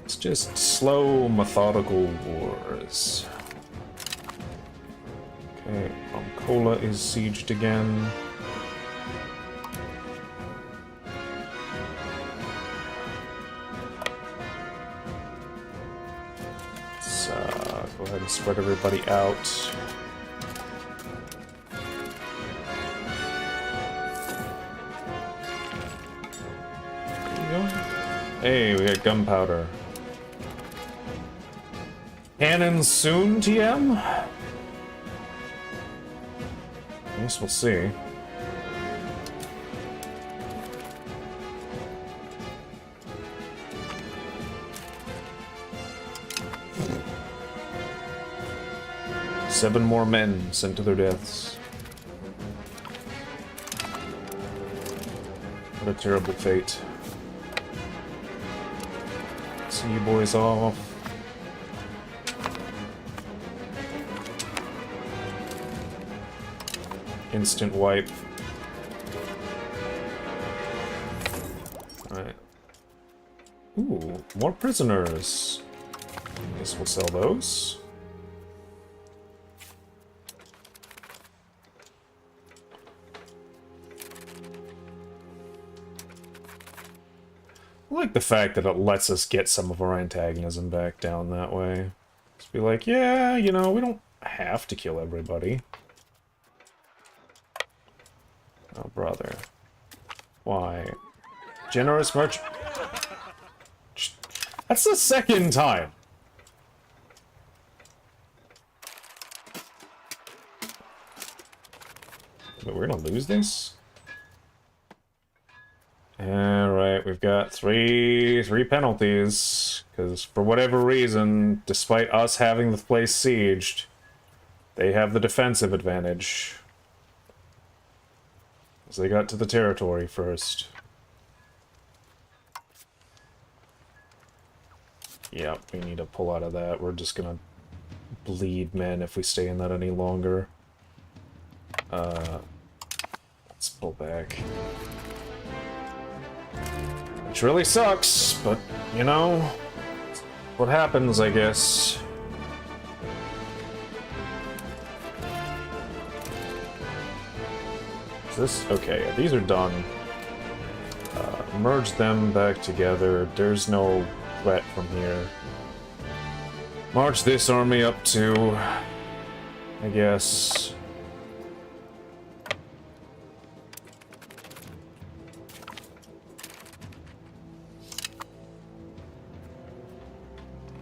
It's just slow, methodical wars. Okay, Ankola is sieged again. Let's go ahead and spread everybody out. Hey, we got gunpowder. Cannon soon, TM? I guess we'll see. Seven more men sent to their deaths. What a terrible fate. See you boys off. Instant wipe. Alright. Ooh, more prisoners. I guess we'll sell those. I like the fact that it lets us get some of our antagonism back down that way. Just be like, yeah, you know, we don't have to kill everybody. Oh, brother. Why? Generous merchant. That's the second time! But we're gonna lose this? Alright, we've got three penalties. Because for whatever reason, despite us having the place sieged, they have the defensive advantage. Because they got to the territory first. Yep, we need to pull out of that. We're just gonna bleed men if we stay in that any longer. Let's pull back. Which really sucks, but, you know, what happens, I guess. Is this? Okay, these are done. Merge them back together. There's no threat from here. March this army up to, I guess...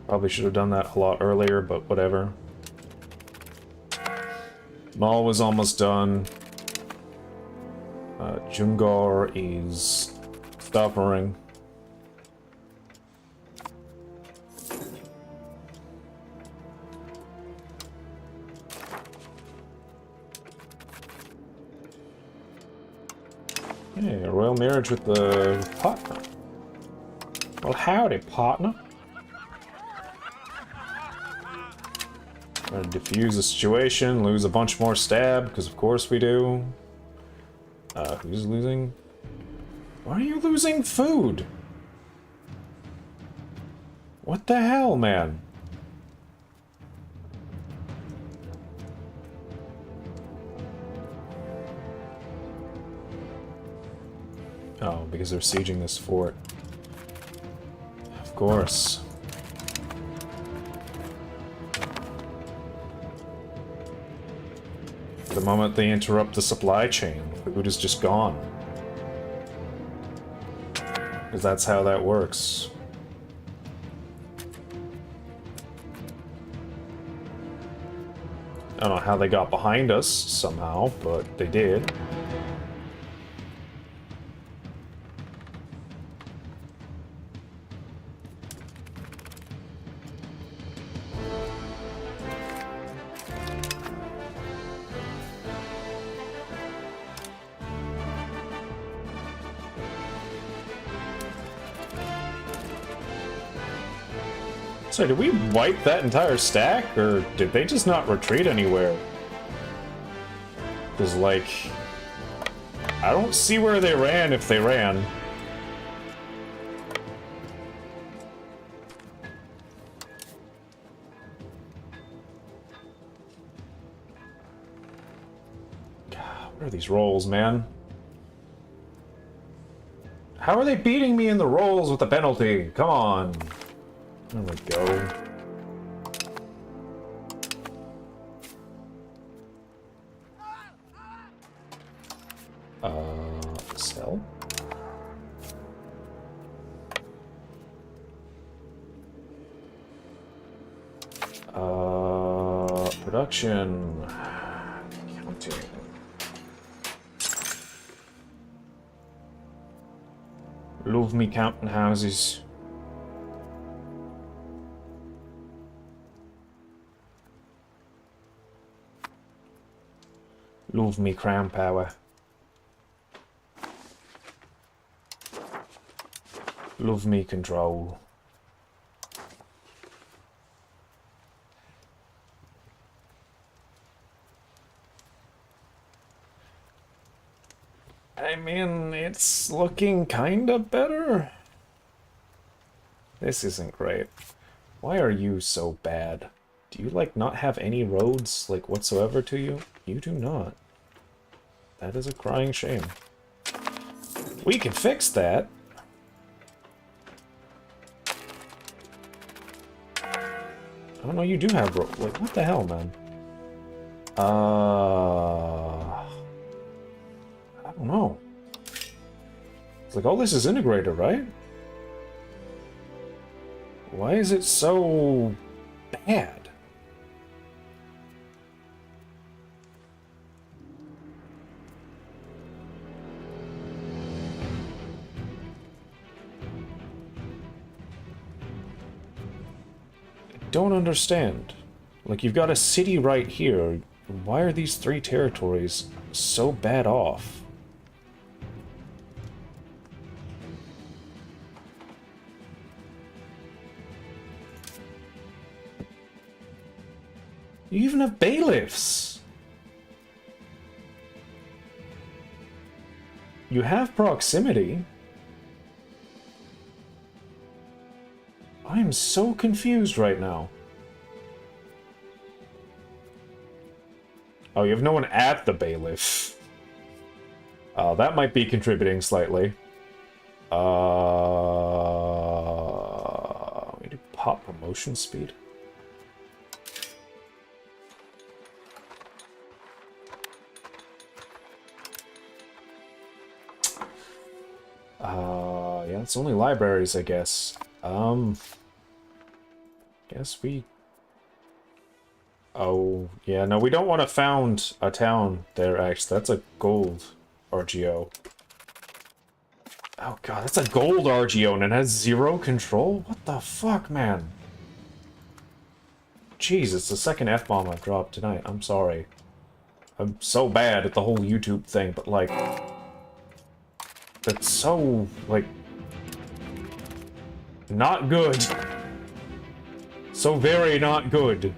Probably should have done that a lot earlier, but whatever. Mall was almost done. Jungar is suffering. Hey, a royal marriage with the partner. Well, howdy, partner. Try to defuse the situation, lose a bunch more stab, because of course we do. Who's losing? Why are you losing food? What the hell, man? Oh, because they're sieging this fort. Of course. The moment they interrupt the supply chain, food is just gone. Because that's how that works. I don't know how they got behind us somehow, but they did. So did we wipe that entire stack, or did they just not retreat anywhere? Because, like... I don't see where they ran if they ran. God, what are these rolls, man? How are they beating me in the rolls with the penalty? Come on. There we go. Sell? Production. Counting. Love me counting houses. Love me crown power. Love me control. I mean, it's looking kinda better. This isn't great. Why are you so bad? Do you, like, not have any roads, like, whatsoever to you? You do not. That is a crying shame. We can fix that. I don't know, you do have roads. Like, what the hell, man? I don't know. It's like, all this is integrated, right? Why is it so bad? I don't understand. Like, you've got a city right here. Why are these 3 territories so bad off? You even have bailiffs! You have proximity. I am so confused right now. Oh, you have no one at the bailiff. That might be contributing slightly. We do pop promotion speed. Yeah, it's only libraries, I guess. Guess we... Oh, yeah, no, we don't want to found a town there, actually. That's a gold RGO. Oh god, that's a gold RGO and it has 0 control? What the fuck, man? Jeez, it's the second F-bomb I've dropped tonight. I'm sorry. I'm so bad at the whole YouTube thing, but like... That's so, like... Not good. So very not good.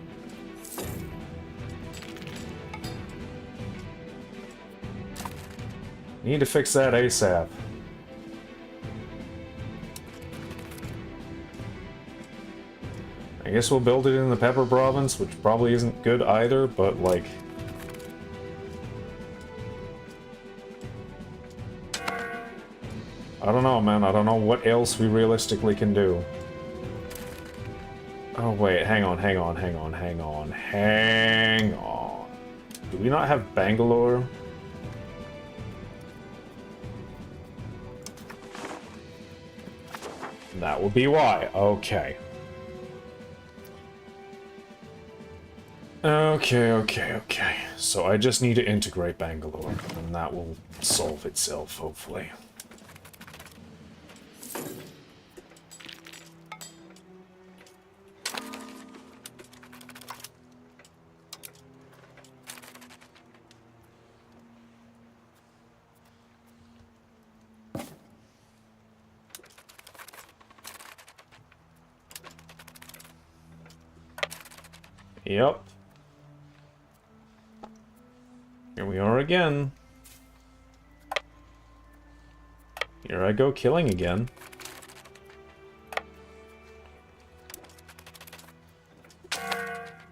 Need to fix that ASAP. I guess we'll build it in the Pepper Province, which probably isn't good either, but like... I don't know, man. I don't know what else we realistically can do. Oh, wait. Hang on. Do we not have Bangalore? That will be why. Okay. Okay. So I just need to integrate Bangalore, and that will solve itself, hopefully. Yep. Here we are again. Here I go killing again.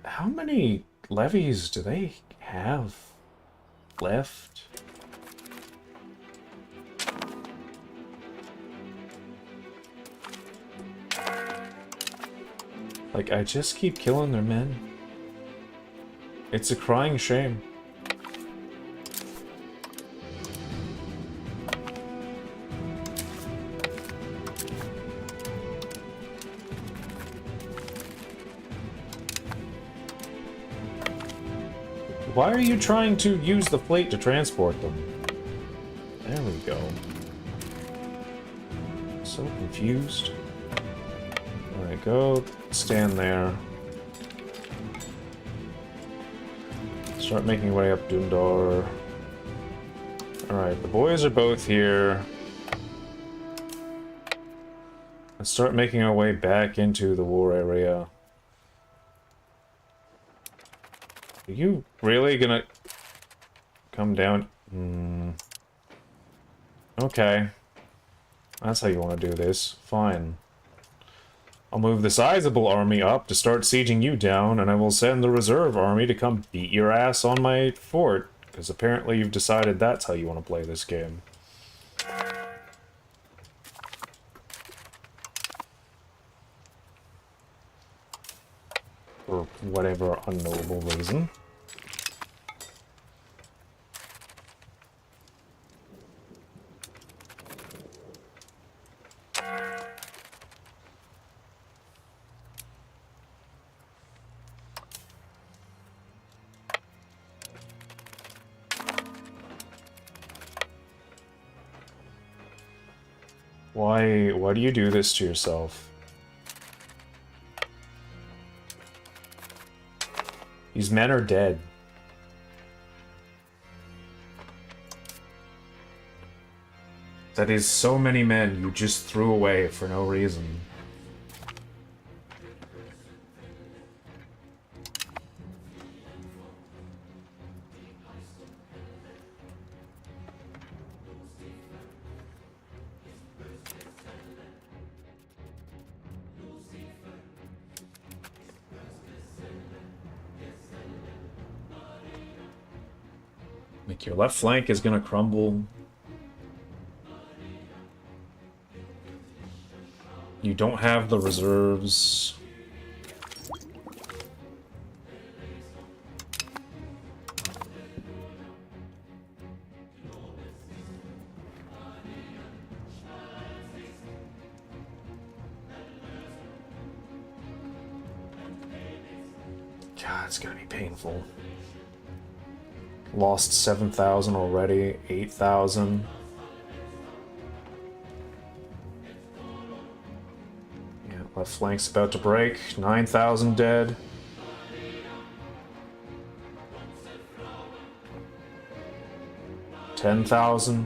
How many levies do they have left? Like, I just keep killing their men. It's a crying shame. Why are you trying to use the fleet to transport them? There we go. So confused. Alright, go stand there. Start making your way up Dundar. Alright, the boys are both here. Let's start making our way back into the war area. Are you really gonna come down? Okay. That's how you want to do this. Fine. I'll move the sizable army up to start sieging you down, and I will send the reserve army to come beat your ass on my fort, because apparently you've decided that's how you want to play this game. For whatever unknowable reason. Why do you do this to yourself? These men are dead. That is so many men you just threw away for no reason. Like, your left flank is gonna crumble. You don't have the reserves. God, it's gonna be painful. Lost 7,000 already, 8,000. Yeah, left flank's about to break, 9,000 dead. $10,000,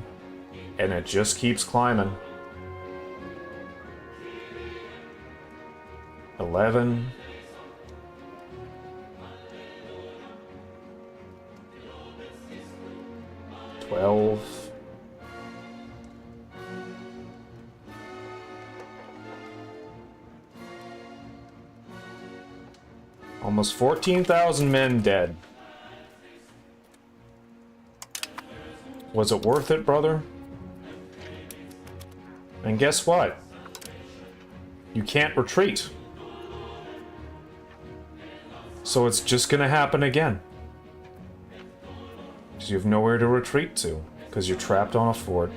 and it just keeps climbing. 11. 12. Almost 14,000 men dead. Was it worth it, brother? And guess what? You can't retreat. So it's just gonna happen again. Because you have nowhere to retreat to. Because you're trapped on a fort.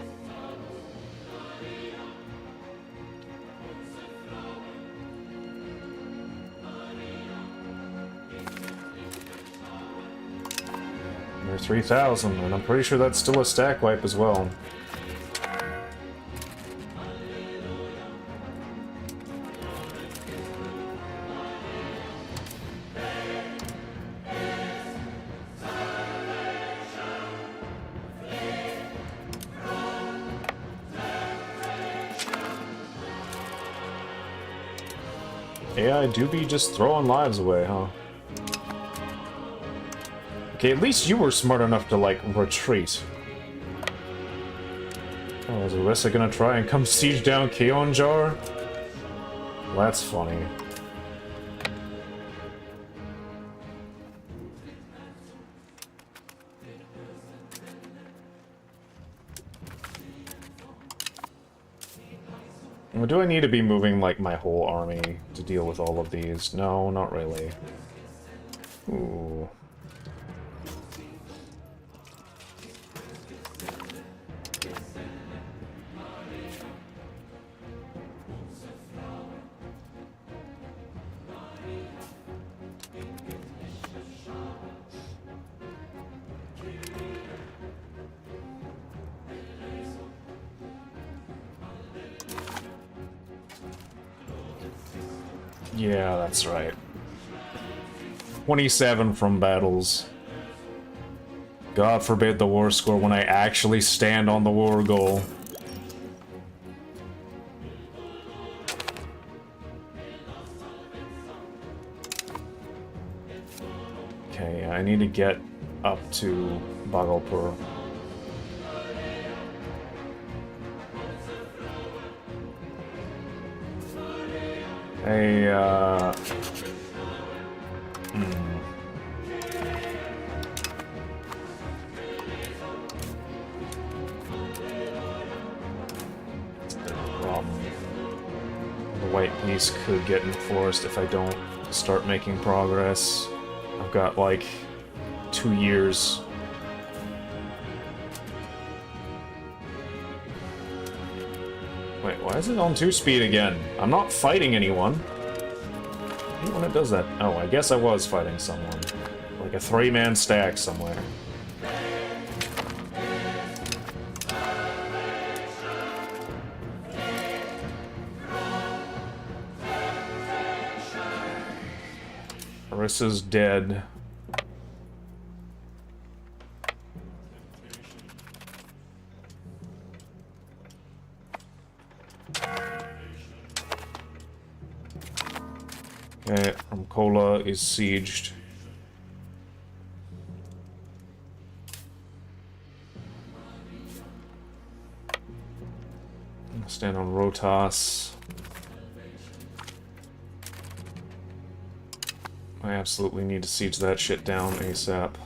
You're 3,000, and I'm pretty sure that's still a stack wipe as well. AI do be just throwing lives away, huh? Okay, at least you were smart enough to, like, retreat. Oh, is Orisa gonna try and come siege down Keonjar? That's funny. Well, do I need to be moving, like, my whole army to deal with all of these? No, not really. Ooh. Yeah, that's right. 27 from battles. God forbid the war score when I actually stand on the war goal. Okay, I need to get up to Bhagalpur. Hey, The White Peace could get enforced if I don't start making progress. I've got, like, 2 years. Wait, why is it on 2-speed again? I'm not fighting anyone. I hate when it does that. Oh, I guess I was fighting someone. Like a 3-man stack somewhere. Orisa's dead. Okay, Ramkola is sieged. I'll stand on Rotas. I absolutely need to siege that shit down ASAP.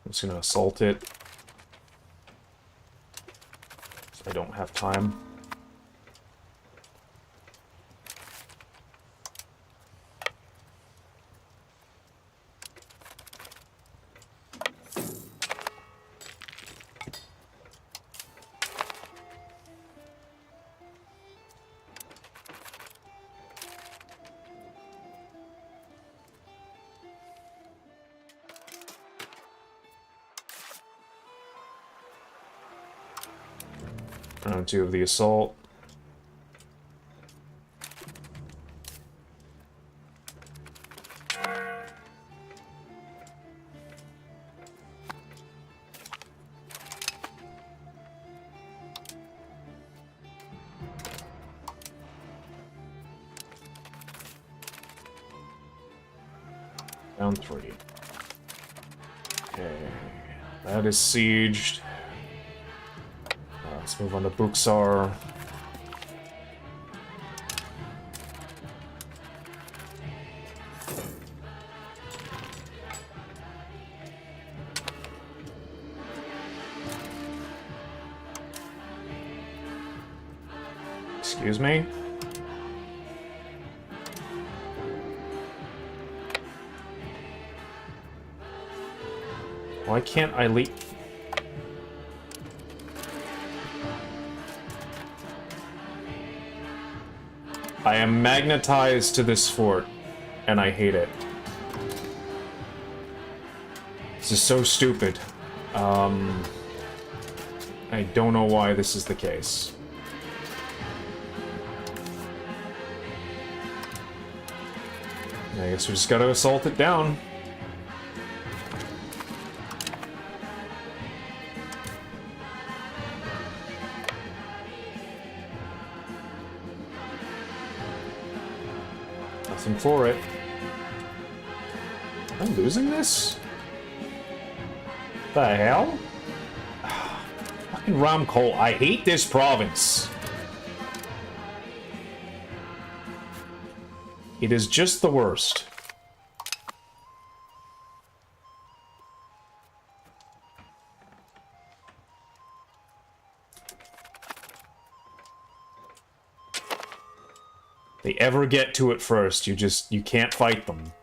I'm just gonna assault it. I don't have time. Round 2 of the assault. Round 3. Okay, that is sieged. Let's move on to Buxar. Excuse me? Why can't I leave? I am magnetized to this fort, and I hate it. This is so stupid. I don't know why this is the case. I guess we just gotta assault it down. Nothing for it. Am I losing this? The hell? Fucking Ramkol, I hate this province. It is just the worst. They ever get to it first, you can't fight them.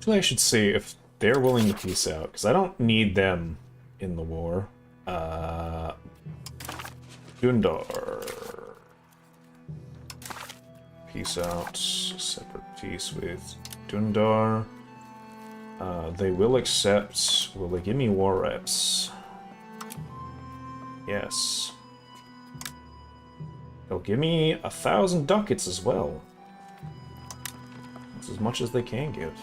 Actually, I should see if they're willing to peace out, because I don't need them in the war. Dundar. Peace out. Separate peace with Dundar. They will accept. Will they give me war reps? Yes. They'll give me 1,000 ducats as well. That's as much as they can give.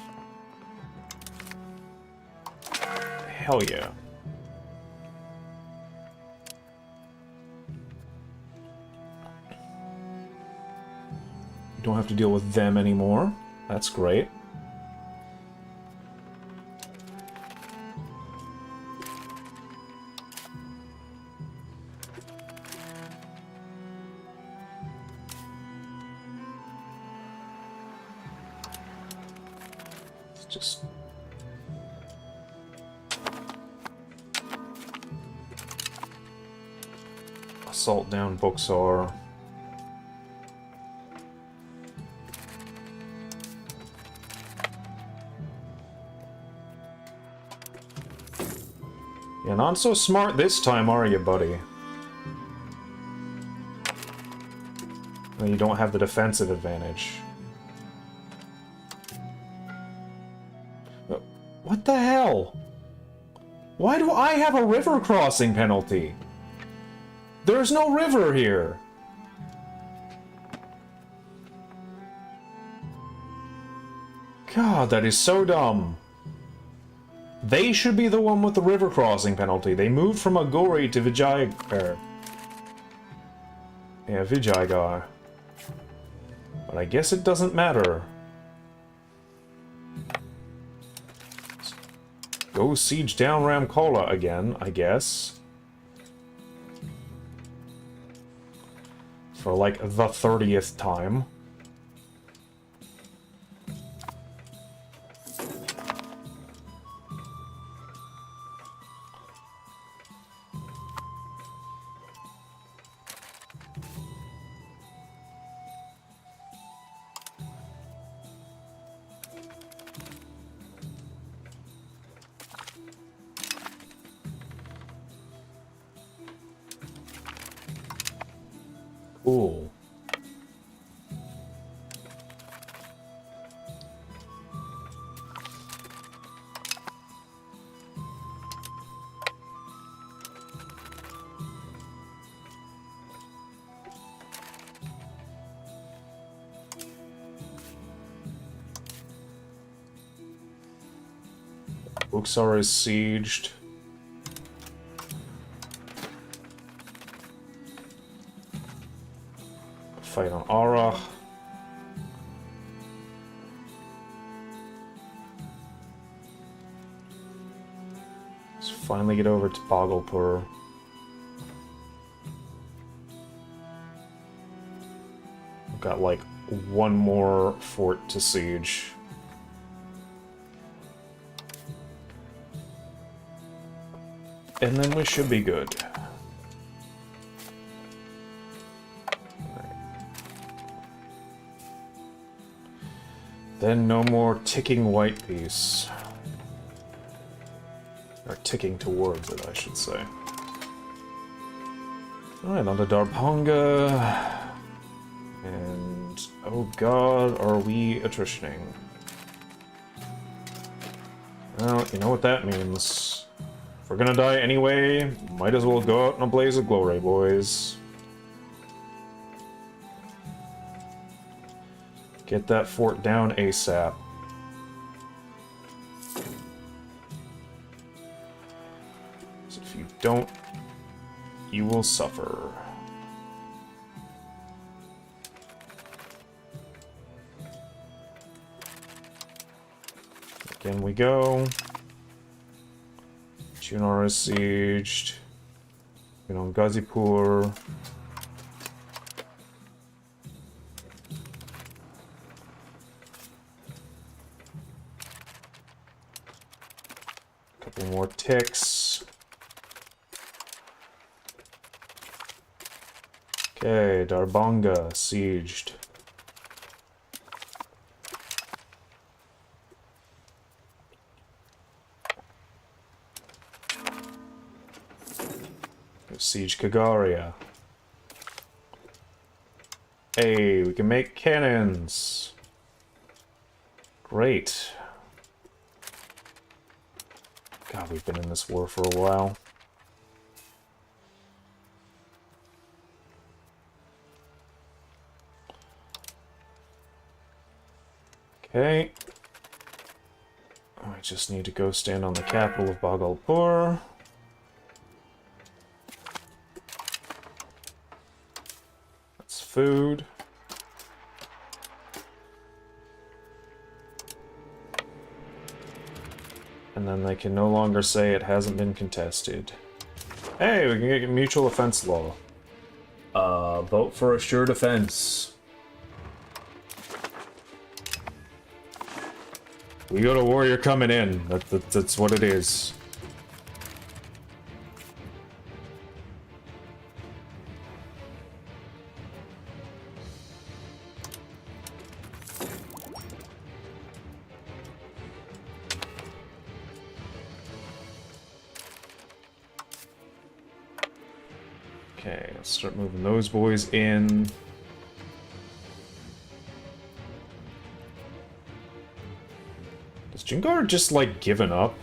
Hell yeah. Don't have to deal with them anymore. That's great. It's just... assault down Buxar. You're not so smart this time, are you, buddy? Well, you don't have the defensive advantage. What the hell? Why do I have a river crossing penalty? There's no river here! God, that is so dumb. They should be the one with the river crossing penalty. They moved from Agori to Vijayanagara. Yeah, Vijayanagara. But I guess it doesn't matter. Go siege down Ramkola again, I guess. For like the 30th time. Cool. Buxar is sieged. Fight on Ara. Let's finally get over to Bhagalpur. I've got like one more fort to siege. And then we should be good. Then no more ticking white piece. Or ticking towards it, I should say. Alright, on to Darbhanga. And, oh god, are we attritioning? Well, you know what that means. If we're gonna die anyway, might as well go out in a blaze of glory, boys. Get that fort down ASAP. So if you don't, you will suffer. Again we go. Chunar is sieged. Get on Ghazipur. Couple more ticks. Okay, Darbhanga sieged. Siege Kagaria. Hey, we can make cannons. Great. God, we've been in this war for a while. Okay. I just need to go stand on the capital of Bhagalpur. That's food. And then they can no longer say it hasn't been contested. Hey, we can get mutual offense law. Vote for assured offense. We go to war, you're coming in. That's what it is. Okay, let's start moving those boys in. Has Jingar just, like, given up?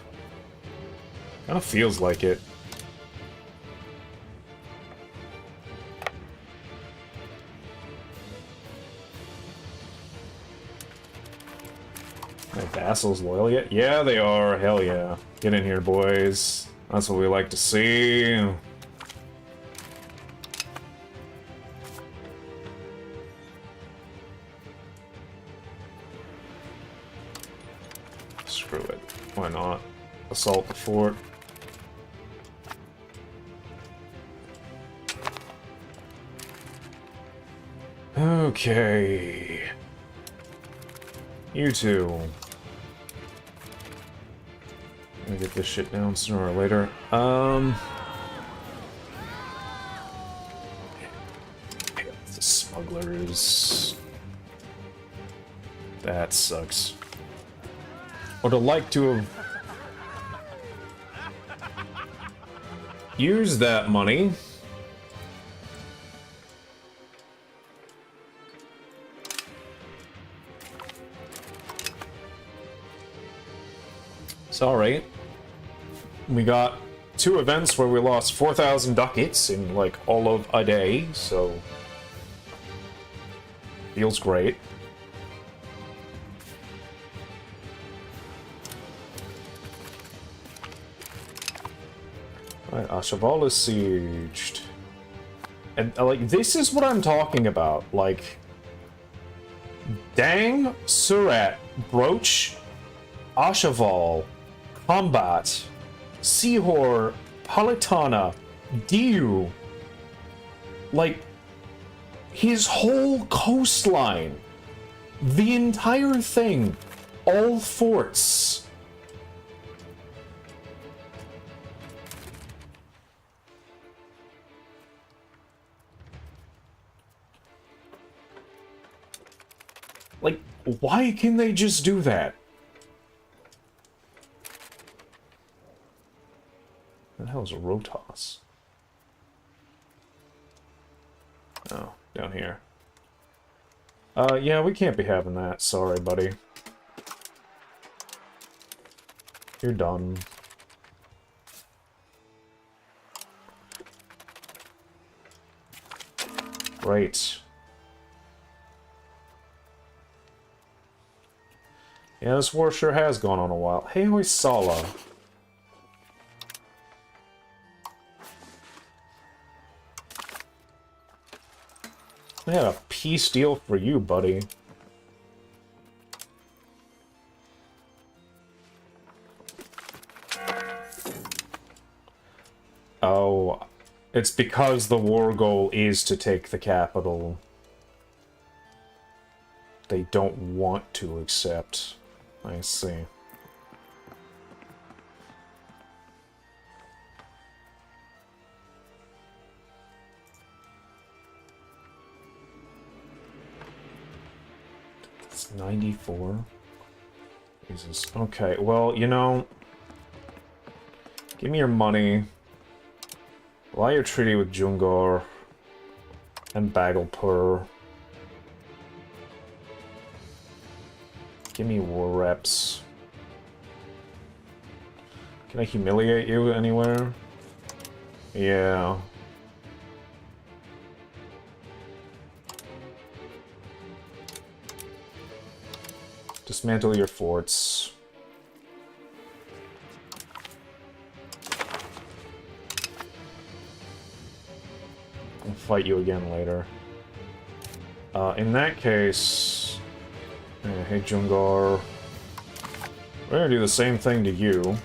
Kinda feels like it. My vassals loyal yet? Yeah, they are. Hell yeah. Get in here, boys. That's what we like to see. Screw it. Why not? Assault the fort. Okay. You two. Gonna get this shit down sooner or later. The smugglers. That sucks. Would have liked to have used that money. It's alright. We got 2 events where we lost 4,000 ducats in, like, all of a day, so feels great. Alright, Ashaval is sieged. And, like, this is what I'm talking about. Like, Dang, Surat, Broach, Ashaval, Combat, Sihor, Palitana, Diu. Like, his whole coastline. The entire thing. All forts. Like, why can they just do that? hell's Rotas? Oh, down here. Yeah, we can't be having that. Sorry, buddy. You're done. Great. Yeah, this war sure has gone on a while. Hey, Hoysala. I had a peace deal for you, buddy. Oh, it's because the war goal is to take the capital. They don't want to accept. I see. It's 94. Jesus. Okay, well, you know, give me your money. Allow your treaty with Jungar and Bagelpur. Give me war reps. Can I humiliate you anywhere? Yeah. Dismantle your forts. I'll fight you again later. In that case... hey, Jungar. We're gonna do the same thing to you.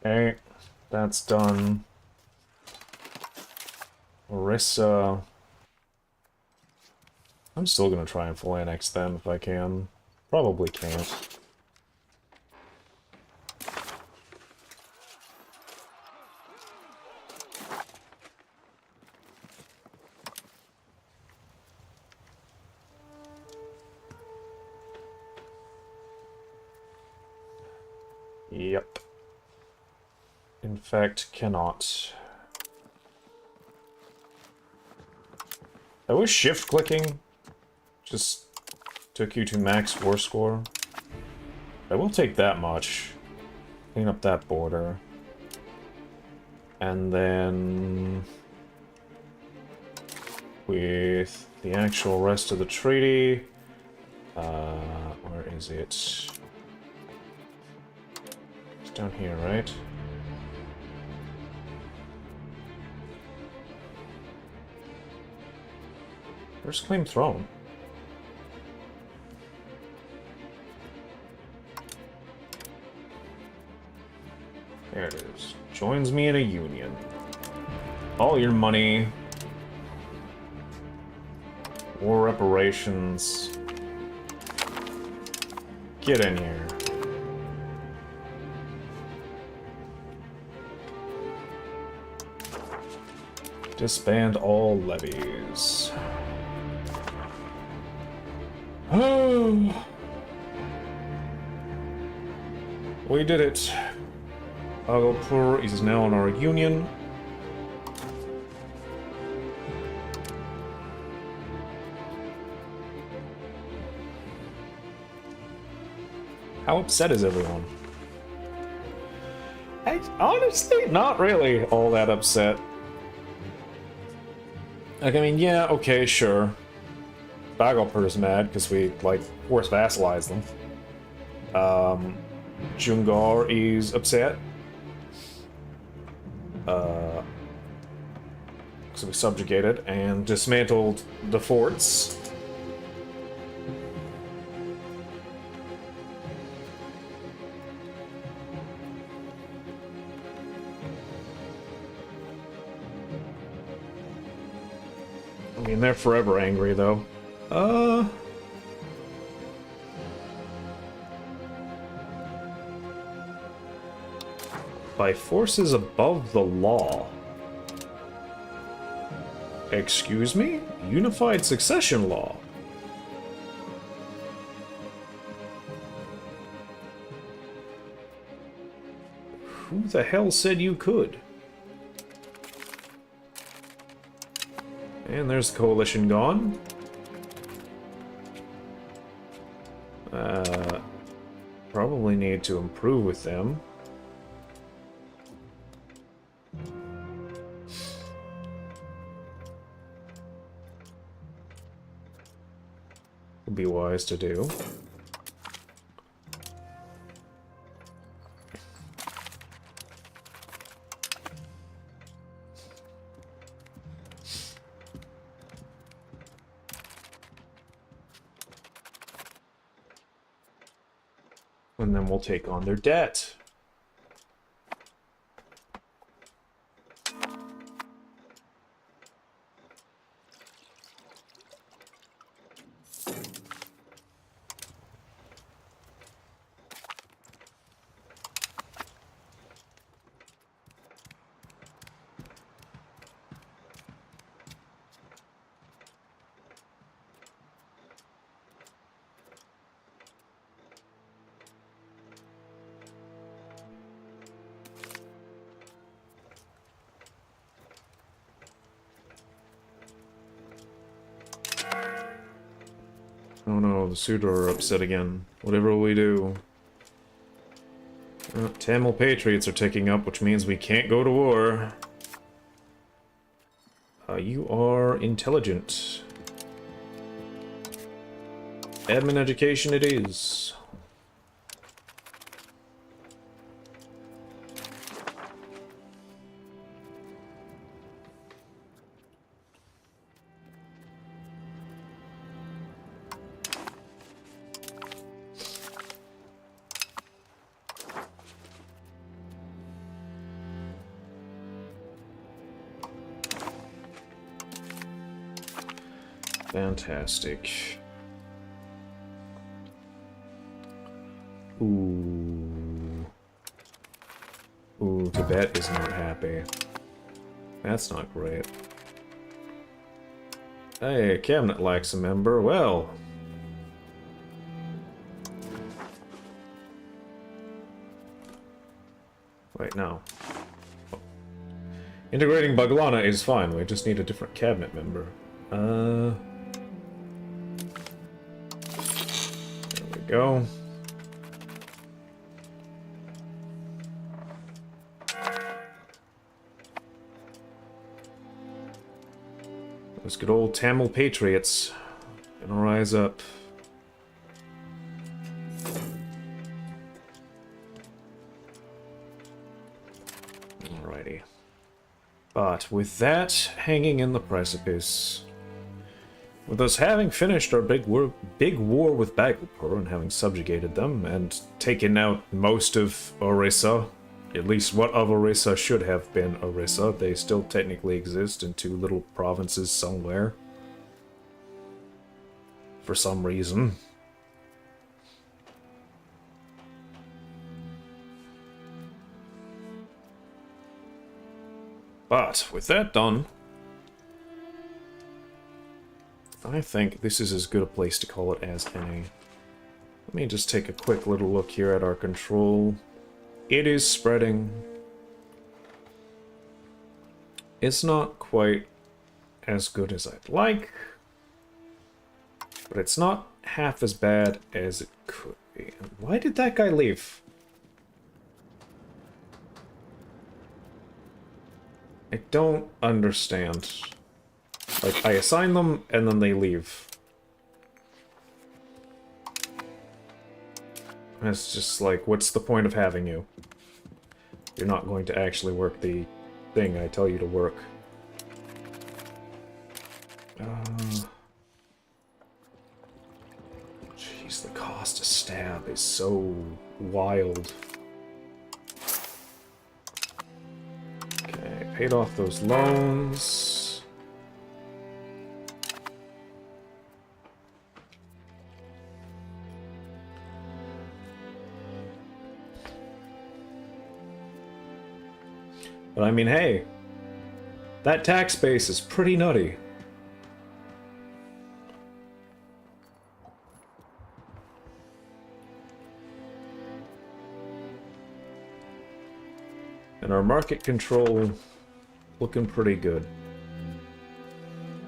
Okay, that's done. Orissa. I'm still gonna try and full annex them if I can. Probably can't. Yep. In fact, cannot. I wish shift clicking just took you to max war score. I will take that much. Clean up that border. And then... with the actual rest of the treaty... where is it? It's down here, right? First claim throne. There it is. Joins me in a union. All your money. War reparations. Get in here. Disband all levies. Oh, we did it. Bagelpur is now in our union. How upset is everyone? Honestly, not really all that upset. Like, I mean, yeah, okay, sure. Bagopur's mad because we, like, force vassalize them. Jungar is upset. Because we subjugated and dismantled the forts. I mean, they're forever angry, though. By forces above the law. Excuse me? Unified succession law. Who the hell said you could? And there's the coalition gone. Probably need to improve with them. Would be wise to do. And then we'll take on their debt. Oh no, the Suda are upset again. Whatever will we do? Tamil Patriots are taking up, which means we can't go to war. You are intelligent. Admin education it is. Fantastic. Ooh. Ooh, Tibet is not happy. That's not great. Hey, cabinet lacks a member. Well. Wait, no. Integrating Baglana is fine. We just need a different cabinet member. There we go. Those good old Tamil Patriots gonna rise up. Alrighty. But with that hanging in the precipice, with us having finished our big war with Bhagalpur and having subjugated them and taken out most of Orissa, at least what of Orissa should have been Orissa, they still technically exist in two little provinces somewhere. For some reason. But with that done, I think this is as good a place to call it as any. Let me just take a quick little look here at our control. It is spreading. It's not quite as good as I'd like, but it's not half as bad as it could be. Why did that guy leave? I don't understand. Like, I assign them, and then they leave. It's just like, what's the point of having you? You're not going to actually work the thing I tell you to work. Jeez, the cost to stab is so wild. Okay, paid off those loans. But I mean, hey, that tax base is pretty nutty. And our market control looking pretty good.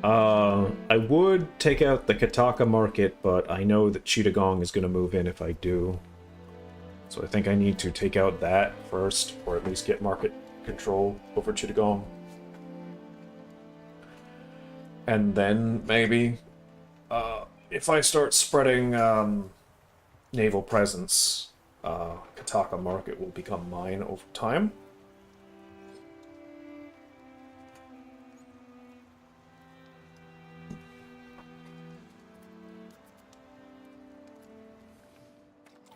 I would take out the Kataka market, but I know that Chittagong is going to move in if I do. So I think I need to take out that first, or at least get market control over Chittagong. And then, maybe, if I start spreading naval presence, Kataka market will become mine over time.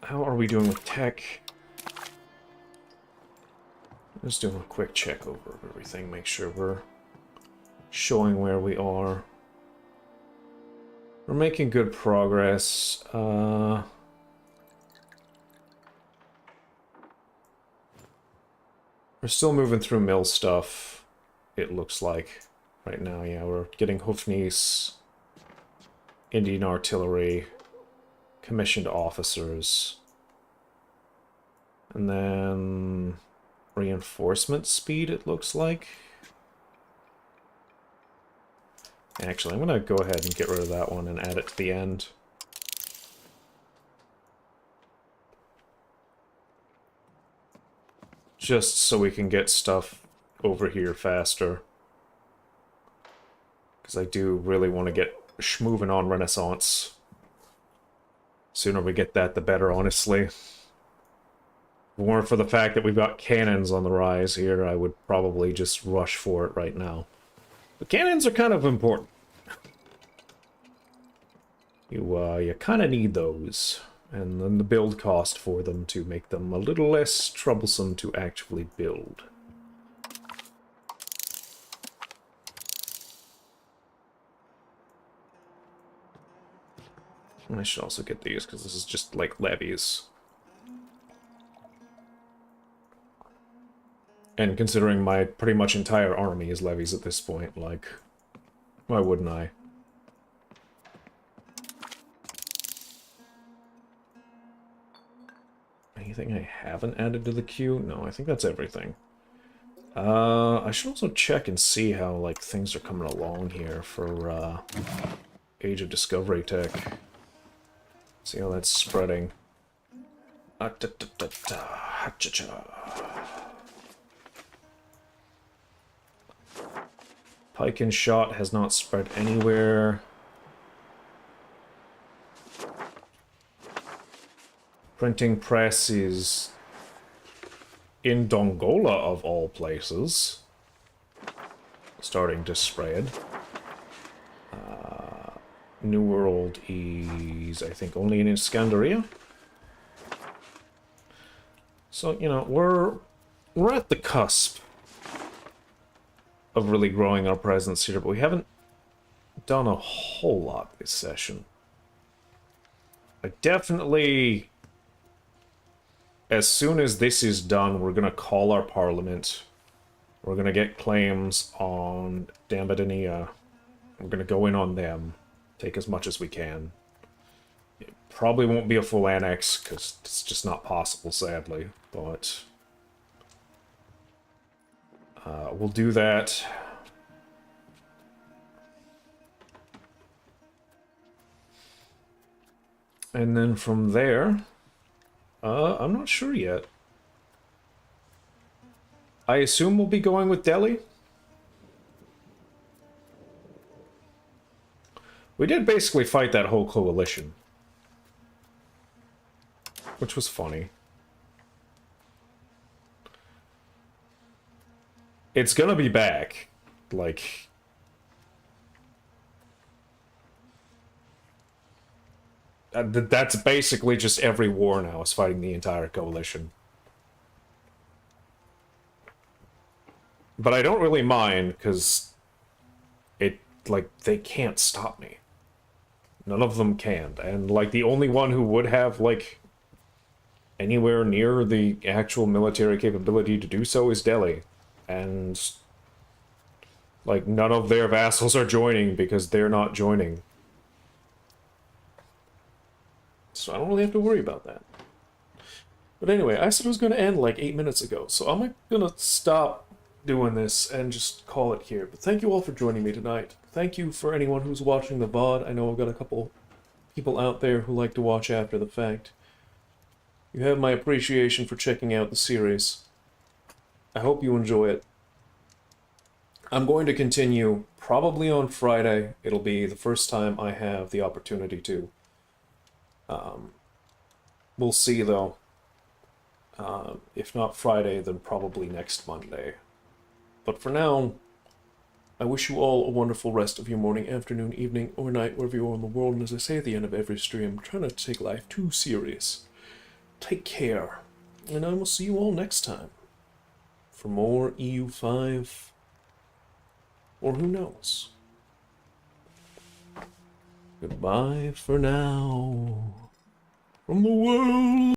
How are we doing with tech? Just doing a quick check over everything, make sure we're showing where we are. We're making good progress. We're still moving through mill stuff, it looks like, right now. Yeah, we're getting Hoofnies, Indian artillery, commissioned officers, and then reinforcement speed, it looks like. Actually, I'm gonna go ahead and get rid of that one and add it to the end. Just so we can get stuff over here faster. Because I do really want to get moving on Renaissance. Sooner we get that, the better, honestly. If it weren't for the fact that we've got cannons on the rise here, I would probably just rush for it right now. The cannons are kind of important. You kind of need those. And then the build cost for them to make them a little less troublesome to actually build. I should also get these, because this is just like levies. And considering my pretty much entire army is levies at this point, like, why wouldn't I? Anything I haven't added to the queue? No, I think that's everything. I should also check and see how, like, things are coming along here for, Age of Discovery tech. See how that's spreading. Pike and shot has not spread anywhere. Printing press is in Dongola, of all places, starting to spread. New World is, I think, only in Iskandaria. So, you know, we're at the cusp of really growing our presence here, but we haven't done a whole lot this session. I definitely, as soon as this is done, we're going to call our parliament. We're going to get claims on Dambadania. We're going to go in on them. Take as much as we can. It probably won't be a full annex, because it's just not possible, sadly. But we'll do that. And then from there, I'm not sure yet. I assume we'll be going with Delhi. We did basically fight that whole coalition, which was funny. It's gonna be back. Like... that's basically just every war now is fighting the entire coalition. But I don't really mind, because it, like, they can't stop me. None of them can. And, like, the only one who would have, like, anywhere near the actual military capability to do so is Delhi. And, like, none of their vassals are joining because they're not joining. So I don't really have to worry about that. But anyway, I said it was going to end like 8 minutes ago, so I'm going to stop doing this and just call it here. But thank you all for joining me tonight. Thank you for anyone who's watching the VOD. I know I've got a couple people out there who like to watch after the fact. You have my appreciation for checking out the series. I hope you enjoy it. I'm going to continue probably on Friday. It'll be the first time I have the opportunity to. We'll see, though. If not Friday, then probably next Monday. But for now, I wish you all a wonderful rest of your morning, afternoon, evening, or night, wherever you are in the world. And as I say at the end of every stream, try not to take life too serious. Take care. And I will see you all next time for more EU5, or who knows. Goodbye for now. From the world.